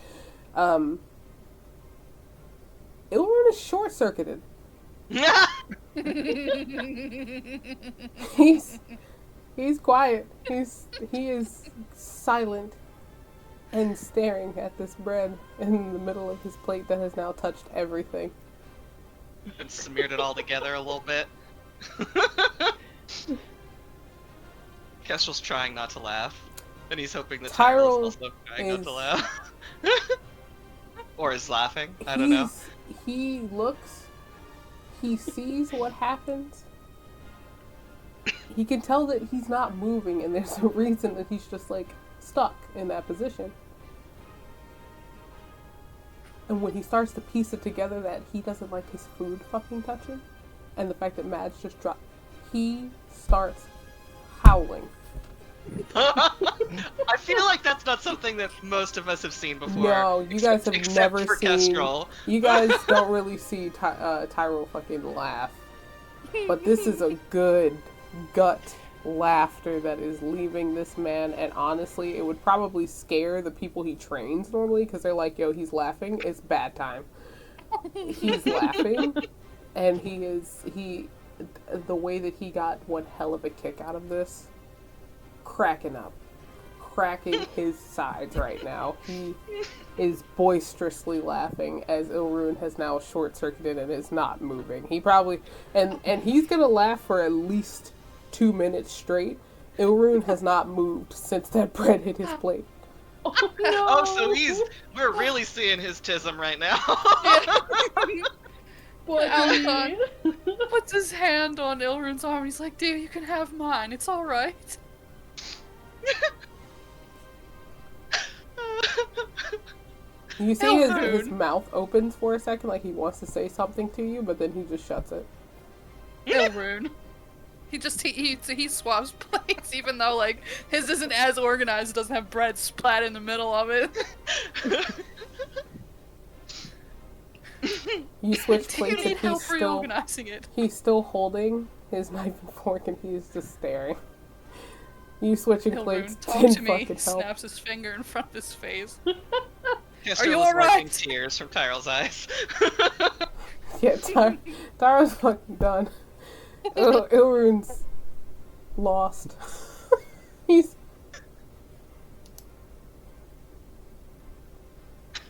Ilrune is short-circuited. He's quiet. He is silent and staring at this bread in the middle of his plate that has now touched everything. And smeared it all together a little bit. Kestrel's trying not to laugh. And he's hoping that Tyrell is also trying not to laugh. Or is laughing. I don't know. He looks, he sees what happens. He can tell that he's not moving, and there's a reason that he's just like stuck in that position. And when he starts to piece it together that he doesn't like his food fucking touching, and the fact that Mads just dropped, he starts howling. I feel like that's not something that most of us have seen before. No, you guys have except never for seen. Kestrel. You guys don't really see Tyrell fucking laugh, but this is a good gut laughter that is leaving this man. And honestly, it would probably scare the people he trains normally because they're like, "Yo, he's laughing. It's bad time." He's laughing, and the way that he got one hell of a kick out of this, cracking up. cracking his sides right now. He is boisterously laughing as Ilrune has now short-circuited and is not moving. He probably... And he's gonna laugh for at least 2 minutes straight. Ilrune has not moved since that bread hit his plate. Oh no! Oh, so we're really seeing his tism right now. What Alcon puts his hand on Ilrune's arm and he's like, "Dear, you can have mine. It's alright." You see his mouth opens for a second like he wants to say something to you, but then he just shuts it. Ilrune. He swaps plates even though like his isn't as organized, it doesn't have bread splat in the middle of it. You switch Do you plates need and help reorganizing it? he's still holding his knife and fork and he's just staring. You switching plates Ilrune, talk didn't to me. fucking help. Snaps his finger in front of his face. Kestrel you is alright? wiping tears from Tyrell's eyes. Yeah, Tara's fucking done. Ilrune's lost. He just,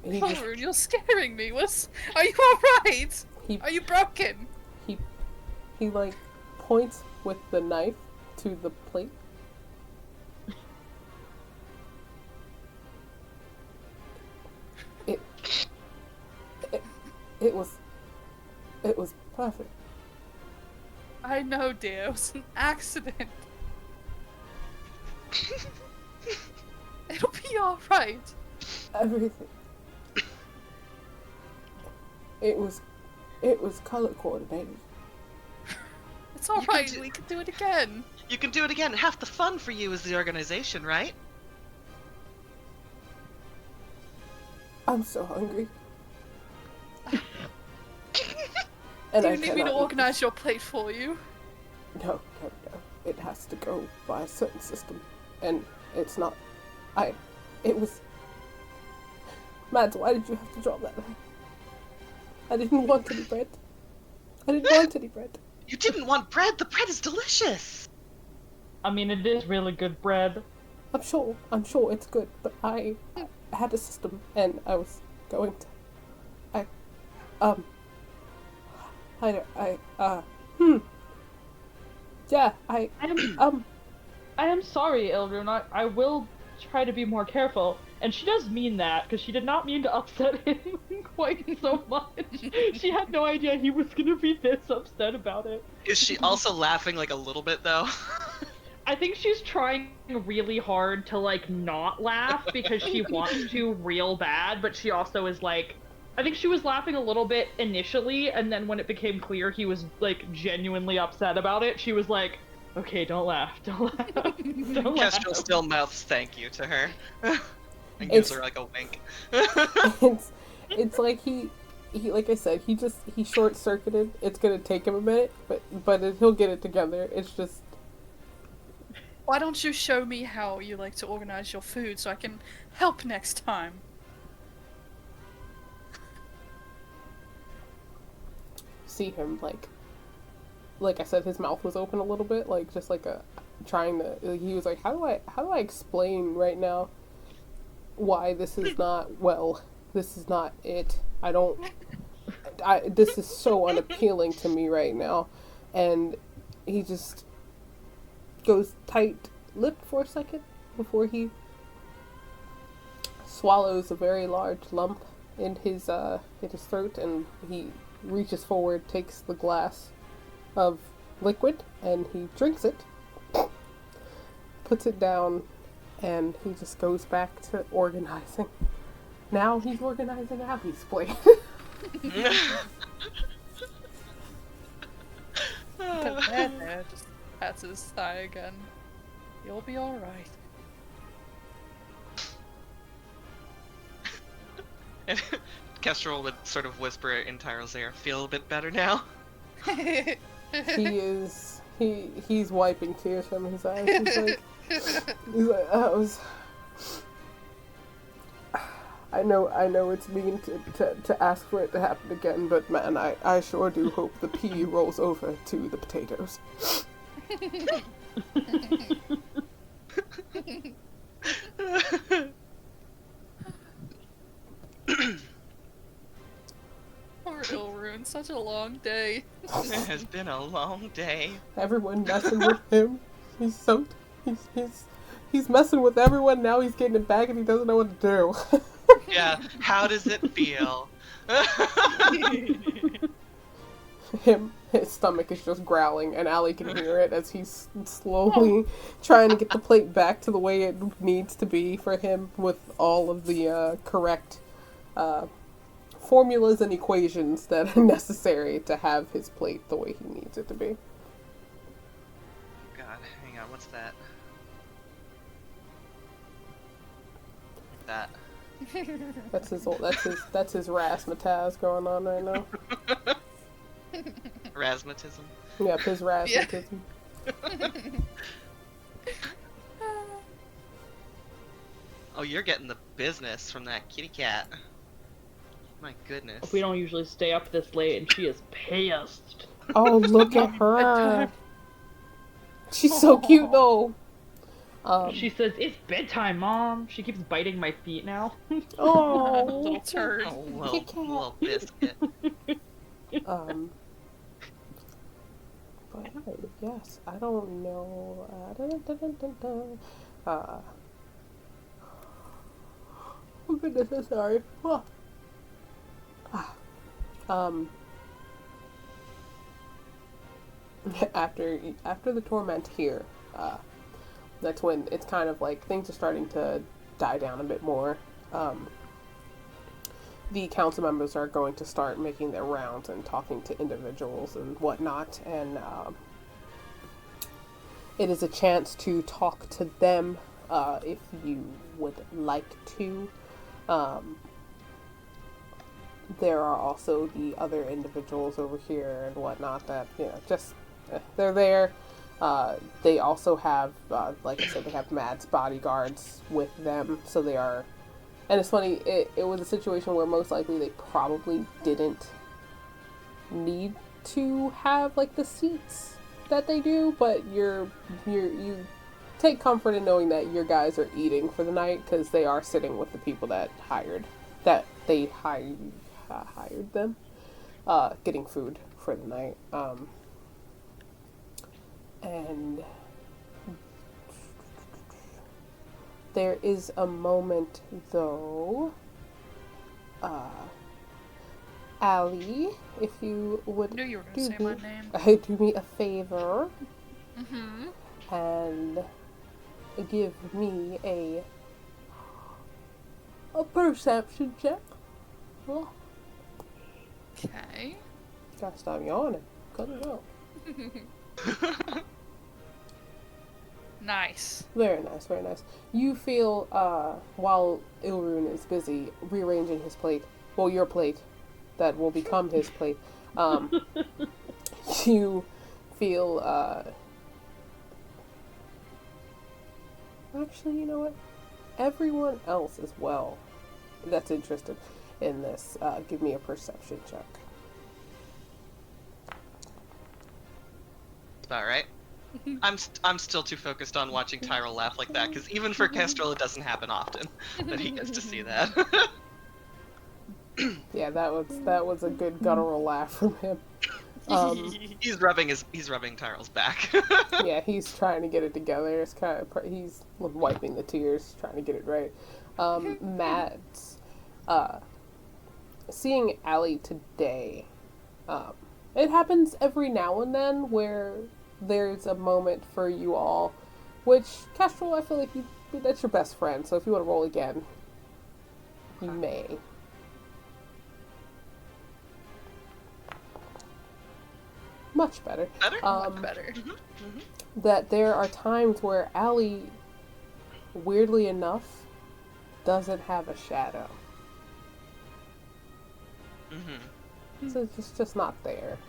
Ilrune, you're scaring me. Are you alright? Are you broken? he like points with the knife to the plate. It was perfect. I know, dear. It was an accident. It'll be alright. Everything. It was color coordinated. It's alright. We can do it again. You can do it again. Half the fun for you is the organization, right? I'm so hungry. Do you need me to organize your plate for you? No. It has to go by a certain system. And it's not... It was... Mads, why did you have to drop that? I didn't want any bread. You didn't want bread? The bread is delicious! I mean, it is really good bread. I'm sure it's good, but I had a system and I was going to... Yeah, I am sorry, Ilrune. I will try to be more careful. And she does mean that, because she did not mean to upset him quite so much. She had no idea he was gonna be this upset about it. Is she also laughing like a little bit though? I think she's trying really hard to like not laugh because she wants to real bad, but she also is like, I think she was laughing a little bit initially, and then when it became clear he was like genuinely upset about it, she was like, okay, don't laugh. Kestrel still mouths thank you to her. And gives her like a wink. it's like he like I said, he short circuited. It's gonna take him a minute, but he'll get it together. It's just... Why don't you show me how you like to organize your food so I can help next time? See him like I said, his mouth was open a little bit, like just like trying to. He was like, how do I explain right now why this is not this is not it. This is so unappealing to me right now, and he just goes tight-lipped for a second before he swallows a very large lump in his throat, and he reaches forward, takes the glass of liquid, and he drinks it, puts it down, and he just goes back to organizing. Now he's organizing Abby's plate. Just pats his thigh again. You'll be alright. And Kestrel would sort of whisper in Tyrell's ear, feel a bit better now? He's wiping tears from his eyes. He's like, that was... I know it's mean to ask for it to happen again, but man, I sure do hope the pea rolls over to the potatoes. Poor Ilrune, such a long day. It has been a long day. Everyone messing with him. He's so he's messing with everyone. Now he's getting it back and he doesn't know what to do. Yeah, how does it feel? His stomach is just growling, and Allie can hear it as he's slowly trying to get the plate back to the way it needs to be for him with all of the correct formulas and equations that are necessary to have his plate the way he needs it to be. God, hang on, what's that? That. That's his razzmatazz going on right now. Rasmatism. Yep, his razzmatism. Oh, you're getting the business from that kitty cat. My goodness. We don't usually stay up this late, and she is pissed. Oh, look at her. She's so cute though. She says, "It's bedtime, Mom." She keeps biting my feet now. Oh, Little turd. Oh, Kit Kat. little biscuit. But yes, I don't know. Oh goodness, I'm sorry. After the torment here, that's when it's kind of like things are starting to die down a bit more. The council members are going to start making their rounds and talking to individuals and whatnot, and it is a chance to talk to them if you would like to. There are also the other individuals over here and whatnot that, just they're there. They also have, like I said, they have Matt's bodyguards with them, so they are. And it's funny, it was a situation where most likely they probably didn't need to have like the seats that they do, but you take comfort in knowing that your guys are eating for the night because they are sitting with the people that hired them, getting food for the night. And there is a moment, though, Allie, if you would I knew you were gonna say my name. do me a favor and give me a perception check. Oh, Okay. gotta stop yawning. Cut it out. Nice. Very nice, very nice. You feel, while Ilrune is busy rearranging his plate, well, your plate, that will become his plate, you feel, actually, you know what? Everyone else as well that's interested in this, give me a perception check. About right. I'm still too focused on watching Tyrell laugh like that, because even for Kestrel, it doesn't happen often that he gets to see that. Yeah, that was a good guttural laugh from him. He's rubbing Tyrell's back. Yeah, he's trying to get it together. It's kind of he's wiping the tears, trying to get it right. Matt's seeing Allie today. It happens every now and then where there's a moment for you all, which Kestrel, I feel like that's your best friend. So if you want to roll again, you may. Much better. Better? Better. That there are times where Allie, weirdly enough, doesn't have a shadow. So it's just not there.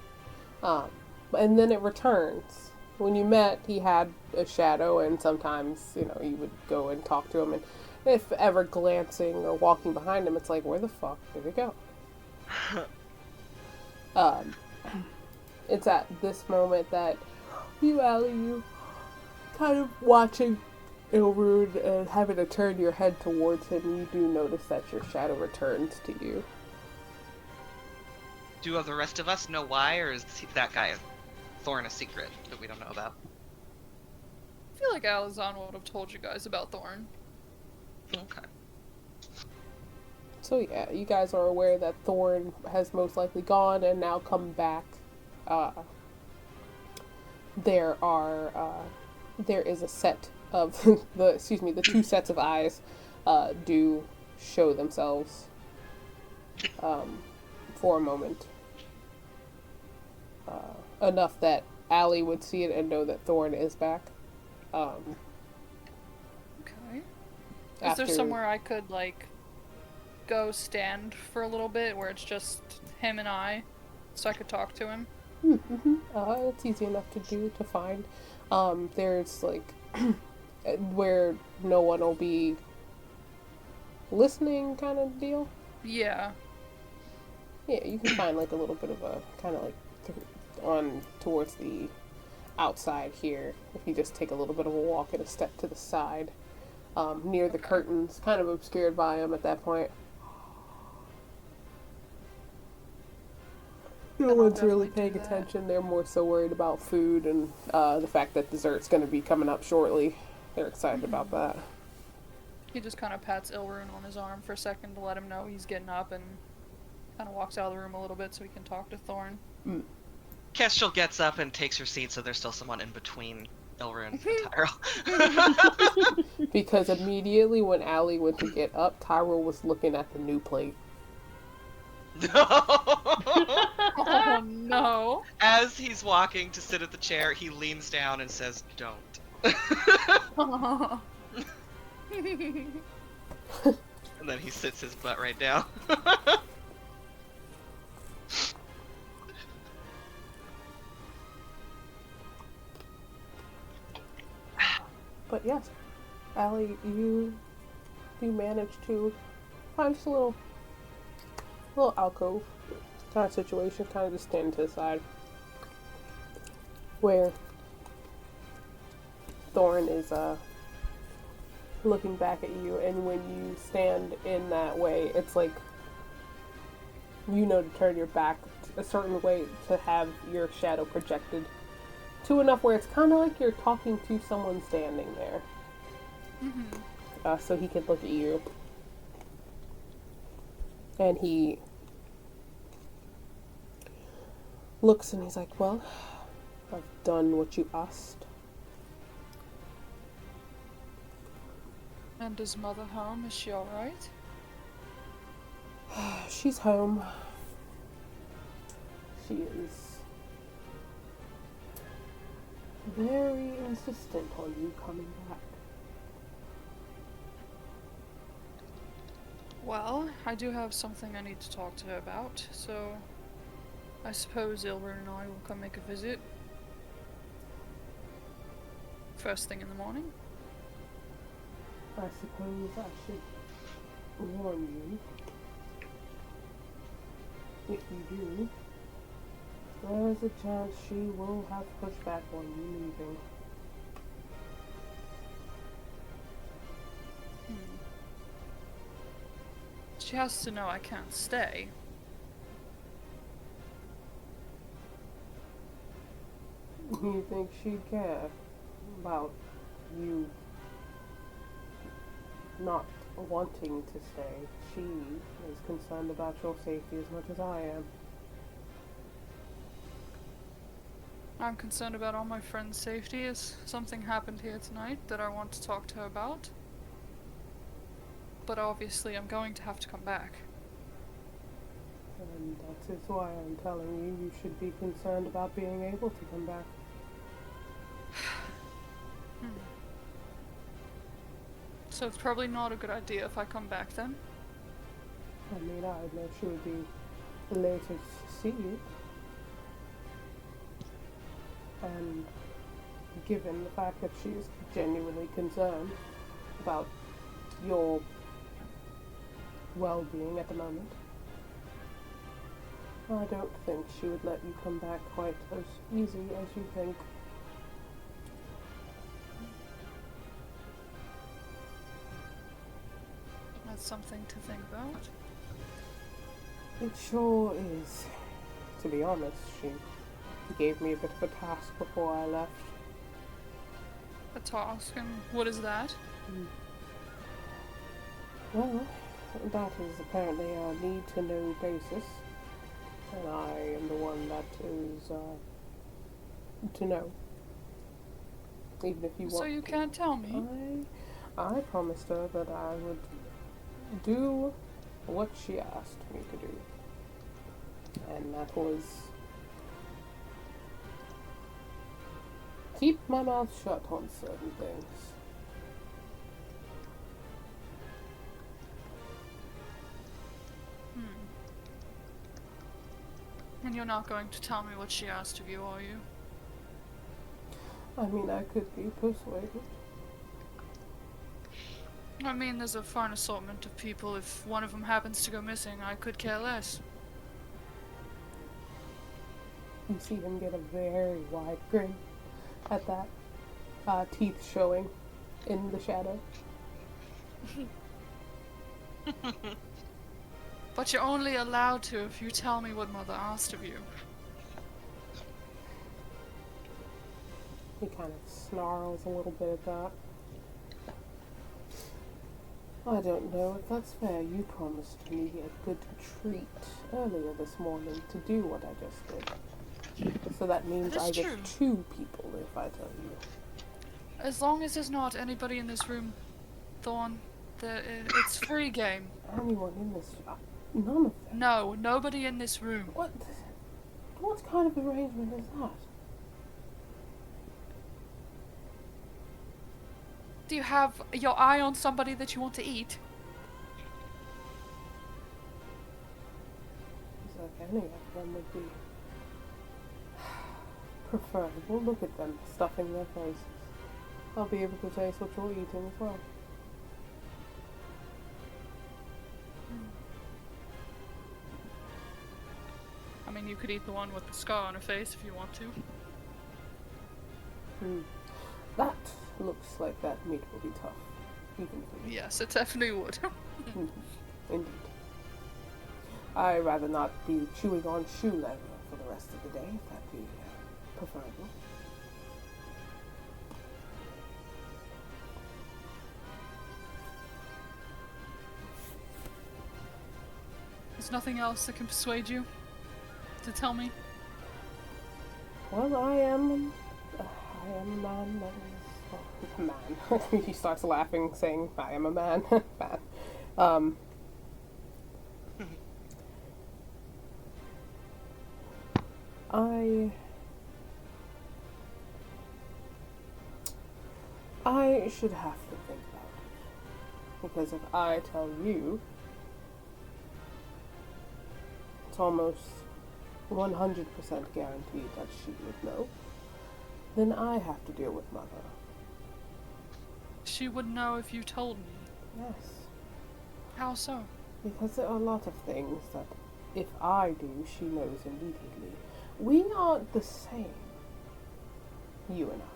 And then it returns. When you met, he had a shadow, and sometimes, you would go and talk to him, and if ever glancing or walking behind him, it's like, where the fuck did it go? It's at this moment that you, Allie, you kind of watching Ilrude, having to turn your head towards him, you do notice that your shadow returns to you. Do the rest of us know why, or is that guy Thorn a secret that we don't know about? I feel like Alizon would have told you guys about Thorn. Okay. So yeah, you guys are aware that Thorn has most likely gone and now come back. There is a set of the two sets of eyes do show themselves for a moment. Enough that Allie would see it and know that Thorn is back. Okay. Is After- there somewhere I could, like, go stand for a little bit where it's just him and I, so I could talk to him? Mm-hmm. It's easy enough to find. There's like where no one will be listening kind of deal. Yeah. Yeah, you can find like a little bit of a kind of like on towards the outside here. If you just take a little bit of a walk and a step to the side, near the curtains, kind of obscured by them at that point. No one's really paying attention. They're more so worried about food and the fact that dessert's going to be coming up shortly. They're excited about that. He just kind of pats Ilrune on his arm for a second to let him know he's getting up and kind of walks out of the room a little bit so he can talk to Thorn. Kestrel gets up and takes her seat, so there's still someone in between Ilrune and Tyrell. Because immediately when Allie went to get up, Tyrell was looking at the new plate. No! Oh no! As he's walking to sit at the chair, he leans down and says, "Don't." And then he sits his butt right down. But yes, Allie, you managed to find just a little alcove kind of situation, kind of just standing to the side, where Thorn is looking back at you, and when you stand in that way, it's like you know to turn your back a certain way to have your shadow projected to enough where it's kind of like you're talking to someone standing there. So he can look at you. And he looks and he's like, "Well, I've done what you asked." And is Mother home? Is she alright? She's home. She is very insistent on you coming back. Well, I do have something I need to talk to her about, so I suppose Ilrune and I will come make a visit. First thing in the morning. I suppose I should warn you. If you do, there's a chance she will have pushback on you leaving. She has to know I can't stay. You think she'd care about you not wanting to stay? She is concerned about your safety as much as I am. I'm concerned about all my friends' safety as something happened here tonight that I want to talk to her about. But obviously I'm going to have to come back. And that is why I'm telling you, you should be concerned about being able to come back. So it's probably not a good idea if I come back then? I mean, I know she would be elated to see you. And given the fact that she is genuinely concerned about your well-being at the moment, I don't think she would let you come back quite as easy as you think. something to think about. It sure is. To be honest, she gave me a bit of a task before I left. A task, and what is that? Well, that is apparently a need-to-know basis, and I am the one that is, to know. Even if you want So you to. can't tell me? I promised her that I would do what she asked me to do. And that was keep my mouth shut on certain things. And you're not going to tell me what she asked of you, are you? I mean, I could be persuaded. I mean, there's a fine assortment of people. If one of them happens to go missing, I could care less. You see him get a very wide grin at that, teeth showing in the shadow. But you're only allowed to if you tell me what Mother asked of you. He kind of snarls a little bit at that. I don't know if that's fair. You promised me a good treat earlier this morning to do what I just did. So that means That is I get true. 2 people if I tell you. As long as there's not anybody in this room, Thorn, it's free game. Anyone in this... none of them. No, nobody in this room. What kind of arrangement is that? Do you have your eye on somebody that you want to eat? It's like any of them would be preferable. Look at them stuffing their faces. I'll be able to taste what you're eating as well. I mean, you could eat the one with the scar on her face if you want to. That looks like that meat will be tough. Even for me. Yes, it definitely would. Indeed. I'd rather not be chewing on shoe leather for the rest of the day, if that'd be preferable. There's nothing else that can persuade you to tell me? Well, I am a man that is... a man. He starts laughing, saying, I am a man. Man. I should have to think about it. Because if I tell you, it's almost 100% guaranteed that she would know, then I have to deal with Mother. She would know if you told me. Yes. How so? Because there are a lot of things that if I do, she knows immediately. We aren't the same, you and I.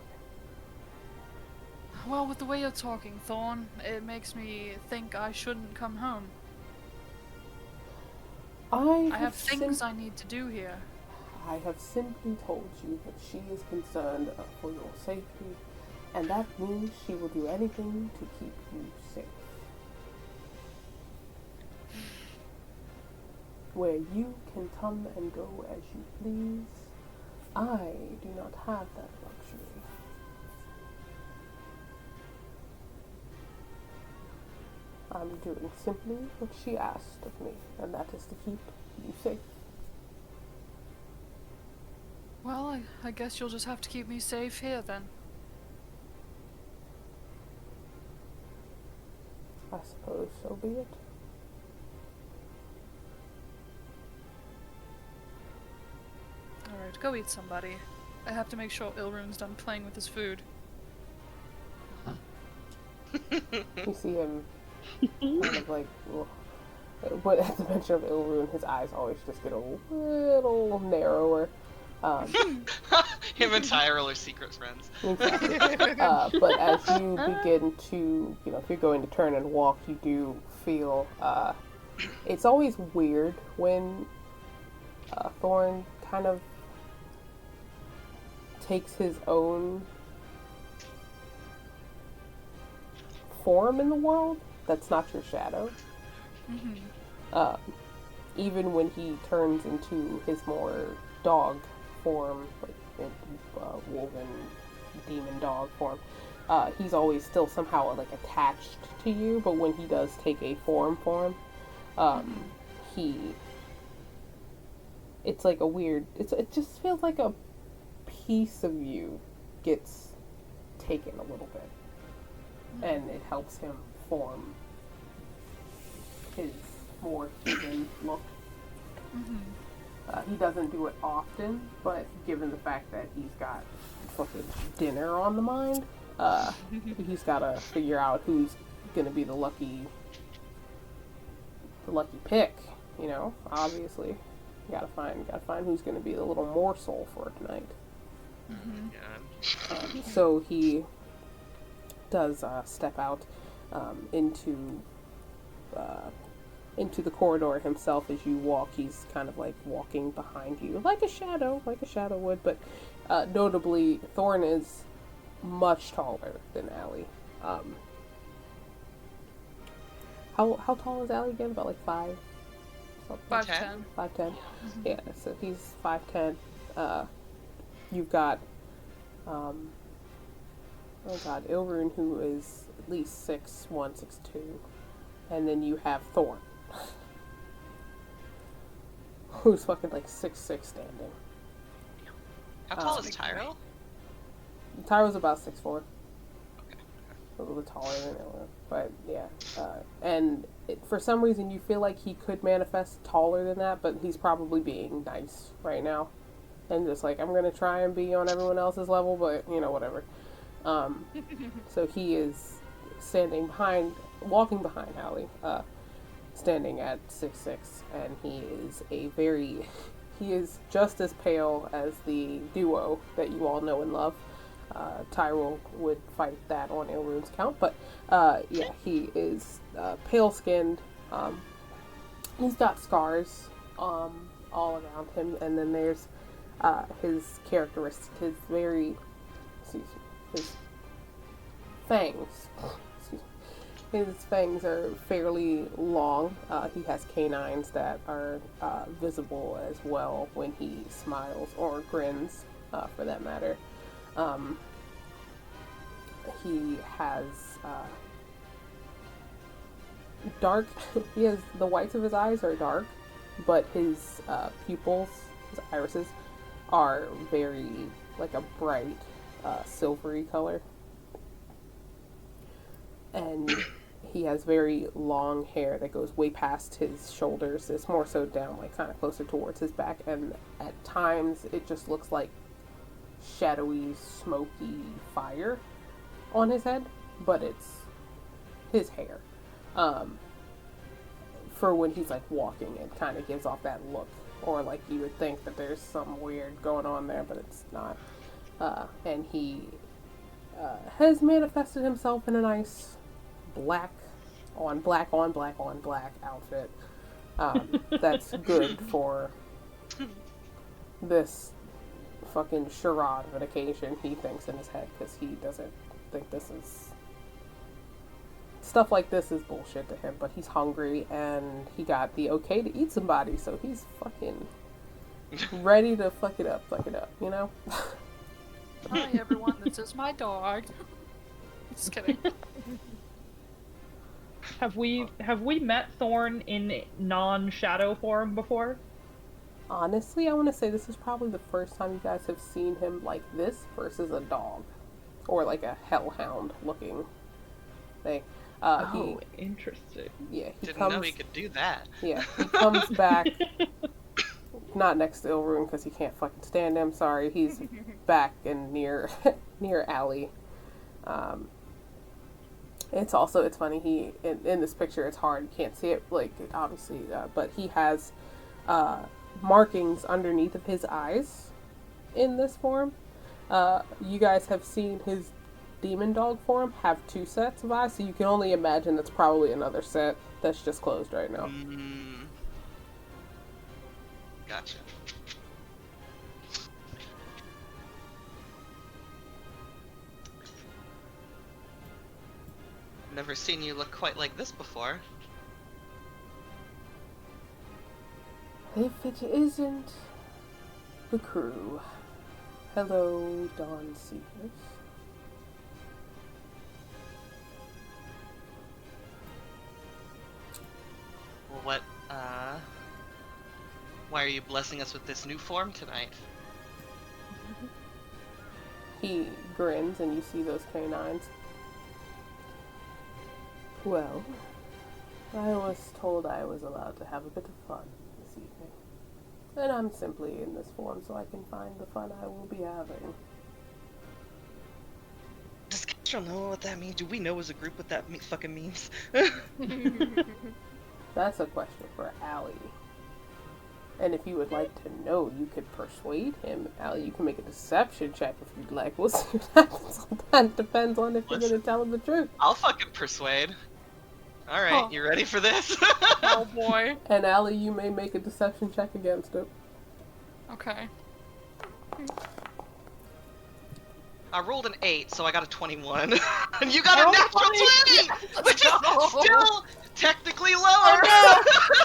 Well, with the way you're talking, Thorn, it makes me think I shouldn't come home. I have things I need to do here. I have simply told you that she is concerned for your safety, and that means she will do anything to keep you safe. Where you can come and go as you please, I do not have that luxury. I'm doing simply what she asked of me, and that is to keep you safe. Well, I guess you'll just have to keep me safe here then. I suppose so be it. Alright, go eat somebody. I have to make sure Ilrune's done playing with his food. You see him kind of like, but at the mention of Ilrune, his eyes always just get a little narrower. Him and Tyrell are secret friends. Exactly. But as you begin to, if you're going to turn and walk, you do feel, it's always weird when Thorn kind of takes his own form in the world that's not your shadow. Mm-hmm. Even when he turns into his more dog form, like woven demon dog form, he's always still somehow like attached to you. But when he does take a form, it's like a weird. It just feels like a piece of you gets taken a little bit, and it helps him form his more human look. He doesn't do it often, but given the fact that he's got fucking dinner on the mind, he's got to figure out who's gonna be the lucky pick. Obviously, gotta find who's gonna be the little morsel for tonight. Yeah. So he does step out into the corridor himself. As you walk, he's kind of like walking behind you like a shadow would, but notably Thorn is much taller than Allie. How tall is Allie again? About like 5 something? 5'10". 5'10". Yeah, so he's 5'10". You've got Ilrune, who is at least 6'1", 6'2", and then you have Thorn, who's fucking like 6'6" standing. How tall is Tyrell? Tyrell's about 6'4". A little bit taller than Ilrune, but yeah. For some reason, you feel like he could manifest taller than that, but he's probably being nice right now. And just like, I'm gonna try and be on everyone else's level, but whatever. So he is walking behind Allie, standing at 6'6", and he is just as pale as the duo that you all know and love. Tyrell would fight that on Ilrune's count, but yeah, he is pale skinned. He's got scars all around him, and then there's his characteristic, his fangs. His fangs are fairly long. He has canines that are visible as well when he smiles or grins, for that matter. He has dark. The whites of his eyes are dark, but his pupils, his irises, are very like a bright silvery color. And he has very long hair that goes way past his shoulders. It's more so down, like kind of closer towards his back, and at times it just looks like shadowy, smoky fire on his head, but it's his hair. For when he's like walking, it kind of gives off that look, or like you would think that there's some weird going on there, but it's not. And he has manifested himself in a nice black on black outfit. That's good for this fucking charade of an occasion, he thinks in his head, because he doesn't think stuff like this is bullshit to him. But he's hungry, and he got the okay to eat somebody, so he's fucking ready to fuck it up, Hi everyone, this is my dog. Just kidding. Have we met Thorn in non-shadow form before? Honestly, I want to say this is probably the first time you guys have seen him like this versus a dog, or like a hellhound looking thing. Interesting. Yeah, Didn't know he could do that. Yeah, he comes back, not next to Ilrune because he can't fucking stand him. Sorry, he's back and near Allie. It's funny. He in this picture, it's hard, you can't see it, like obviously, but he has markings underneath of his eyes in this form, You guys have seen his demon dog form have 2 sets of eyes, so you can only imagine that's probably another set that's just closed right now. Gotcha. Never seen you look quite like this before. If it isn't the crew. Hello, Dawnseekers. Well, what, why are you blessing us with this new form tonight? He grins and you see those canines. Well, I was told I was allowed to have a bit of fun this evening. And I'm simply in this form so I can find the fun I will be having. Does Kestrel know what that means? Do we know as a group what that fucking means? That's a question for Allie. And if you would like to know, you could persuade him. Allie, you can make a deception check if you'd like. We'll see what happens on that. Depends on if you're going to tell him the truth. I'll fucking persuade. Alright, Oh. you ready for this? Oh boy. And Allie, you may make a deception check against it. Okay. I rolled an 8, so I got a 21. And you got a natural 20! Which is still technically lower!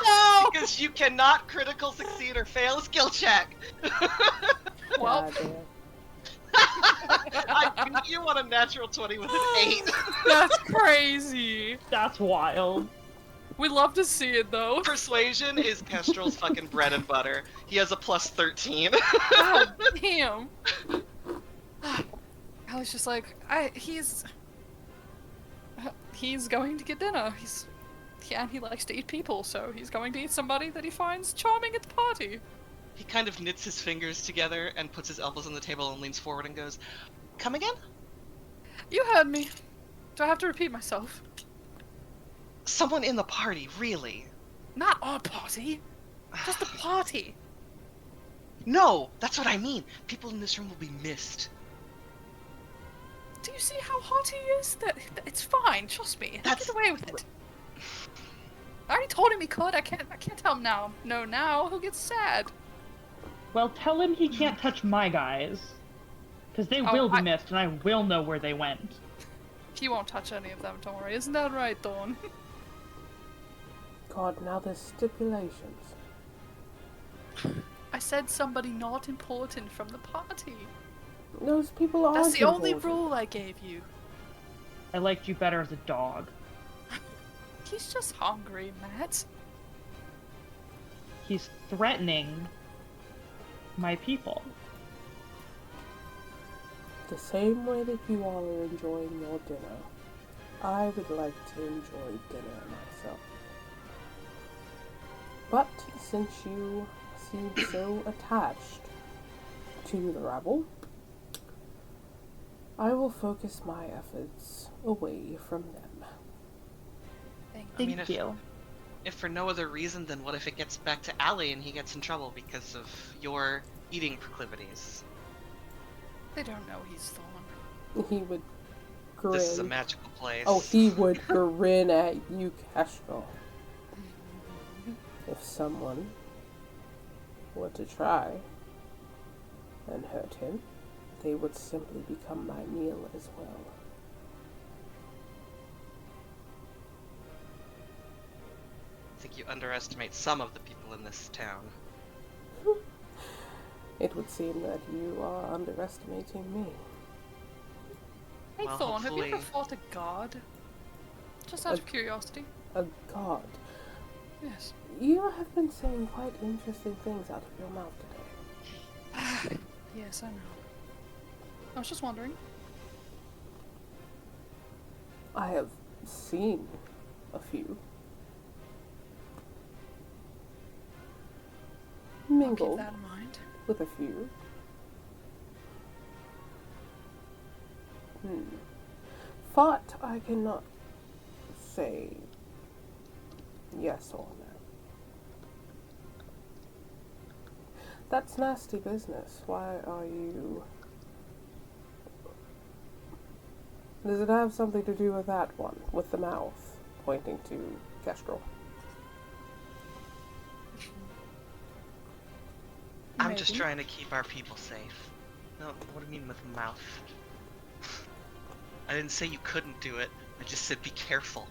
No! Because you cannot critical succeed or fail a skill check. Well, Goddamn. I beat you on a natural 20 with an 8. that's crazy. That's wild. We love to see it though. Persuasion is Kestrel's fucking bread and butter. He has a plus 13. God damn. I was just like, he's going to get dinner. He likes to eat people, so he's going to eat somebody that he finds charming at the party. He kind of knits his fingers together and puts his elbows on the table and leans forward and goes, "Come again?" You heard me. Do I have to repeat myself? Someone in the party, really? Not our party. Just a party. No, that's what I mean. People in this room will be missed. Do you see how hot he is? It's fine. Trust me. He'll get away with it. I already told him he could. I can't tell him now. No, now he'll get sad. Well, tell him he can't touch my guys. Because they will be missed, and I will know where they went. He won't touch any of them, don't worry. Isn't that right, Dawn? God, now there's stipulations. I said somebody not important from the party. Those people are. That's the only rule I gave you. I liked you better as a dog. He's just hungry, Matt. He's threatening my people. The same way that you all are enjoying your dinner, I would like to enjoy dinner myself. But since you seem so attached to the rabble, I will focus my efforts away from them. Thank you. If for no other reason, then what if it gets back to Allie and he gets in trouble because of your eating proclivities? They don't know he's Thorn. He would grin. This is a magical place. Oh, he would grin at you, Kestrel. If someone were to try and hurt him, they would simply become my meal as well. I think you underestimate some of the people in this town. It would seem that you are underestimating me. Hey, Well, Thorn, have you ever hopefully- fought a god? Just out of curiosity. A god. Yes. You have been saying quite interesting things out of your mouth today. Yes, I know. I was just wondering. I have seen a few. I'll keep Mingled that in mind. with a few. Fought, I cannot say yes or no. That's nasty business. Why are you Does it have something to do with that one? With the mouth? Pointing to Kestrel. I'm just Maybe. trying to keep our people safe. No, what do you mean with mouth? I didn't say you couldn't do it. I just said be careful.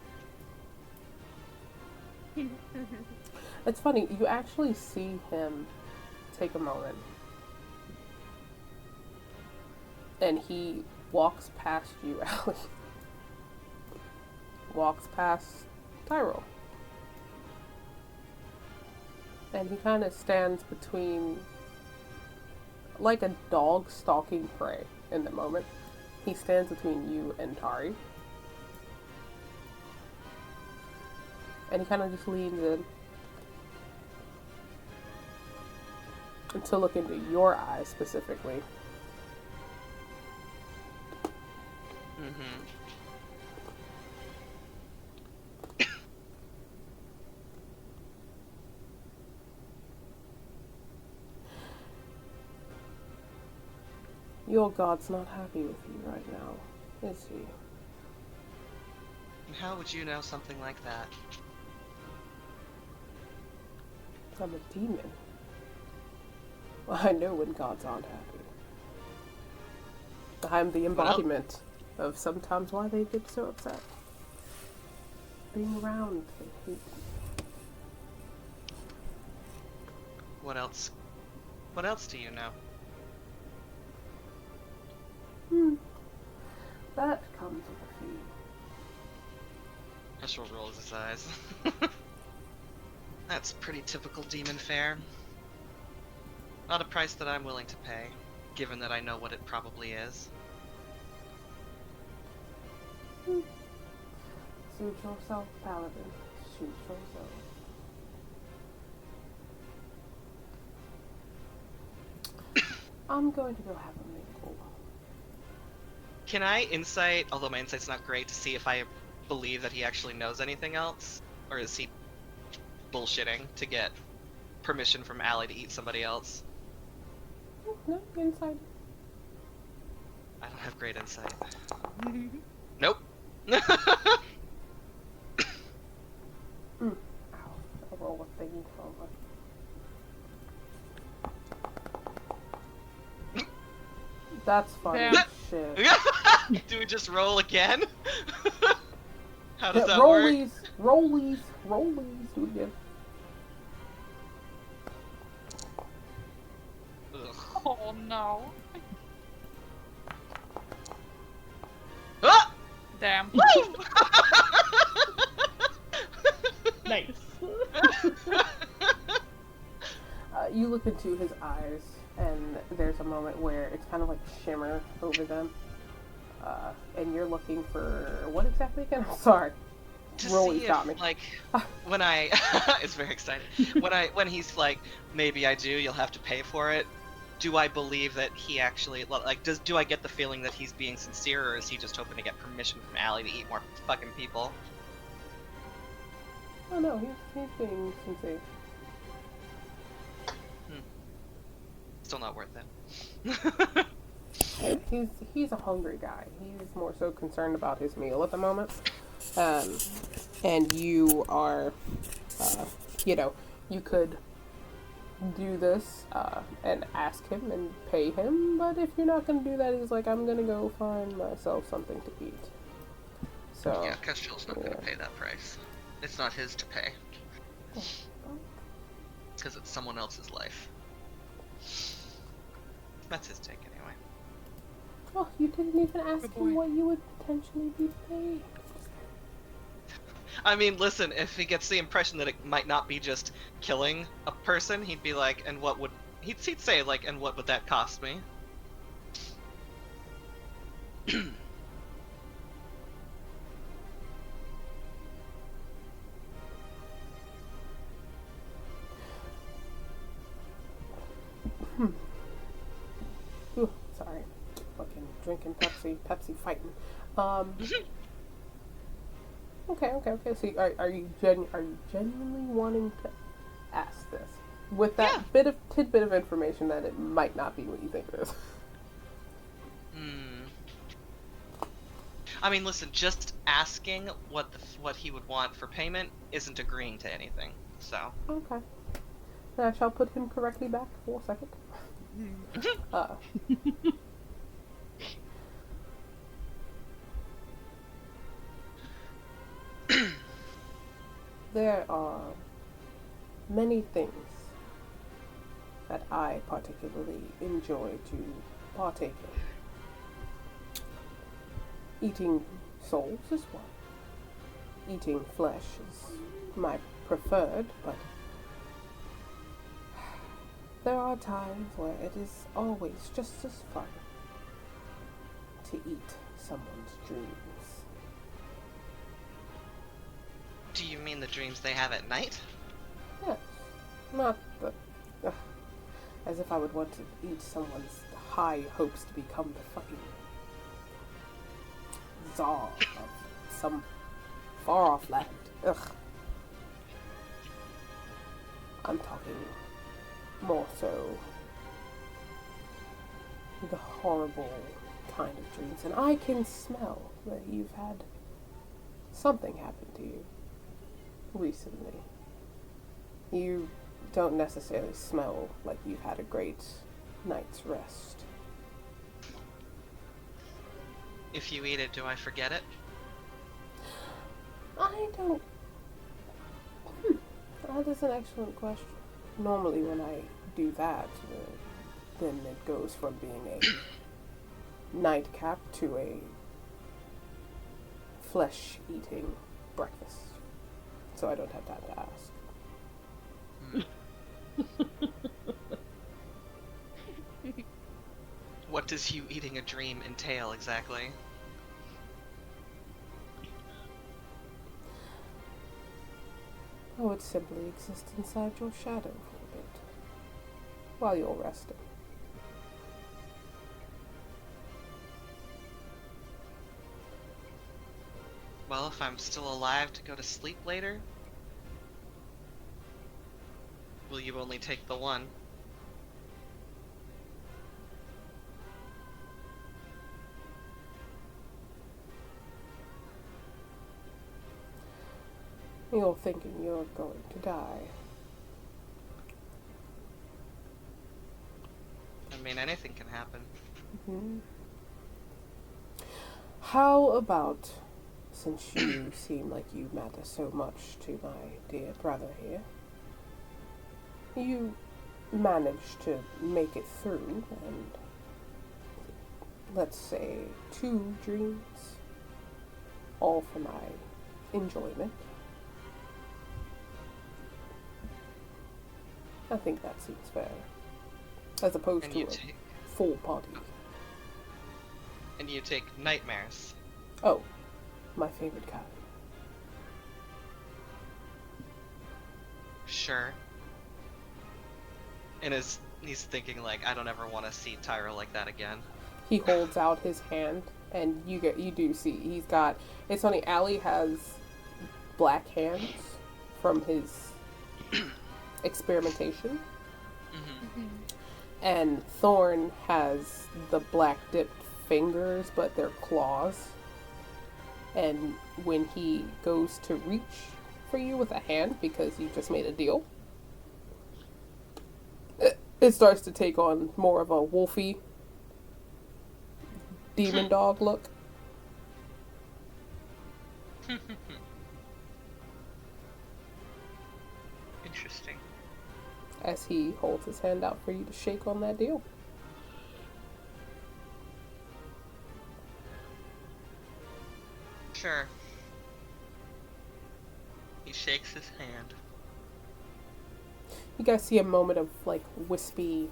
It's funny, you actually see him take a moment. And he walks past you, Allie. Walks past Tyrell. And he kind of stands between, like a dog stalking prey in the moment. He stands between you and Tari. And he kind of just leans in. And to look into your eyes specifically. Mm-hmm. Your god's not happy with you right now, is he? And how would you know something like that? I'm a demon. Well, I know when gods aren't happy. I'm the embodiment of sometimes why they get so upset. Being around, they hate me. What else? What else do you know? That comes with a fee. Kestrel rolls his eyes. That's pretty typical demon fare. Not a price that I'm willing to pay, given that I know what it probably is. Suit yourself, paladin. Shoot yourself. I'm going to go have a mingle. Can I insight, although my insight's not great, to see if I believe that he actually knows anything else? Or is he bullshitting to get permission from Allie to eat somebody else? No, inside. I don't have great insight. Nope. Ow. I'll roll a thingy from her. That's funny Damn. shit. Do we just roll again? How does Yeah, that work? rollies. Do it again. Ugh. Oh no. Ah! Damn. Nice. You look into his eyes, and there's a moment where it's kind of like shimmer over them. And you're looking for what exactly again? I'm sorry. To Rolly's see got if, me. like, when I, it's very exciting. When he's like, maybe I do, you'll have to pay for it. Do I believe that he actually, like, do I get the feeling that he's being sincere, or is he just hoping to get permission from Allie to eat more fucking people? Oh no, he's being sincere. Still not worth it. He's a hungry guy. He's more so concerned about his meal at the moment. And you are, you could do this and ask him and pay him, but if you're not going to do that, he's like, I'm going to go find myself something to eat. So Yeah, Kestrel's not gonna pay that price. It's not his to pay. Because it's someone else's life. That's his take anyway. Oh, you didn't even ask Good him boy. what you would potentially be paid. I mean, listen, if he gets the impression that it might not be just killing a person, he'd be like, and what would... He'd say, like, and what would that cost me? Ooh, sorry. Fucking drinking Pepsi fighting. Okay. So are you genuinely wanting to ask this? With that tidbit of information that it might not be what you think it is. I mean, listen, just asking what he would want for payment isn't agreeing to anything. So, Okay. Then I shall put him correctly back for a second. Uh, there are many things that I particularly enjoy to partake in. Eating souls is one. Eating flesh is my preferred, but there are times where it is always just as fun to eat someone's dreams. do you mean the dreams they have at night? Yes, not the... ugh, as if I would want to eat someone's high hopes to become the fucking czar of some far-off land. Ugh. I'm talking more so the horrible kind of dreams. And I can smell that you've had something happen to you recently. You don't necessarily smell like you've had a great night's rest. If you eat it, do I forget it? I don't... That is an excellent question. Normally when I do that, then it goes from being a nightcap to a flesh-eating breakfast. So I don't have time to ask. What does you eating a dream entail exactly? I would simply exist inside your shadow for a bit, while you're resting. Well, if I'm still alive to go to sleep later, will you only take the one? You're thinking you're going to die. I mean, anything can happen. Mm-hmm. How about, since you seem like you matter so much to my dear brother here, you managed to make it through, and let's say 2 dreams, all for my enjoyment. I think that seems fair, as opposed And to you a take full party. and you take nightmares. Oh, my favorite kind. Sure. And he's thinking like, I don't ever want to see Tyra like that again. He holds out his hand, and you do see he's got. It's funny. Allie has black hands from his experimentation, Mm-hmm. and Thorn has the black dipped fingers, but they're claws. And when he goes to reach for you with a hand, because you just made a deal, it starts to take on more of a wolfy demon dog look. Interesting. As he holds his hand out for you to shake on that deal. Sure. He shakes his hand. You guys see a moment of like wispy,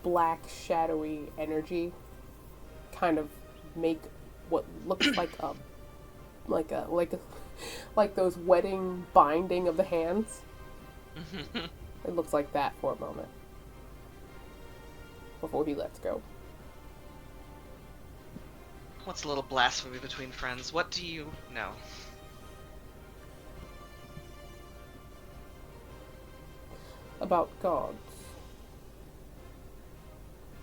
black, shadowy energy kind of make what looks like those wedding binding of the hands. It looks like that for a moment before he lets go. What's a little blasphemy between friends? What do you know? About gods.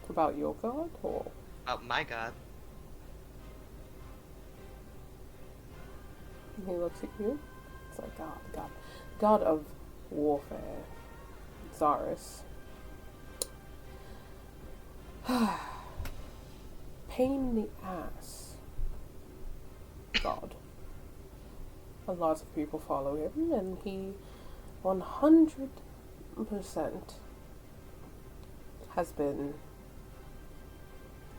About your god, or About my god. He looks at you. It's like, God of warfare, Zaris. Pain in the ass. God. A lot of people follow him, and he 100% has been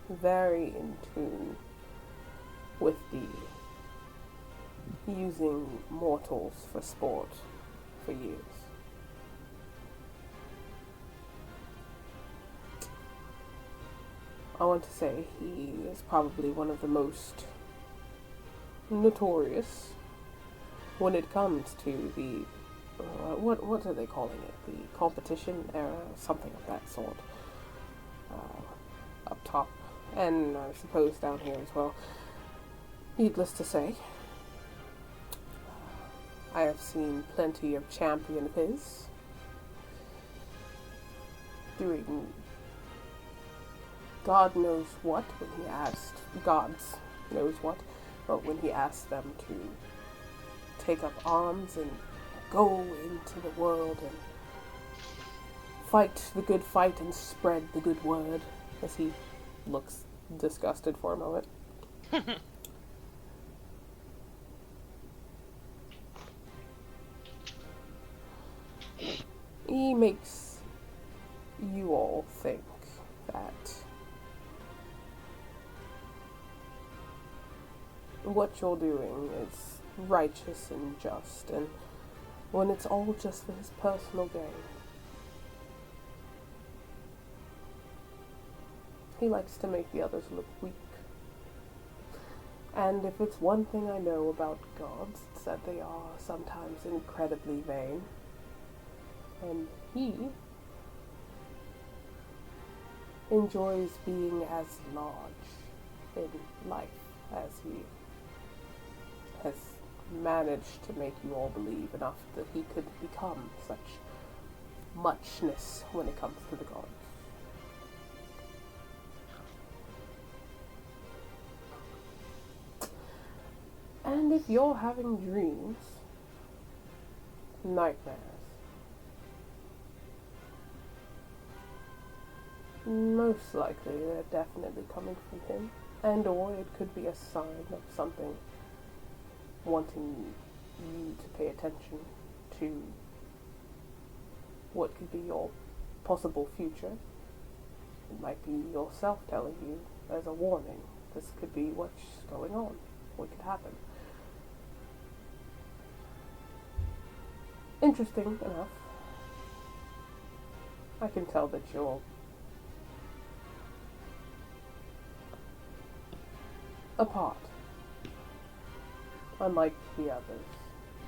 very in tune with the using mortals for sport for years. I want to say he is probably one of the most notorious when it comes to the what are they calling it? The competition era, something of that sort. Up top, and I suppose down here as well. Needless to say, I have seen plenty of champion of his doing God knows what when he asked, God's knows what, but when he asked them to take up arms and go into the world and fight the good fight and spread the good word, as he looks disgusted for a moment. He makes you all think that what you're doing is righteous and just, and when it's all just for his personal gain. He likes to make the others look weak. And if it's one thing I know about gods, it's that they are sometimes incredibly vain. And he enjoys being as large in life as he has managed to make you all believe enough that he could become such muchness when it comes to the gods. And if you're having dreams, nightmares, most likely they're definitely coming from him. And or it could be a sign of something wanting you to pay attention to what could be your possible future. It might be yourself telling you as a warning, this could be what's going on, what could happen. Interesting enough. I can tell that you're apart. Unlike the others,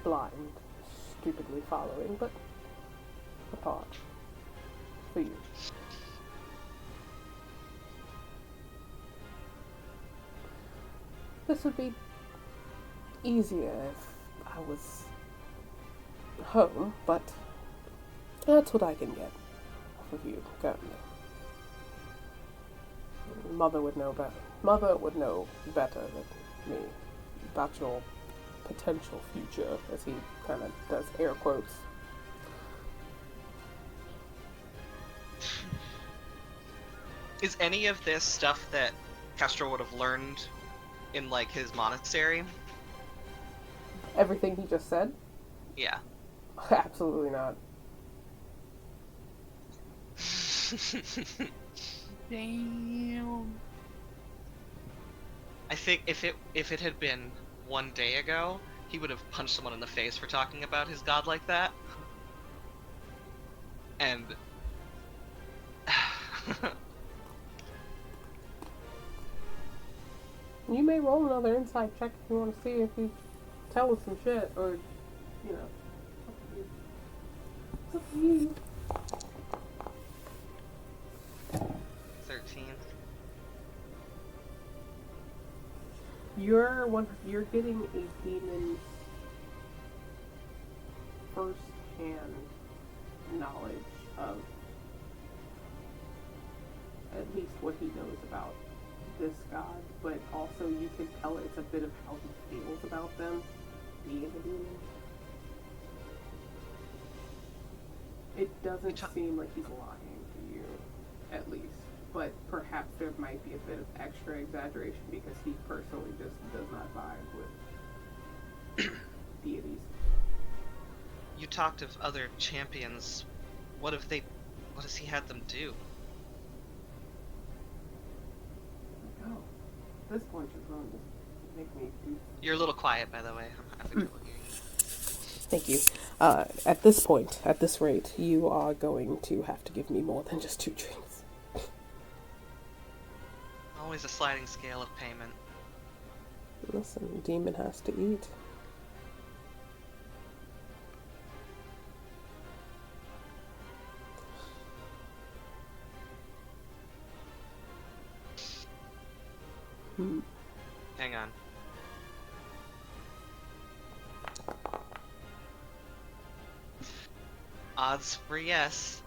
blind, stupidly following, but apart. For you. This would be easier if I was home, but that's what I can get off of you currently. Mother would know better. Mother would know better than me about your potential future, as he kind of does air quotes. Is any of this stuff that Castro would have learned in, like, his monastery? Everything he just said? Yeah. Absolutely not. Damn. I think if it had been one day ago, he would have punched someone in the face for talking about his god like that. And You may roll another insight check if you want to see if he tells us some shit, or, you know. It's up to you. 13. You're getting a demon's first-hand knowledge of at least what he knows about this god, but also you can tell it's a bit of how he feels about them. being a demon. It doesn't seem like he's lying to you, at least. But perhaps there might be a bit of extra exaggeration because he personally just does not vibe with deities. You talked of other champions. What has he had them do? Oh, at this point you're going to make me do... You're a little quiet, by the way. I'm having trouble hearing you. Thank you. At this point, at this rate, you are going to have to give me more than just 2 drinks. Always a sliding scale of payment. Listen, demon has to eat. Hang on. Odds for yes.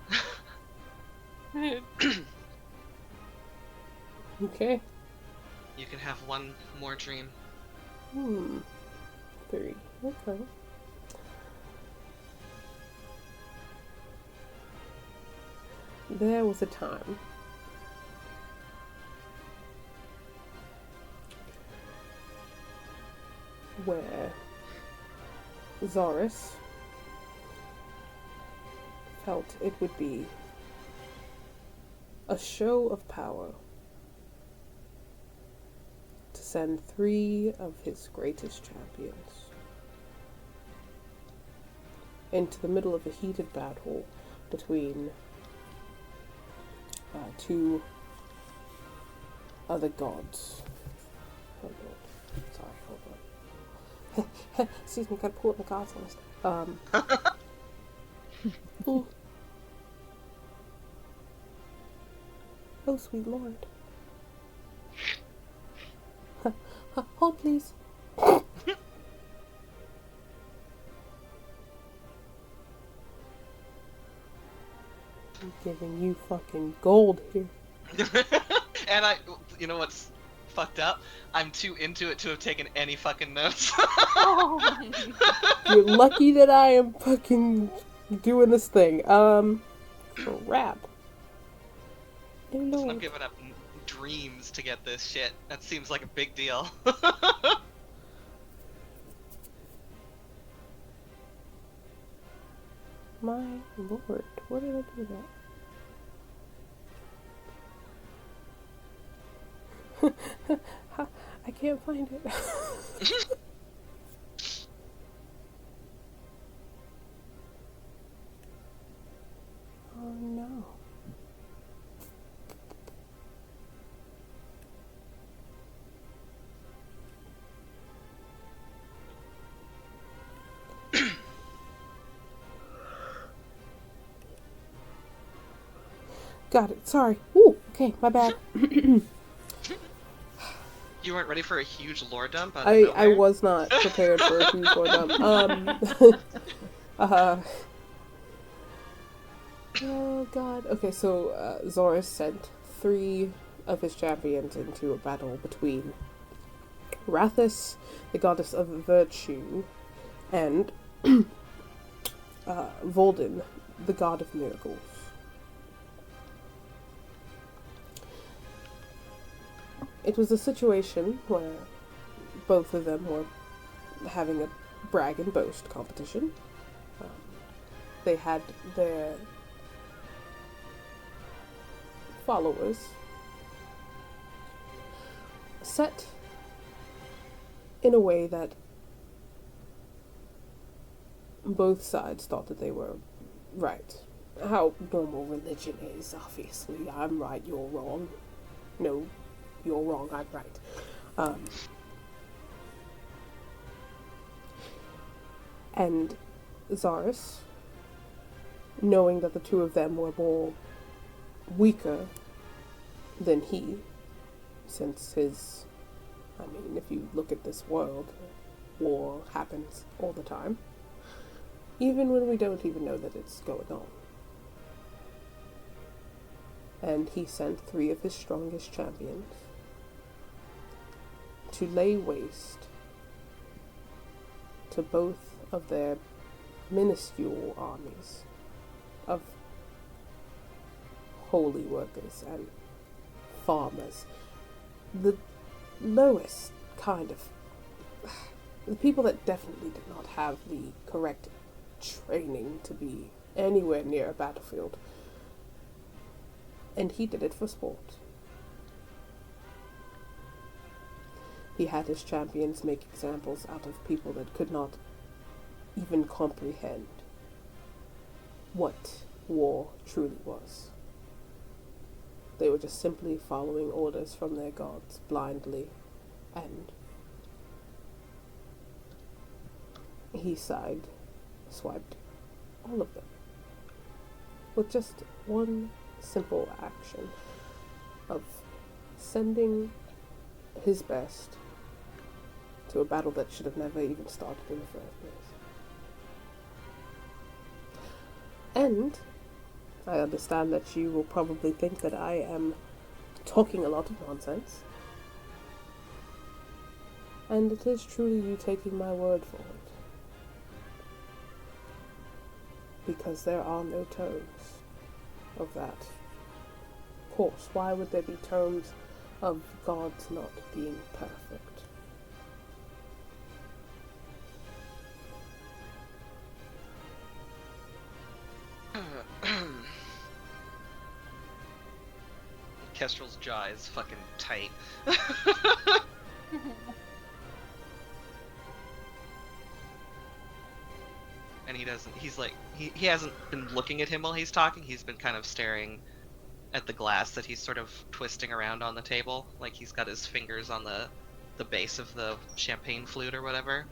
Okay. You can have one more dream. 3. Okay. There was a time where Zoris felt it would be a show of power to send 3 of his greatest champions into the middle of a heated battle between 2 other gods. Hold on. Sorry, hold on. Excuse me, gotta pull up the gods list. Oh, sweet lord. Hold, please. I'm giving you fucking gold here. And you know what's fucked up? I'm too into it to have taken any fucking notes. You're lucky that I am fucking doing this thing. Crap. Listen, I'm giving up dreams to get this shit. That seems like a big deal. My lord, where did I do that? I can't find it. Oh no. Got it. Sorry. Ooh, okay, my bad. You weren't ready for a huge lore dump out of I nowhere? was not prepared for a huge lore dump. Oh god. Okay, so Zoris sent 3 of his champions into a battle between Rathis, the goddess of virtue, and Volden, the god of miracles. It was a situation where both of them were having a brag and boast competition. They had their followers set in a way that both sides thought that they were right. How normal religion is, obviously. I'm right, you're wrong. No, you're wrong, I'm right. And Zaris, knowing that the 2 of them were more weaker than he, since his, I mean, if you look at this world, war happens all the time, even when we don't even know that it's going on. And he sent 3 of his strongest champions to lay waste to both of their minuscule armies of holy workers and farmers. The lowest kind of... the people that definitely did not have the correct training to be anywhere near a battlefield. And he did it for sport. He had his champions make examples out of people that could not even comprehend what war truly was. They were just simply following orders from their gods blindly, and he swiped all of them with just one simple action of sending his best to a battle that should have never even started in the first place. And I understand that you will probably think that I am talking a lot of nonsense. And it is truly you taking my word for it. Because there are no tomes of that. Of course, why would there be tomes of gods not being perfect? Kestrel's jaw is fucking tight. And he hasn't been looking at him while he's talking, he's been kind of staring at the glass that he's sort of twisting around on the table, like he's got his fingers on the base of the champagne flute or whatever.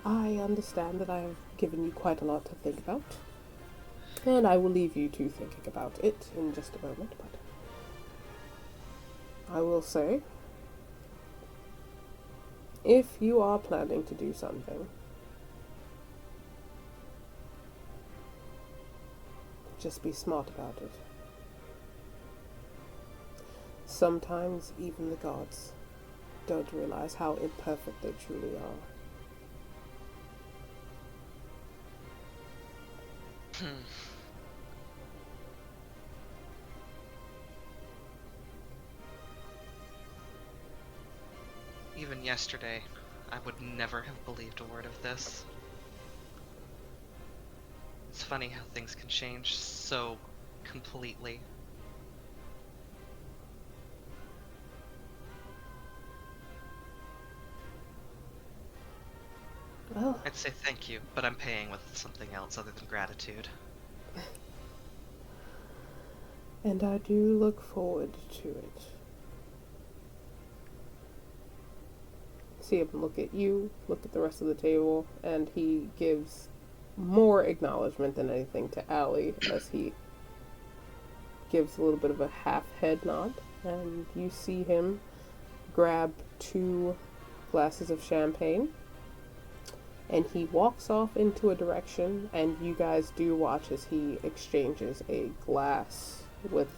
I understand that I have given you quite a lot to think about, and I will leave you to thinking about it in just a moment, but I will say, if you are planning to do something, just be smart about it. Sometimes even the gods don't realize how imperfect they truly are. Even yesterday, I would never have believed a word of this. It's funny how things can change so completely. Well, I'd say thank you, but I'm paying with something else other than gratitude. and I do look forward to it. See him look at you, look at the rest of the table, and he gives more acknowledgement than anything to Allie as he gives a little bit of a half head nod, and you see him grab 2 glasses of champagne, and he walks off into a direction, and you guys do watch as he exchanges a glass with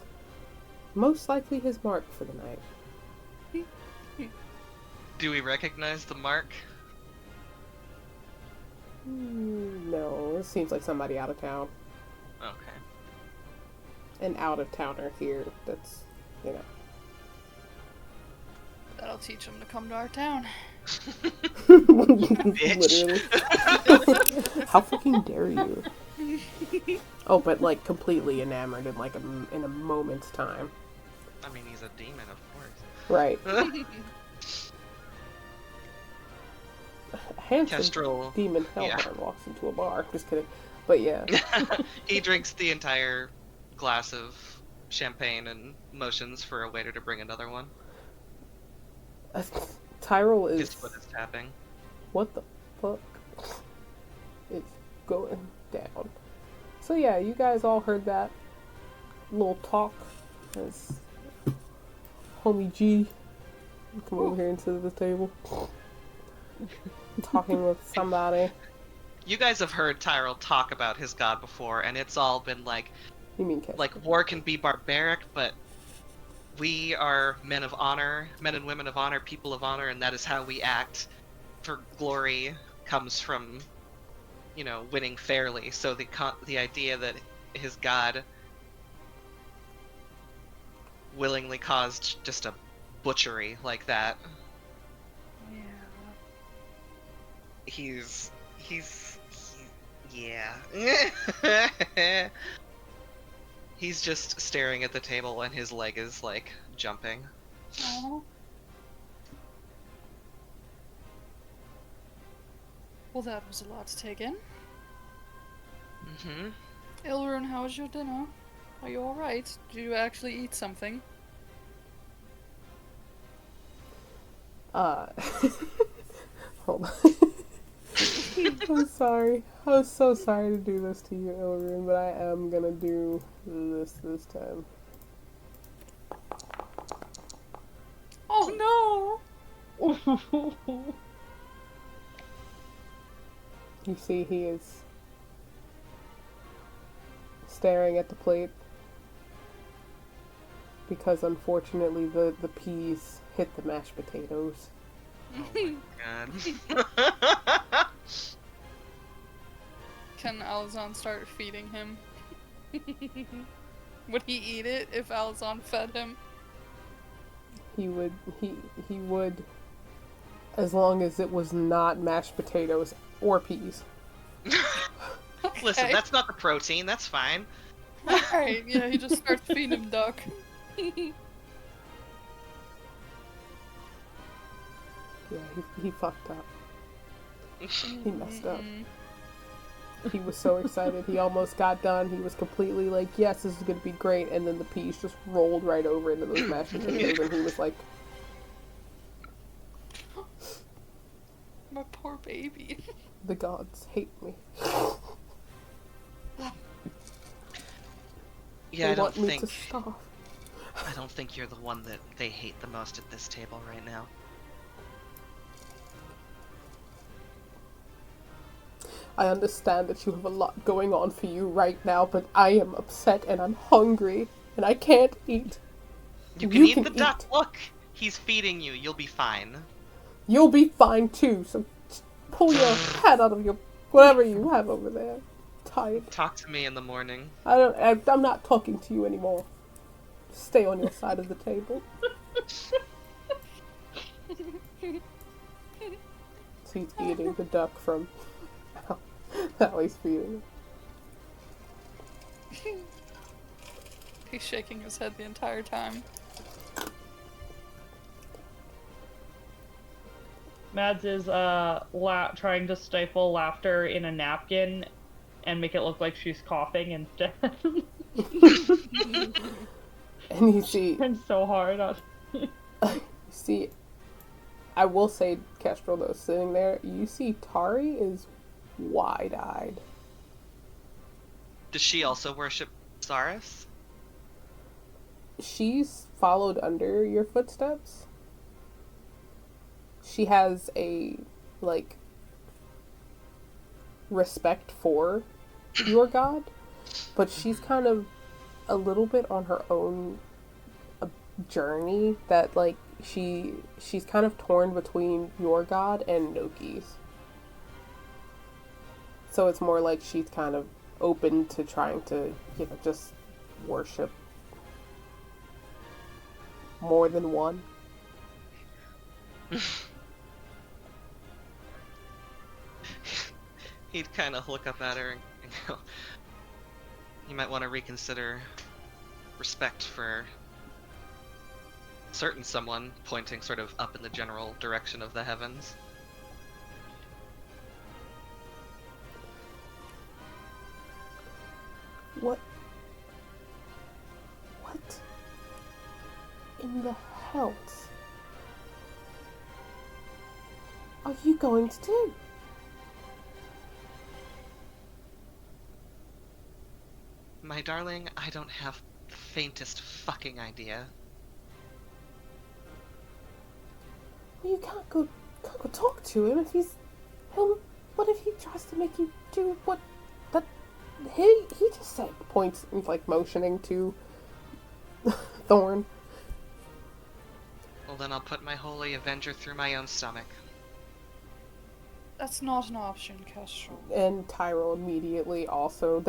most likely his mark for the night. Do we recognize the mark? No, it seems like somebody out of town. Okay. An out-of-towner here that's, you know. That'll teach them to come to our town. Literally. How fucking dare you? Oh, but like completely enamored in like in a moment's time. I mean, he's a demon, of course. Right. Handsome Kestrel, demon Hellborn walks into a bar. Just kidding. But yeah. He drinks the entire glass of champagne and motions for a waiter to bring another one. Tyrell is... His foot is tapping. What the fuck is going down? So yeah, you guys all heard that little talk as homie G come over here into the table talking with somebody. You guys have heard Tyrell talk about his god before, and it's all been like, You mean Kestrel? war can be barbaric, but we are men of honor, men and women of honor, people of honor, and that is how we act. For glory comes from, winning fairly. So the idea that his god willingly caused just a butchery like that. Yeah. Yeah. He's just staring at the table and his leg is like jumping. Aw. Well, that was a lot to take in. Mm-hmm. Ilrun, how was your dinner? Are you alright? Did you actually eat something? Hold on. I'm sorry. I was so sorry to do this to you, Ilrun, but I am gonna do this time. Oh no! You see, he is staring at the plate because unfortunately the peas hit the mashed potatoes. Oh my god. Can Alazan start feeding him? Would he eat it if Alazan fed him? He would, as long as it was not mashed potatoes or peas. Listen, Okay. that's not the protein, that's fine. Alright, yeah, he just starts feeding him duck. Yeah, he fucked up. He messed up. He was so excited. He almost got done. He was completely like, yes, this is going to be great. And then the peas just rolled right over into those mashed potatoes. And he was like, My poor baby. the gods hate me. Yeah, They I don't want me think to starve. I don't think you're the one that they hate the most at this table right now. I understand that you have a lot going on for you right now, but I am upset and I'm hungry and I can't eat. You can eat the duck. Look, he's feeding you. You'll be fine. You'll be fine too, so just pull your head out of your whatever you have over there. Tired. Talk to me in the morning. I'm not talking to you anymore. Stay on your side of the table. So he's eating the duck from how he's feeding it. He's shaking his head the entire time. Mads is trying to stifle laughter in a napkin and make it look like she's coughing instead. And you see, Trying so hard on. I will say, Kestrel though, sitting there, you see Tari is wide-eyed. Does she also worship Saris? She's followed under your footsteps. She has a, like, respect for your god, but she's kind of a little bit on her own journey that, like, she's kind of torn between your god and Noki's. So it's more like she's kind of open to trying to, just worship more than one. He'd kind of look up at her and go, you might want to reconsider respect for certain someone, pointing sort of up in the general direction of the heavens. What in the hells are you going to do? My darling, I don't have the faintest fucking idea. Well, you can't go talk to him if what if he tries to make you do what that he just said? Points and like motioning to Thorn. Well, then I'll put my holy avenger through my own stomach. That's not an option, Kestrel. And Tyrell immediately also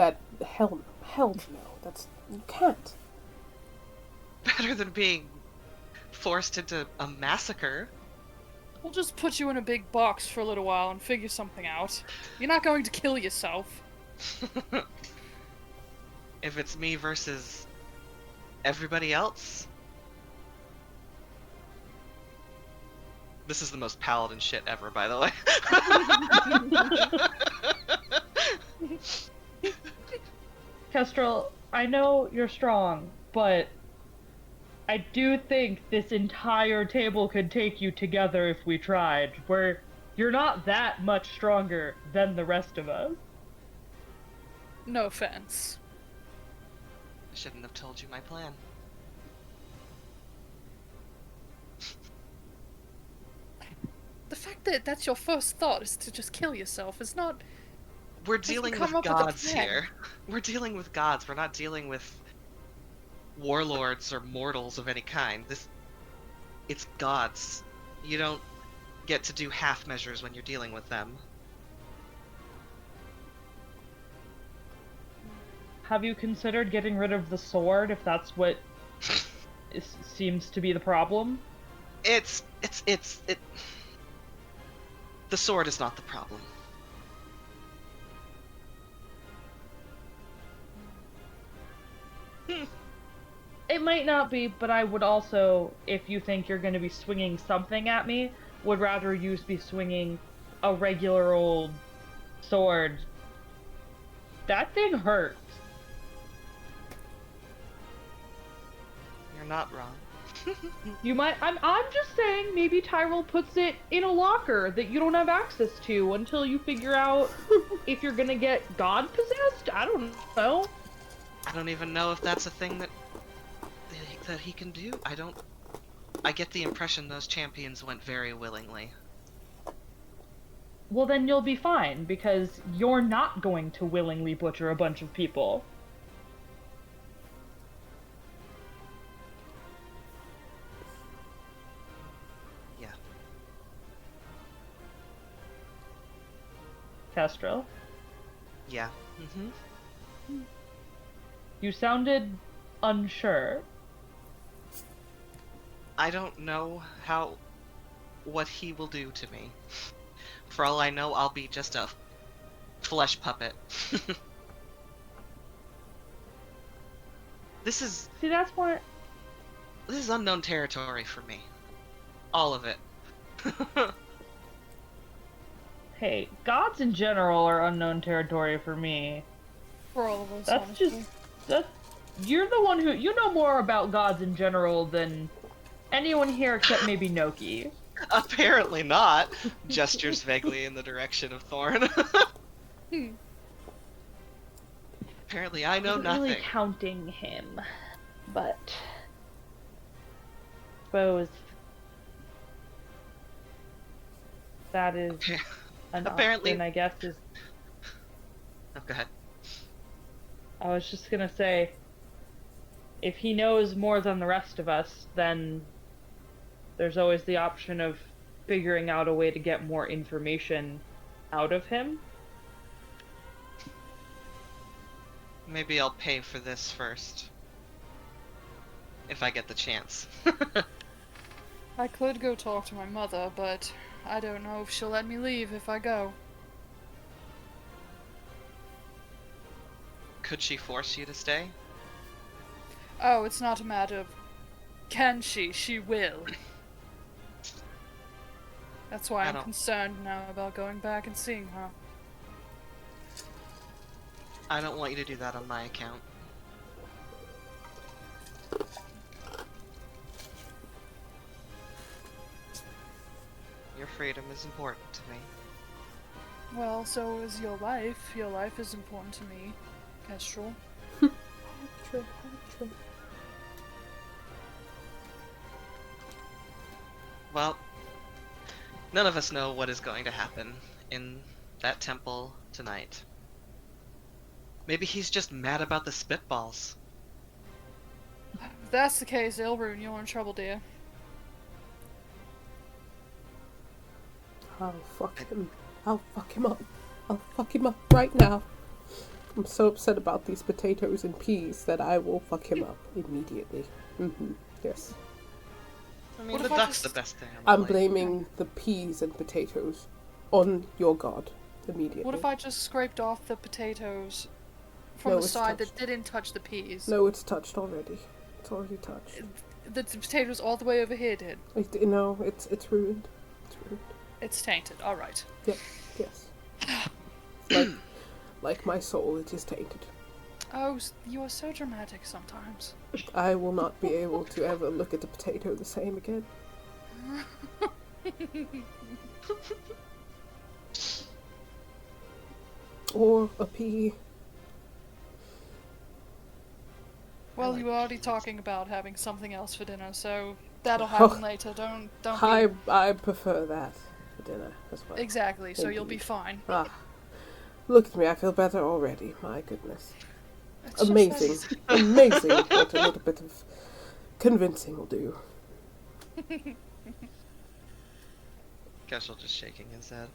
hell no, that's you can't. Better than being forced into a massacre. We'll just put you in a big box for a little while and figure something out. You're not going to kill yourself. If it's me versus everybody else. This is the most paladin shit ever, by the way. Kestrel, I know you're strong, but I do think this entire table could take you together if we tried, where you're not that much stronger than the rest of us. No offense. I shouldn't have told you my plan. The fact that that's your first thought is to just kill yourself is not... We're dealing come with up with a gods plan. here. We're dealing with gods. We're not dealing with warlords or mortals of any kind. It's gods. You don't get to do half measures when you're dealing with them. Have you considered getting rid of the sword if that's what seems to be the problem? It. The sword is not the problem. It might not be, but I would also, if you think you're going to be swinging something at me, would rather you be swinging a regular old sword. That thing hurts. You're not wrong. You might. I'm just saying. Maybe Tyrell puts it in a locker that you don't have access to until you figure out if you're gonna get God possessed. I don't know. I don't even know if that's a thing that he can do. I get the impression those champions went very willingly. Well, then you'll be fine because you're not going to willingly butcher a bunch of people. Yeah. Kestrel, Yeah. Mm-hmm. you sounded unsure. I don't know what he will do to me. For all I know, I'll be just a flesh puppet. This is See, that's what. unknown territory for me. All of it. Hey, gods in general are unknown territory for me. For all of us, That's honestly. just you're the one who you know more about gods in general than anyone here except maybe Noki. Apparently not. Gestures vaguely in the direction of Thorn. Apparently I know Wasn't nothing. really counting him, but suppose that is an Apparently- option, I guess. Oh, go ahead. I was just gonna say, if he knows more than the rest of us, then there's always the option of figuring out a way to get more information out of him. Maybe I'll pay for this first. If I get the chance. I could go talk to my mother, but I don't know if she'll let me leave if I go. Could she force you to stay? Oh, it's not a matter of can she? She will. That's why I I'm don't- concerned now about going back and seeing her. I don't want you to do that on my account. Your freedom is important to me. Well, so is your life. Your life is important to me, Kestrel. True. Well, none of us know what is going to happen in that temple tonight. Maybe he's just mad about the spitballs. If that's the case, Ilrune, you're in trouble, dear. I'll fuck him. I'll fuck him up. I'll fuck him up right now. I'm so upset about these potatoes and peas that I will fuck him up immediately. Yes. I mean, What the if I duck's just- the best thing. I'm blaming the peas and potatoes on your god immediately. What if I just scraped off the potatoes from No, the it's side touched. that didn't touch the peas? No, it's touched already. It's already touched. The potatoes all the way over here did. No, it's ruined. It's ruined. It's tainted. All right. Yep. Yes. Like my soul, it is tainted. Oh, you are so dramatic sometimes. I will not be able to ever look at the potato the same again. Or a pea. Well, like you were already talking about having something else for dinner, so that'll Oh. happen later. Don't. I prefer that for dinner as well. Exactly. So you'll be Indeed. fine. Ah, look at me, I feel better already. My goodness. It's just Amazing. Amazing what a little bit of convincing will do. Casual just shaking his head.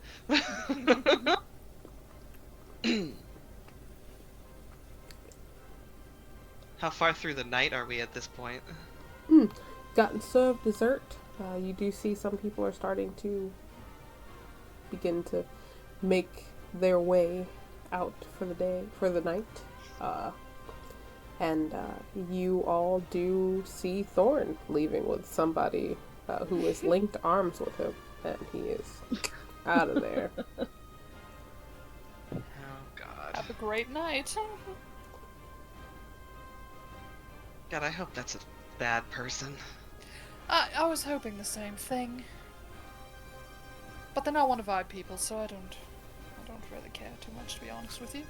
How far through the night are we at this point? Gotten served dessert. You do see some people are starting to begin to make their way out for the day, for the night. And you all do see Thorn leaving with somebody who is linked arms with him, and he is out of there. Oh god. Have a great night. God, I hope that's a bad person. I was hoping the same thing. But they're not one of our people, so I don't really care too much, to be honest with you.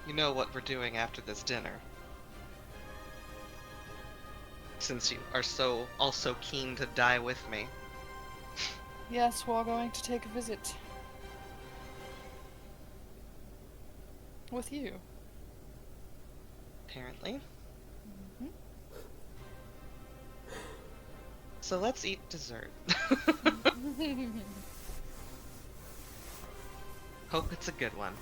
You know what we're doing after this dinner. Since you are also keen to die with me. Yes, we're going to take a visit. With you. Apparently. So let's eat dessert. Hope it's a good one.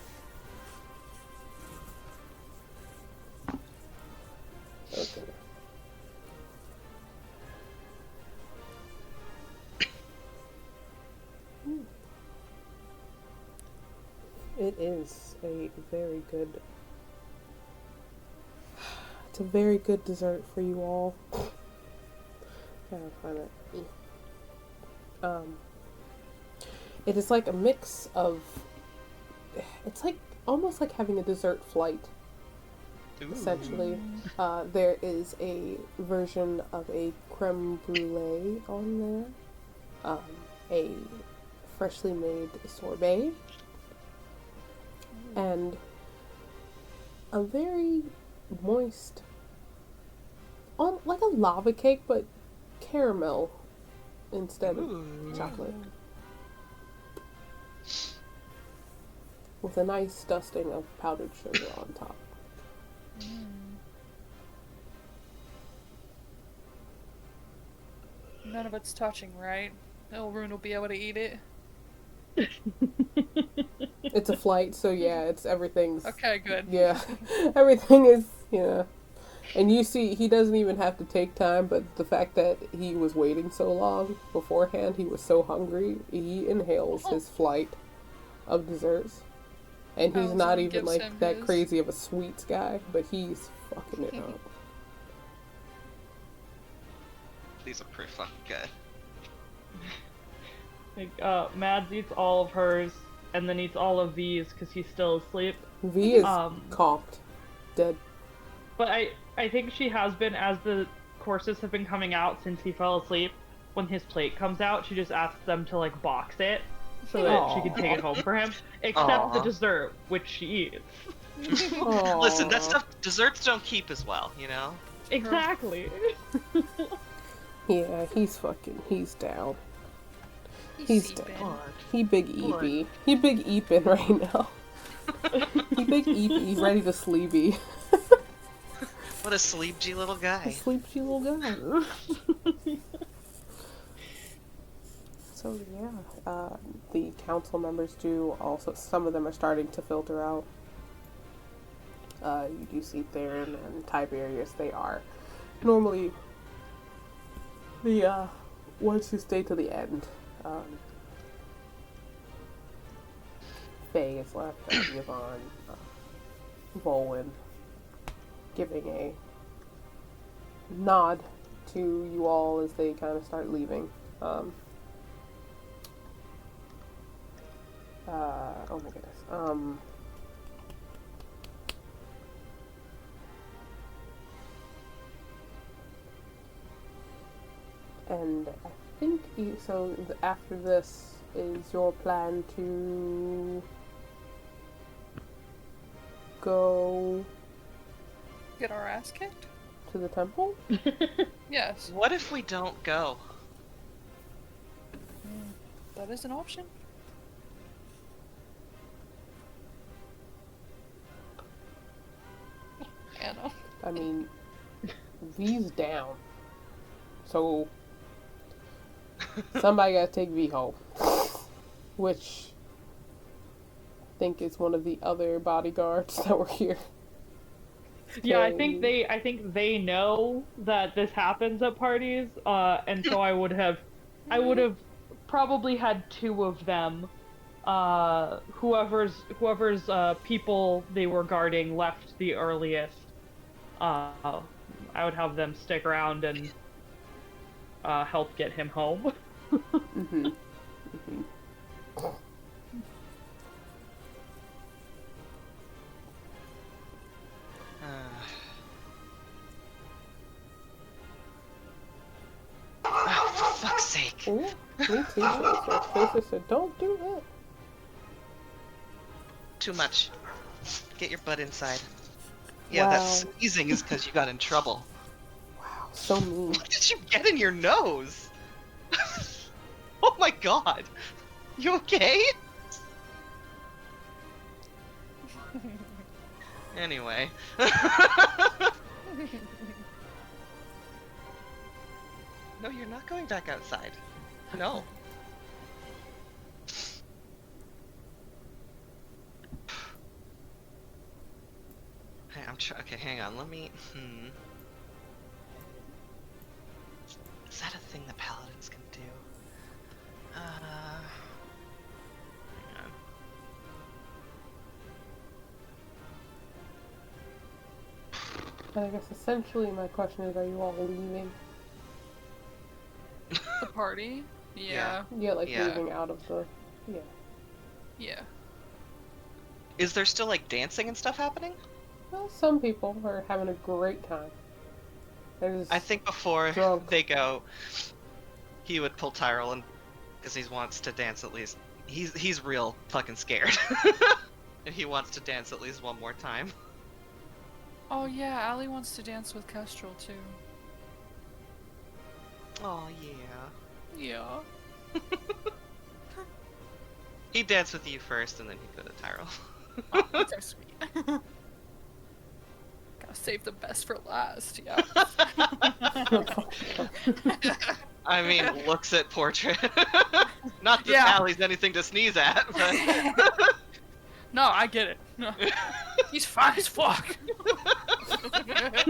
Okay. It is a very good. It's a very good dessert for you all. Gotta find it. It is like a mix of. It's like almost like having a dessert flight. Ooh. Essentially, there is a version of a creme brulee on there, a freshly made sorbet, and a very moist, like a lava cake, but caramel instead of Ooh. chocolate, with a nice dusting of powdered sugar on top. None of it's touching, right? Elrune will be able to eat it. It's a flight, so yeah, it's everything's Okay, good. yeah, everything is and you see he doesn't even have to take time, but the fact that he was waiting so long beforehand, he was so hungry, he inhales his flight of desserts, and he's Oh, not someone even gives like him that his. crazy of a sweets guy, but he's fucking it up. These are pretty fucking good. Like, Mads eats all of hers, and then eats all of V's because he's still asleep. V is Um, conked, dead. But I think she has been, as the courses have been coming out since he fell asleep, when his plate comes out, she just asks them to, like, box it so that she can take it home for him. Except the Aw. dessert, which she eats. Listen, that Aw. stuff, desserts don't keep as well, you know? Exactly. Yeah, he's down. He's sleeping. down. He big eepy. He big eepin' right now. He big eepy. He's ready to sleepy. What a sleepy little A guy. sleepy little guy. So yeah, the council members do also. Some of them are starting to filter out. You do see Theron and Tiberius. They are normally the ones who stay to the end. Faye is left. Yvonne, Volwyn, giving a nod to you all as they kind of start leaving. Oh my goodness. And I think so. After this, is your plan to go Get our ass kicked? to the temple? Yes. What if we don't go? That is an option. Anna. I mean, V's down, so somebody gotta take V home, which I think is one of the other bodyguards that were here. Yeah, I Okay. think they know that this happens at parties, and so I would have probably had two of them. Whoever's people they were guarding left the earliest. I would have them stick around and help get him home. Mm-hmm. Oh, for fuck's sake. Ooh, me too, Tracer. Tracer said, "Don't do that." Too much. Get your butt inside. Yeah, that Wow. sneezing is because you got in trouble. Wow, so mean. What did you get in your nose? Oh my god. You okay? Anyway. No, you're not going back outside. No. Hey, okay, hang on. Let me. Is that a thing the paladins can do? Hang on. I guess essentially my question is, are you all leaving? The party? Yeah. Yeah, like Yeah. leaving out of the. Yeah. Yeah. Is there still like dancing and stuff happening? Well, some people are having a great time. There's I think before drunk. they go, he would pull Tyrell and because he wants to dance at least. He's real fucking scared, and he wants to dance at least one more time. Oh yeah, Allie wants to dance with Kestrel too. Oh yeah. Yeah. He'd dance with you first, and then he'd go to Tyrell. Oh, that's so sweet. Gotta save the best for last, yeah. I mean, looks at portrait. Not that Yeah. Allie's anything to sneeze at, but No, I get it. No. He's fine as fuck. yeah.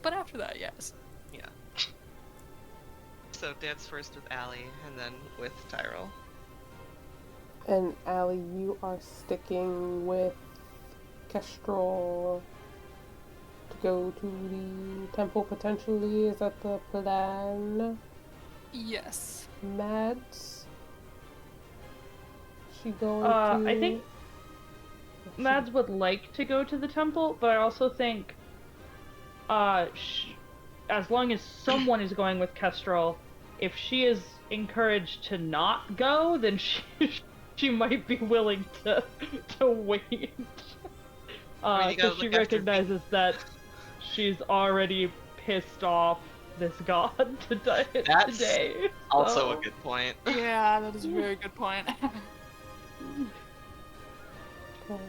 But after that, yes. Yeah. So dance first with Allie, and then with Tyrell. And Allie, you are sticking with Kestrel to go to the temple potentially? Is that the plan? Yes. Mads? She going to... I think Mads would like to go to the temple, but I also think, as long as someone is going with Kestrel, if she is encouraged to not go, then she might be willing to wait. I mean, you gotta Because she look after recognizes that she's already pissed off this god today. That's Also so. a good point. Yeah, that is a very good point. Okay.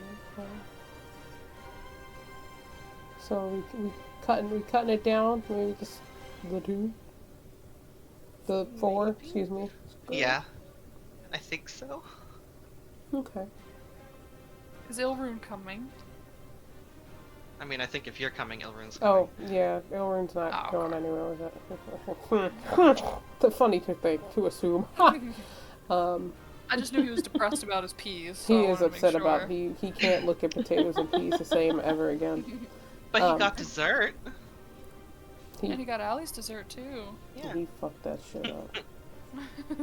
So we cutting it down. Maybe just the two, the four. Maybe. Excuse me. Yeah, I think so. Okay. Is Ilrune coming? I mean, I think if you're coming, Ilrune's coming. Oh yeah, Ilrune's not Oh, going okay. anywhere with it. It's funny to think, to assume. I just knew he was depressed about his peas. So He I is wanted to make upset sure. about he can't look at potatoes and peas the same ever again. But he um, got dessert. And he got Allie's dessert too. Yeah. He fucked that shit up.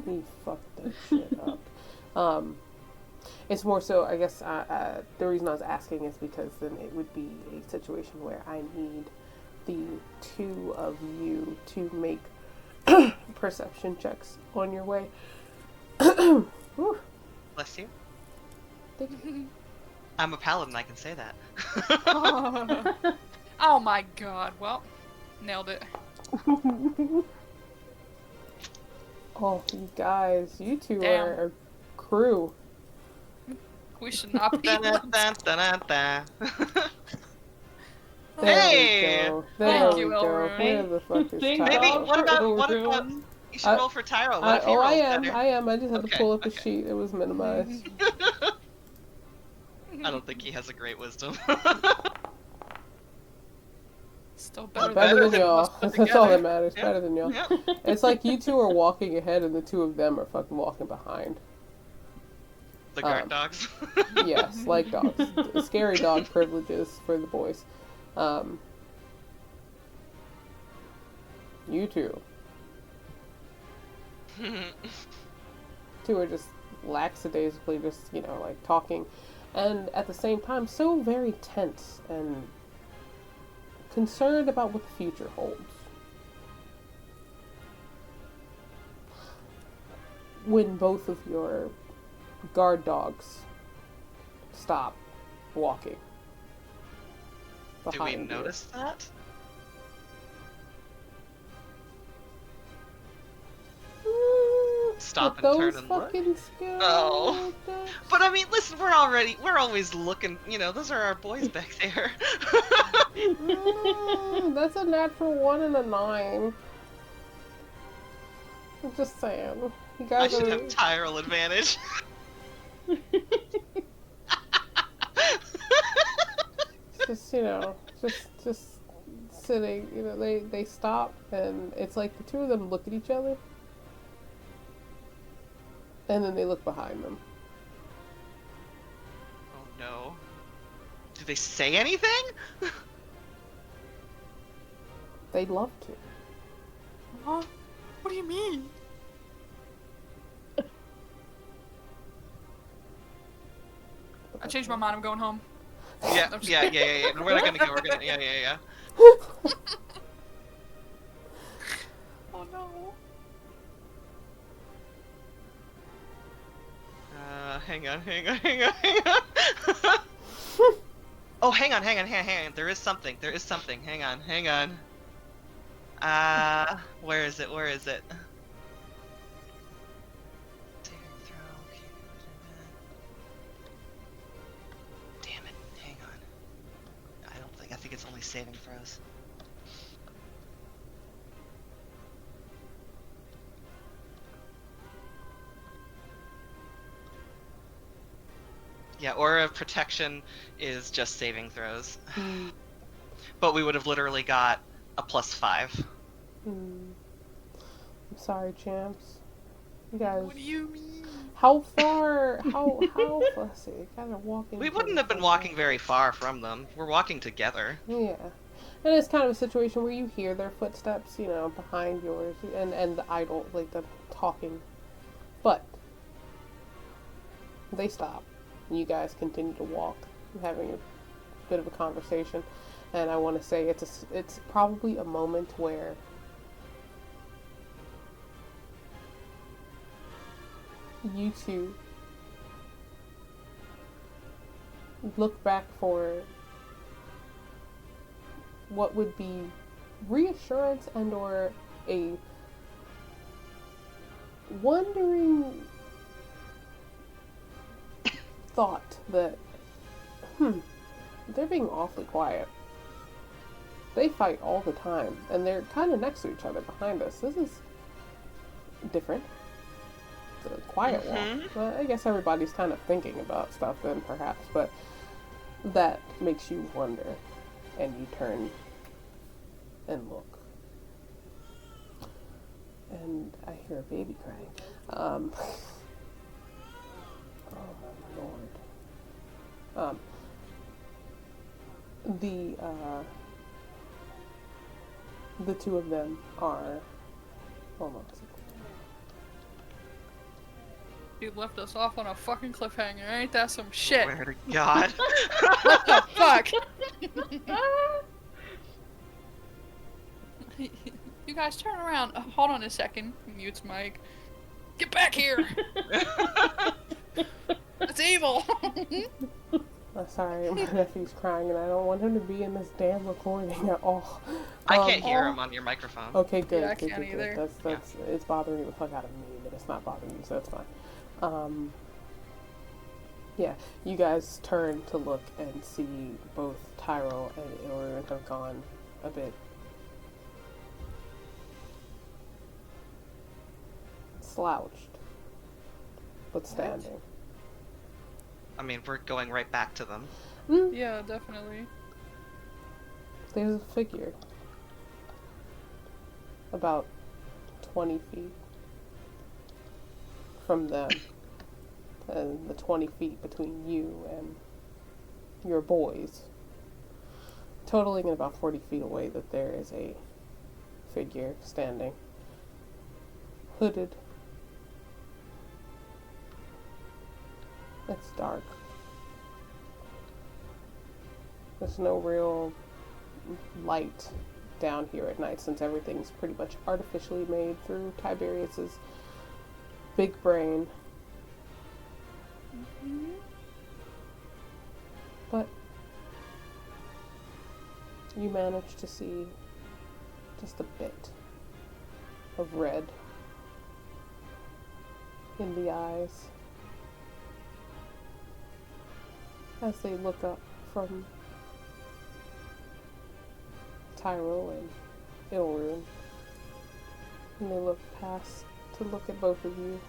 He fucked that shit up. It's more so, I guess, the reason I was asking is because then it would be a situation where I need the two of you to make perception checks on your way. Whew. Bless you. Thank you. I'm a paladin, I can say that. Oh my god, well, nailed it. Oh, you guys, you two Damn. are crew. We should not be. Dun, dun, dun, dun, dun. There Hey! we go. There Thank we you, go. Ilrune. Where the fuck is Thank Maybe, Tyro? what about, Ilrune. you should roll for Tyro. What if he Oh, rolls I am. better? I am. I just had to Okay, pull up a okay. sheet. It was minimized. I don't think he has a great wisdom. Still better, Better than than y'all. us put That's all that together. matters. Yeah. Better than y'all. Yeah. It's like you two are walking ahead and the two of them are fucking walking behind. The guard dogs. Yes, like dogs. Scary dog privileges for the boys. You two. Two are just lackadaisically just, like talking. And at the same time, so very tense and concerned about what the future holds. When both of your guard dogs stop walking Do we behind you. notice that? Stop With and turn those and look? fucking skills. Oh. But I mean, listen, we're always looking, those are our boys back there. That's a natural 1 and a 9. I'm just saying. You I guys should are have Tyrell advantage. just, just sitting, they stop and it's like the two of them look at each other. And then they look behind them. Oh no. Do they say anything? They'd love to. Huh? What do you mean? I changed my mind. I'm going home. Yeah. I'm just- Yeah. We're not gonna go. We're gonna. Yeah. Oh no. Hang on. Oh, hang on. There is something. Hang on. Where is it? Damn it. Hang on. I think it's only saving throws. Yeah, Aura of Protection is just saving throws. But we would have literally got a +5. I'm sorry, champs. You guys. What do you mean? How far? How? Let's see. You guys are walking. We wouldn't have been walking very far from them. We're walking together. Yeah, and it's kind of a situation where you hear their footsteps, behind yours, and the idle, like the talking, but they stop. You guys continue to walk, having a bit of a conversation, and I want to say it's probably a moment where you two look back for what would be reassurance and or a wondering thought that, they're being awfully quiet. They fight all the time, and they're kind of next to each other behind us. This is different. It's a quiet walk. Well, I guess everybody's kind of thinking about stuff then, perhaps, but that makes you wonder, and you turn and look. And I hear a baby crying. Oh my lord. The two of them are. Hold on a second. You left us off on a fucking cliffhanger. Ain't that some shit? Swear to God. What the fuck? You guys turn around. Hold on a second. Mutes Mike. Get back here! It's evil! Sorry, my nephew's crying and I don't want him to be in this damn recording at all. I can't hear him on your microphone. Okay, good. Yeah, I good, can't good, either. good. That's it's bothering the fuck out of me, but it's not bothering you, so that's fine. Yeah, you guys turn to look and see both Tyrell and Ilrun have gone a bit slouched, but standing. I mean, we're going right back to them. Yeah, definitely. There's a figure about 20 feet from them, and the 20 feet between you and your boys, totaling at about 40 feet away, that there is a figure standing, hooded. It's dark. There's no real light down here at night since everything's pretty much artificially made through Tiberius's big brain. But you manage to see just a bit of red in the eyes as they look up from Tyrell and Ilrun, and they look past to look at both of you.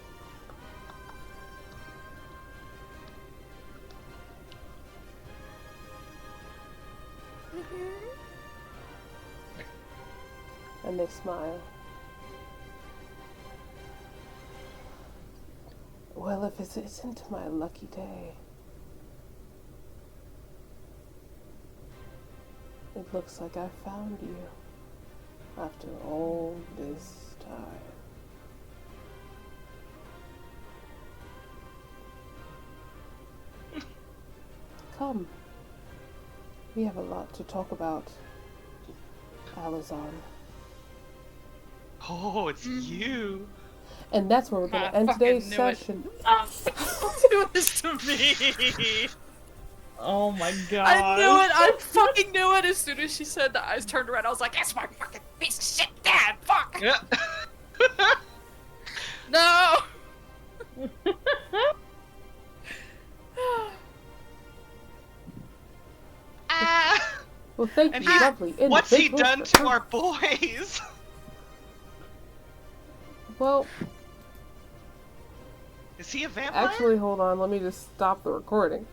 And they smile. Well, if it isn't my lucky day, it looks like I found you after all this time. Come. We have a lot to talk about, Alizon. Oh, it's you. And that's where we're going I to end fucking today's knew it. session. Don't do this to me! Oh my god. I knew it! I fucking knew it! As soon as she said the eyes turned around, I was like, that's my fucking piece of shit dad! Fuck! Yeah. No! Well, thank And you, he- lovely What's he individuals, done for- to our boys? Well, Is he a vampire? actually, hold on. Let me just stop the recording.